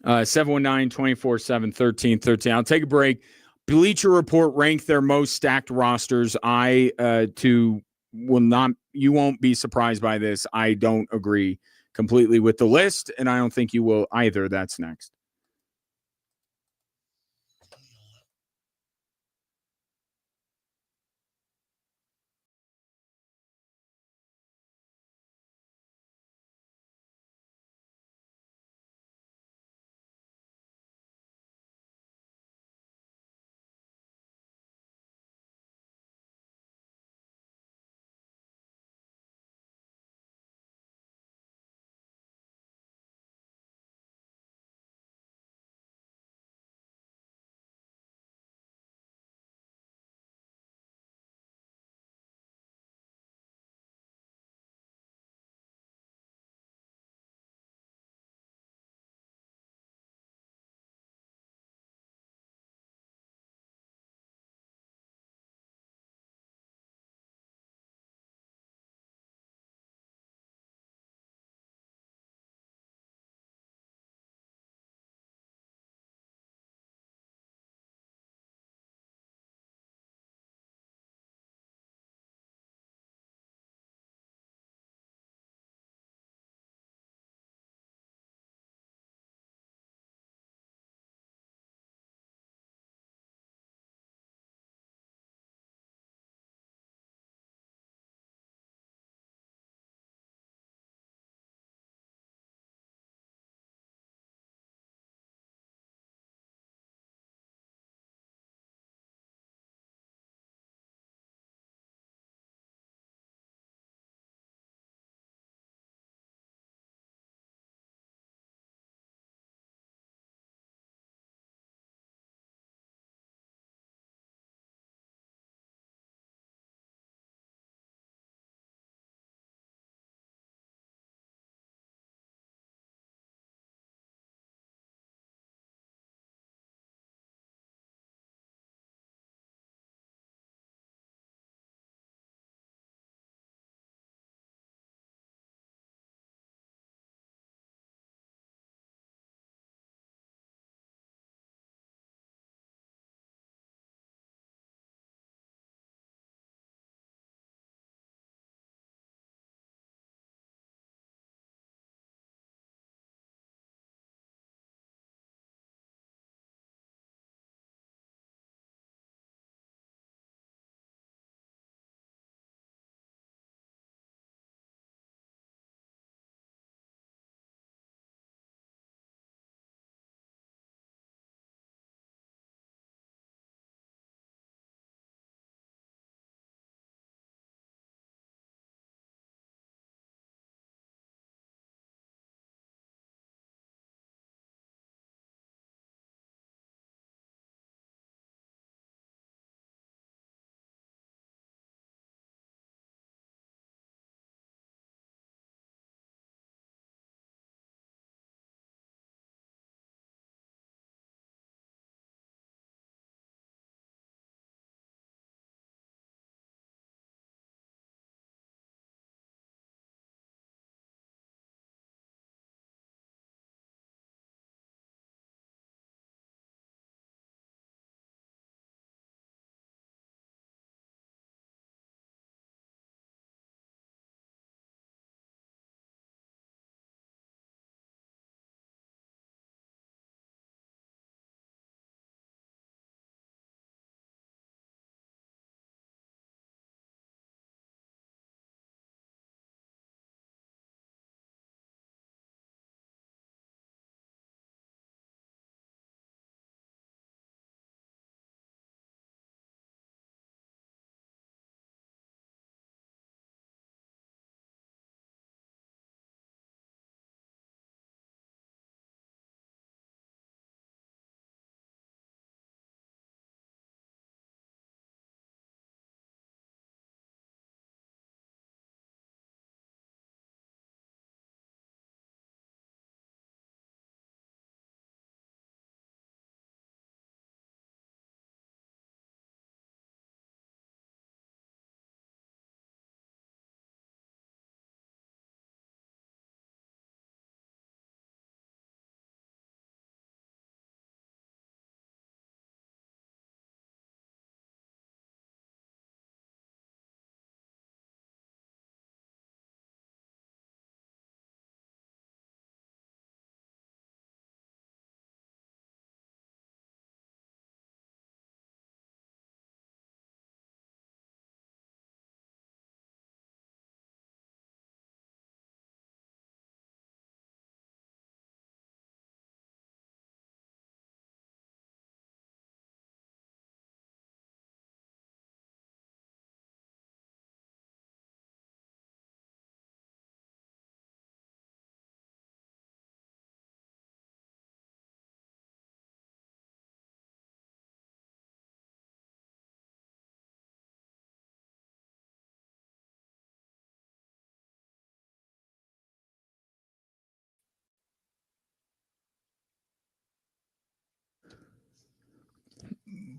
719-247-1313. I'll take a break. Bleacher Report ranked their most stacked rosters. You won't be surprised by this. I don't agree completely with the list, and I don't think you will either. That's next.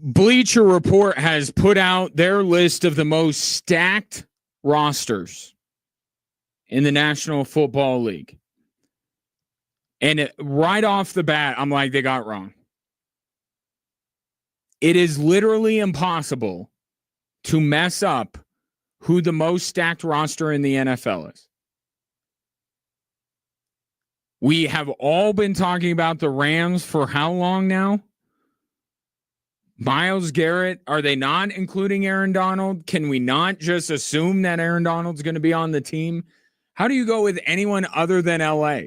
Bleacher Report has put out their list of the most stacked rosters in the National Football League. And right off the bat, I'm like, they got wrong. It is literally impossible to mess up who the most stacked roster in the NFL is. We have all been talking about the Rams for how long now? Myles Garrett, are they not including Aaron Donald? Can we not just assume that Aaron Donald's going to be on the team? How do you go with anyone other than LA?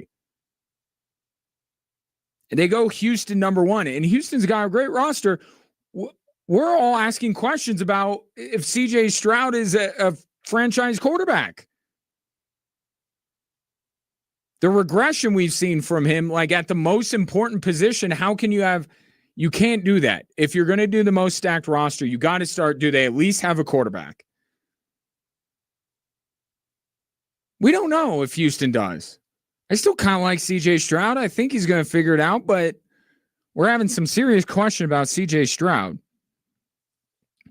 They go Houston number one, and Houston's got a great roster. We're all asking questions about if CJ Stroud is a franchise quarterback. The regression we've seen from him, like at the most important position, how can you can't do that. If you're going to do the most stacked roster, you got to start, do they at least have a quarterback? We don't know if Houston does. I still kind of like CJ Stroud. I think he's going to figure it out, but we're having some serious question about CJ Stroud.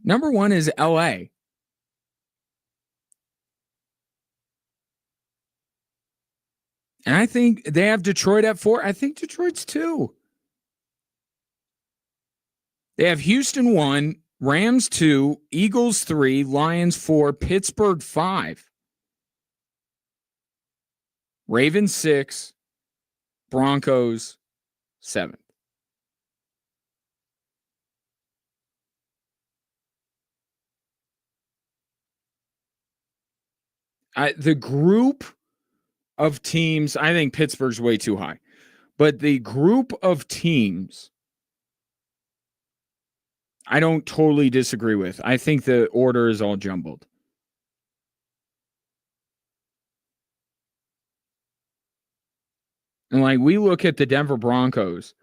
Number one is LA. And I think they have Detroit at 4. I think Detroit's 2. They have Houston 1, Rams 2, Eagles 3, Lions 4, Pittsburgh 5, Ravens 6, Broncos 7. The group of teams, I think Pittsburgh's way too high, but the group of teams I don't totally disagree with. I think the order is all jumbled. And like we look at the Denver Broncos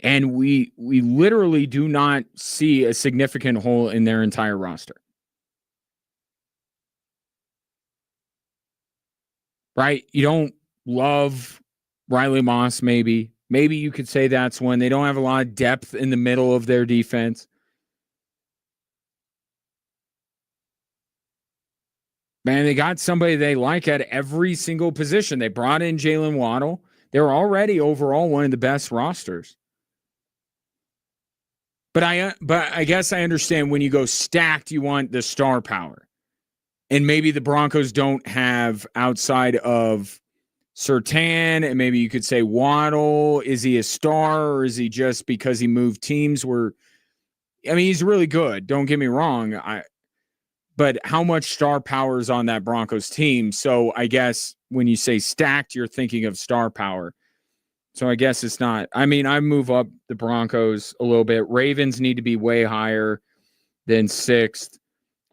and we literally do not see a significant hole in their entire roster. Right? You don't love Riley Moss, maybe. Maybe you could say that's when they don't have a lot of depth in the middle of their defense. Man, they got somebody they like at every single position. They brought in Jalen Waddle. They're already overall one of the best rosters. But I guess I understand when you go stacked, you want the star power. And maybe the Broncos don't have outside of Surtain, and maybe you could say Waddle. Is he a star or is he just because he moved teams? He's really good. Don't get me wrong. But how much star power is on that Broncos team? So I guess when you say stacked, you're thinking of star power. So I guess it's not. I move up the Broncos a little bit. Ravens need to be way higher than 6th.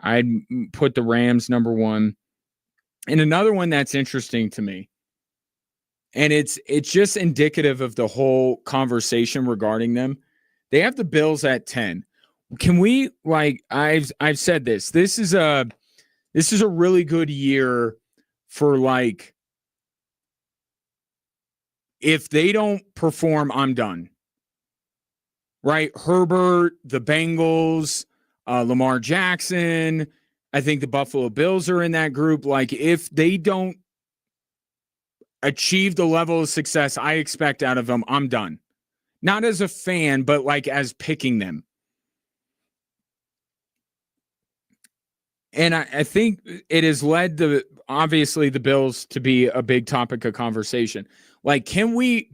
I'd put the Rams number 1. And another one that's interesting to me, and it's just indicative of the whole conversation regarding them. They have the Bills at 10. Can we, I've said this. This is a really good year for if they don't perform, I'm done. Right? Herbert, the Bengals, Lamar Jackson. I think the Buffalo Bills are in that group. If they don't achieve the level of success I expect out of them, I'm done. Not as a fan, but as picking them. And I think it has led obviously the Bills to be a big topic of conversation. Can we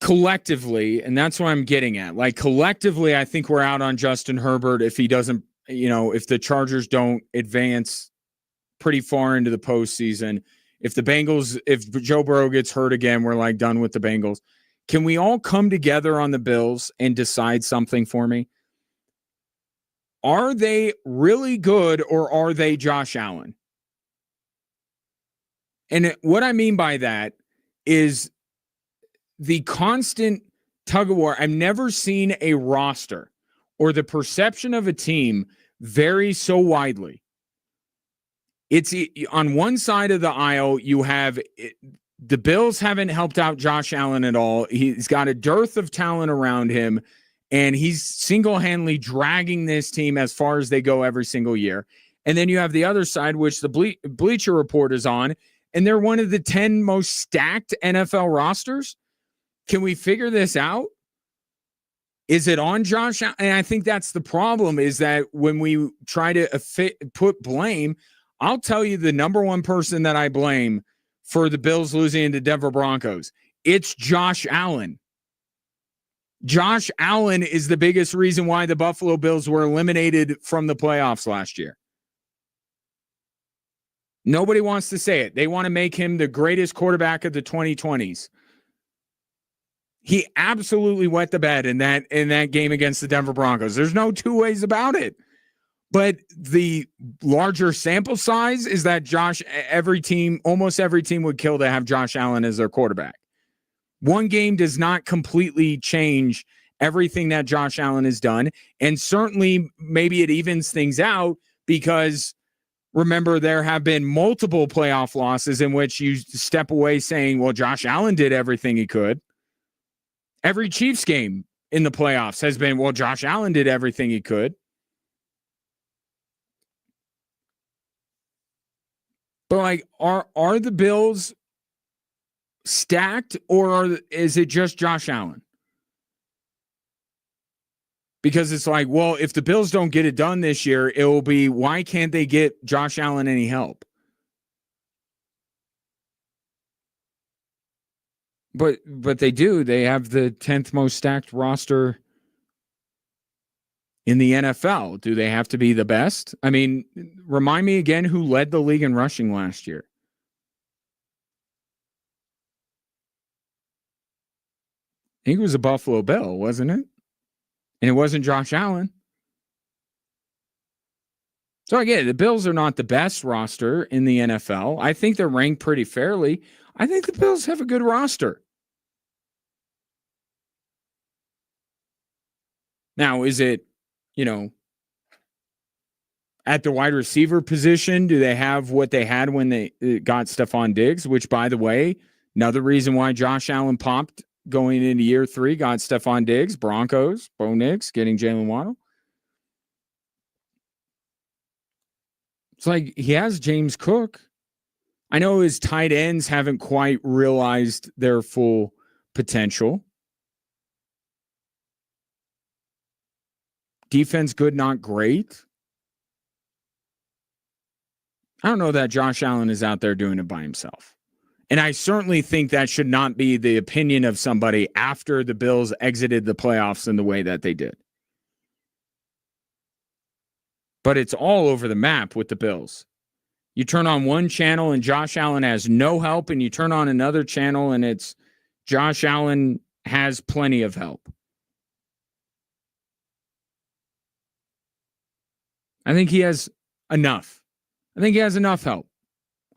collectively, and that's what I'm getting at, collectively, I think we're out on Justin Herbert if he doesn't, if the Chargers don't advance pretty far into the postseason. If Joe Burrow gets hurt again, we're done with the Bengals. Can we all come together on the Bills and decide something for me? Are they really good or are they Josh Allen? And what I mean by that is the constant tug of war. I've never seen a roster or the perception of a team vary so widely. It's on one side of the aisle, you have the Bills haven't helped out Josh Allen at all. He's got a dearth of talent around him, and he's single-handedly dragging this team as far as they go every single year. And then you have the other side, which the Bleacher Report is on, and they're one of the 10 most stacked NFL rosters. Can we figure this out? Is it on Josh Allen? And I think that's the problem, is that when we try to put blame, I'll tell you the number one person that I blame for the Bills losing to Denver Broncos. It's Josh Allen. Josh Allen is the biggest reason why the Buffalo Bills were eliminated from the playoffs last year. Nobody wants to say it. They want to make him the greatest quarterback of the 2020s. He absolutely wet the bed in that game against the Denver Broncos. There's no two ways about it. But the larger sample size is that almost every team would kill to have Josh Allen as their quarterback. One game does not completely change everything that Josh Allen has done. And certainly maybe it evens things out, because remember, there have been multiple playoff losses in which you step away saying, well, Josh Allen did everything he could. Every Chiefs game in the playoffs has been, well, Josh Allen did everything he could. But like, are the Bills stacked, or is it just Josh Allen? Because it's like, well, if the Bills don't get it done this year, it will be, why can't they get Josh Allen any help? But they do. They have the 10th most stacked roster in the NFL. Do they have to be the best? I mean, remind me again who led the league in rushing last year. I think it was a Buffalo Bill, wasn't it? And it wasn't Josh Allen. So again, the Bills are not the best roster in the NFL. I think they're ranked pretty fairly. I think the Bills have a good roster. Now, is it, at the wide receiver position, do they have what they had when they got Stephon Diggs, which, by the way, another reason why Josh Allen popped going into year 3, got Stephon Diggs, Broncos, Bo Nix, getting Jalen Waddle. It's like he has James Cook. I know his tight ends haven't quite realized their full potential. Defense good, not great. I don't know that Josh Allen is out there doing it by himself. And I certainly think that should not be the opinion of somebody after the Bills exited the playoffs in the way that they did. But it's all over the map with the Bills. You turn on one channel and Josh Allen has no help, and you turn on another channel and it's Josh Allen has plenty of help. I think he has enough. I think he has enough help.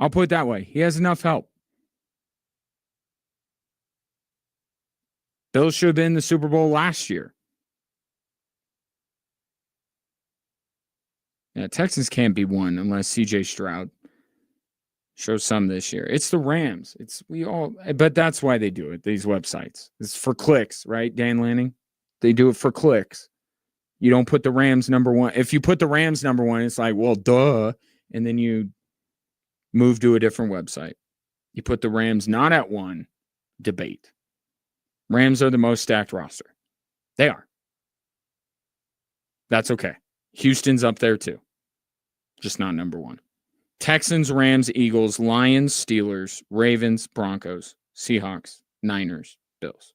I'll put it that way. He has enough help. Bills should have been in the Super Bowl last year. Yeah, Texans can't be won unless C.J. Stroud shows some this year. It's the Rams. But that's why they do it, these websites. It's for clicks, right, Dan Lanning? They do it for clicks. You don't put the Rams number 1. If you put the Rams number 1, it's like, well, duh. And then you move to a different website. You put the Rams not at 1, debate. Rams are the most stacked roster. They are. That's okay. Houston's up there too. Just not number 1. Texans, Rams, Eagles, Lions, Steelers, Ravens, Broncos, Seahawks, Niners, Bills.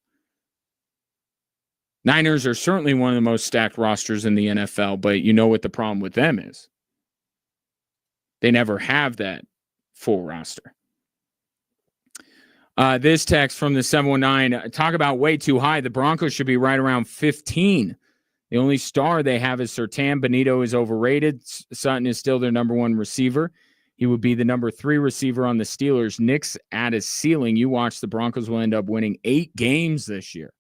Niners are certainly one of the most stacked rosters in the NFL, but you know what the problem with them is? They never have that full roster. This text from the 719, talk about way too high. The Broncos should be right around 15. The only star they have is Surtain. Benito is overrated. Sutton is still their number 1 receiver. He would be the number 3 receiver on the Steelers. Nick's at his ceiling. You watch, the Broncos will end up winning 8 games this year.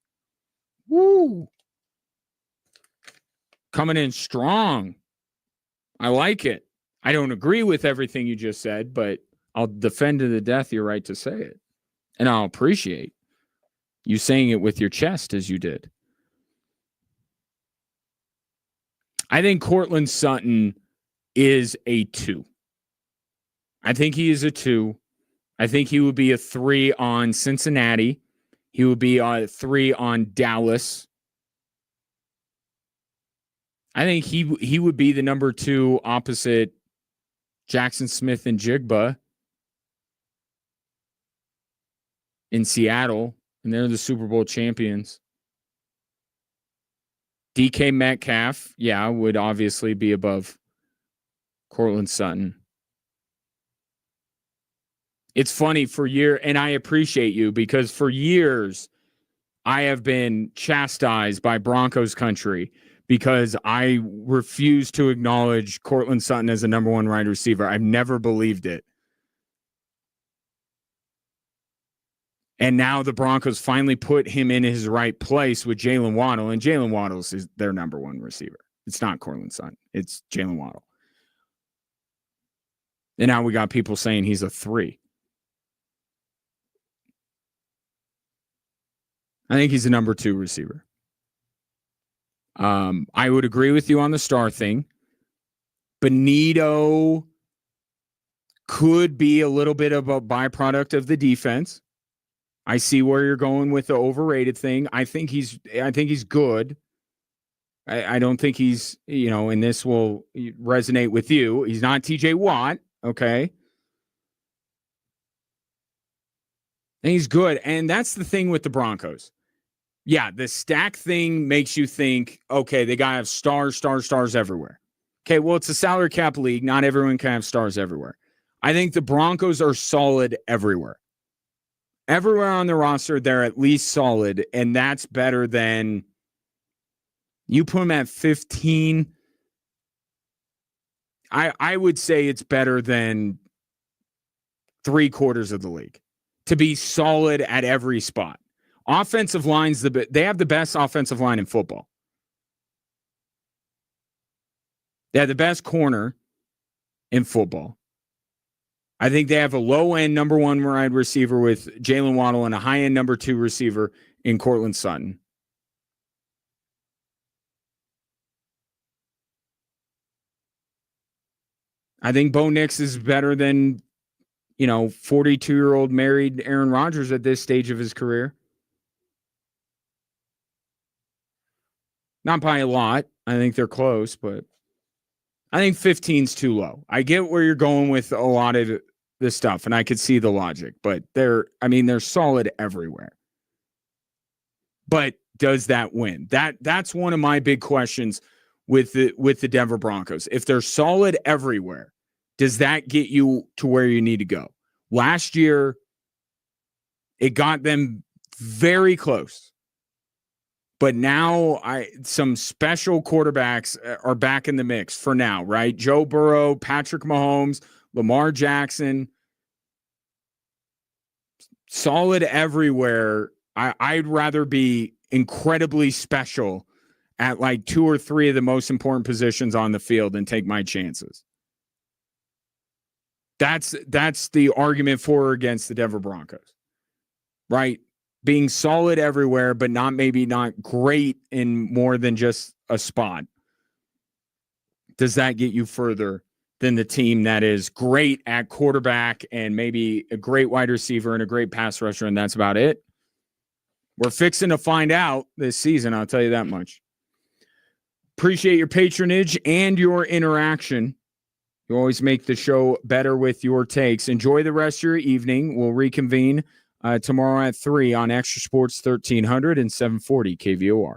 Woo! Coming in strong. I like it. I don't agree with everything you just said, but I'll defend to the death your right to say it. And I'll appreciate you saying it with your chest as you did. I think Courtland Sutton is a 2. I think he is a 2. I think he would be a 3 on Cincinnati. He would be a 3 on Dallas. I think he would be the number 2 opposite Jackson Smith and Jigba in Seattle, and they're the Super Bowl champions. DK Metcalf, would obviously be above Courtland Sutton. It's funny and I appreciate you, because for years I have been chastised by Broncos country because I refuse to acknowledge Courtland Sutton as a number 1 wide receiver. I've never believed it. And now the Broncos finally put him in his right place with Jalen Waddle, and Jalen Waddle is their number 1 receiver. It's not Courtland Sutton. It's Jalen Waddle. And now we got people saying he's a 3. I think he's a number 2 receiver. I would agree with you on the star thing. Benito could be a little bit of a byproduct of the defense. I see where you're going with the overrated thing. I think he's good. I don't think he's, and this will resonate with you. He's not TJ Watt, okay? And he's good. And that's the thing with the Broncos. Yeah, the stack thing makes you think, okay, they got to have stars everywhere. Okay, well, it's a salary cap league. Not everyone can have stars everywhere. I think the Broncos are solid everywhere. Everywhere on the roster, they're at least solid, and that's better than you put them at 15. I would say it's better than 3/4 of the league to be solid at every spot. Offensive line's they have the best offensive line in football. They have the best corner in football. I think they have a low-end number 1 wide receiver with Jalen Waddle and a high-end number 2 receiver in Courtland Sutton. I think Bo Nix is better than, 42-year-old married Aaron Rodgers at this stage of his career. Not by a lot. I think they're close, but I think 15's too low. I get where you're going with a lot of this stuff, and I could see the logic, but they're solid everywhere. But does that win? That's one of my big questions with the Denver Broncos. If they're solid everywhere, does that get you to where you need to go? Last year, it got them very close. But now some special quarterbacks are back in the mix for now, right? Joe Burrow, Patrick Mahomes, Lamar Jackson. Solid everywhere. I'd rather be incredibly special at like 2 or 3 of the most important positions on the field and take my chances. That's the argument for or against the Denver Broncos, right? Being solid everywhere, but not great in more than just a spot. Does that get you further than the team that is great at quarterback and maybe a great wide receiver and a great pass rusher, and that's about it? We're fixing to find out this season, I'll tell you that much. Appreciate your patronage and your interaction. You always make the show better with your takes. Enjoy the rest of your evening. We'll reconvene tomorrow at 3 on Extra Sports 1300 and 740 KVOR.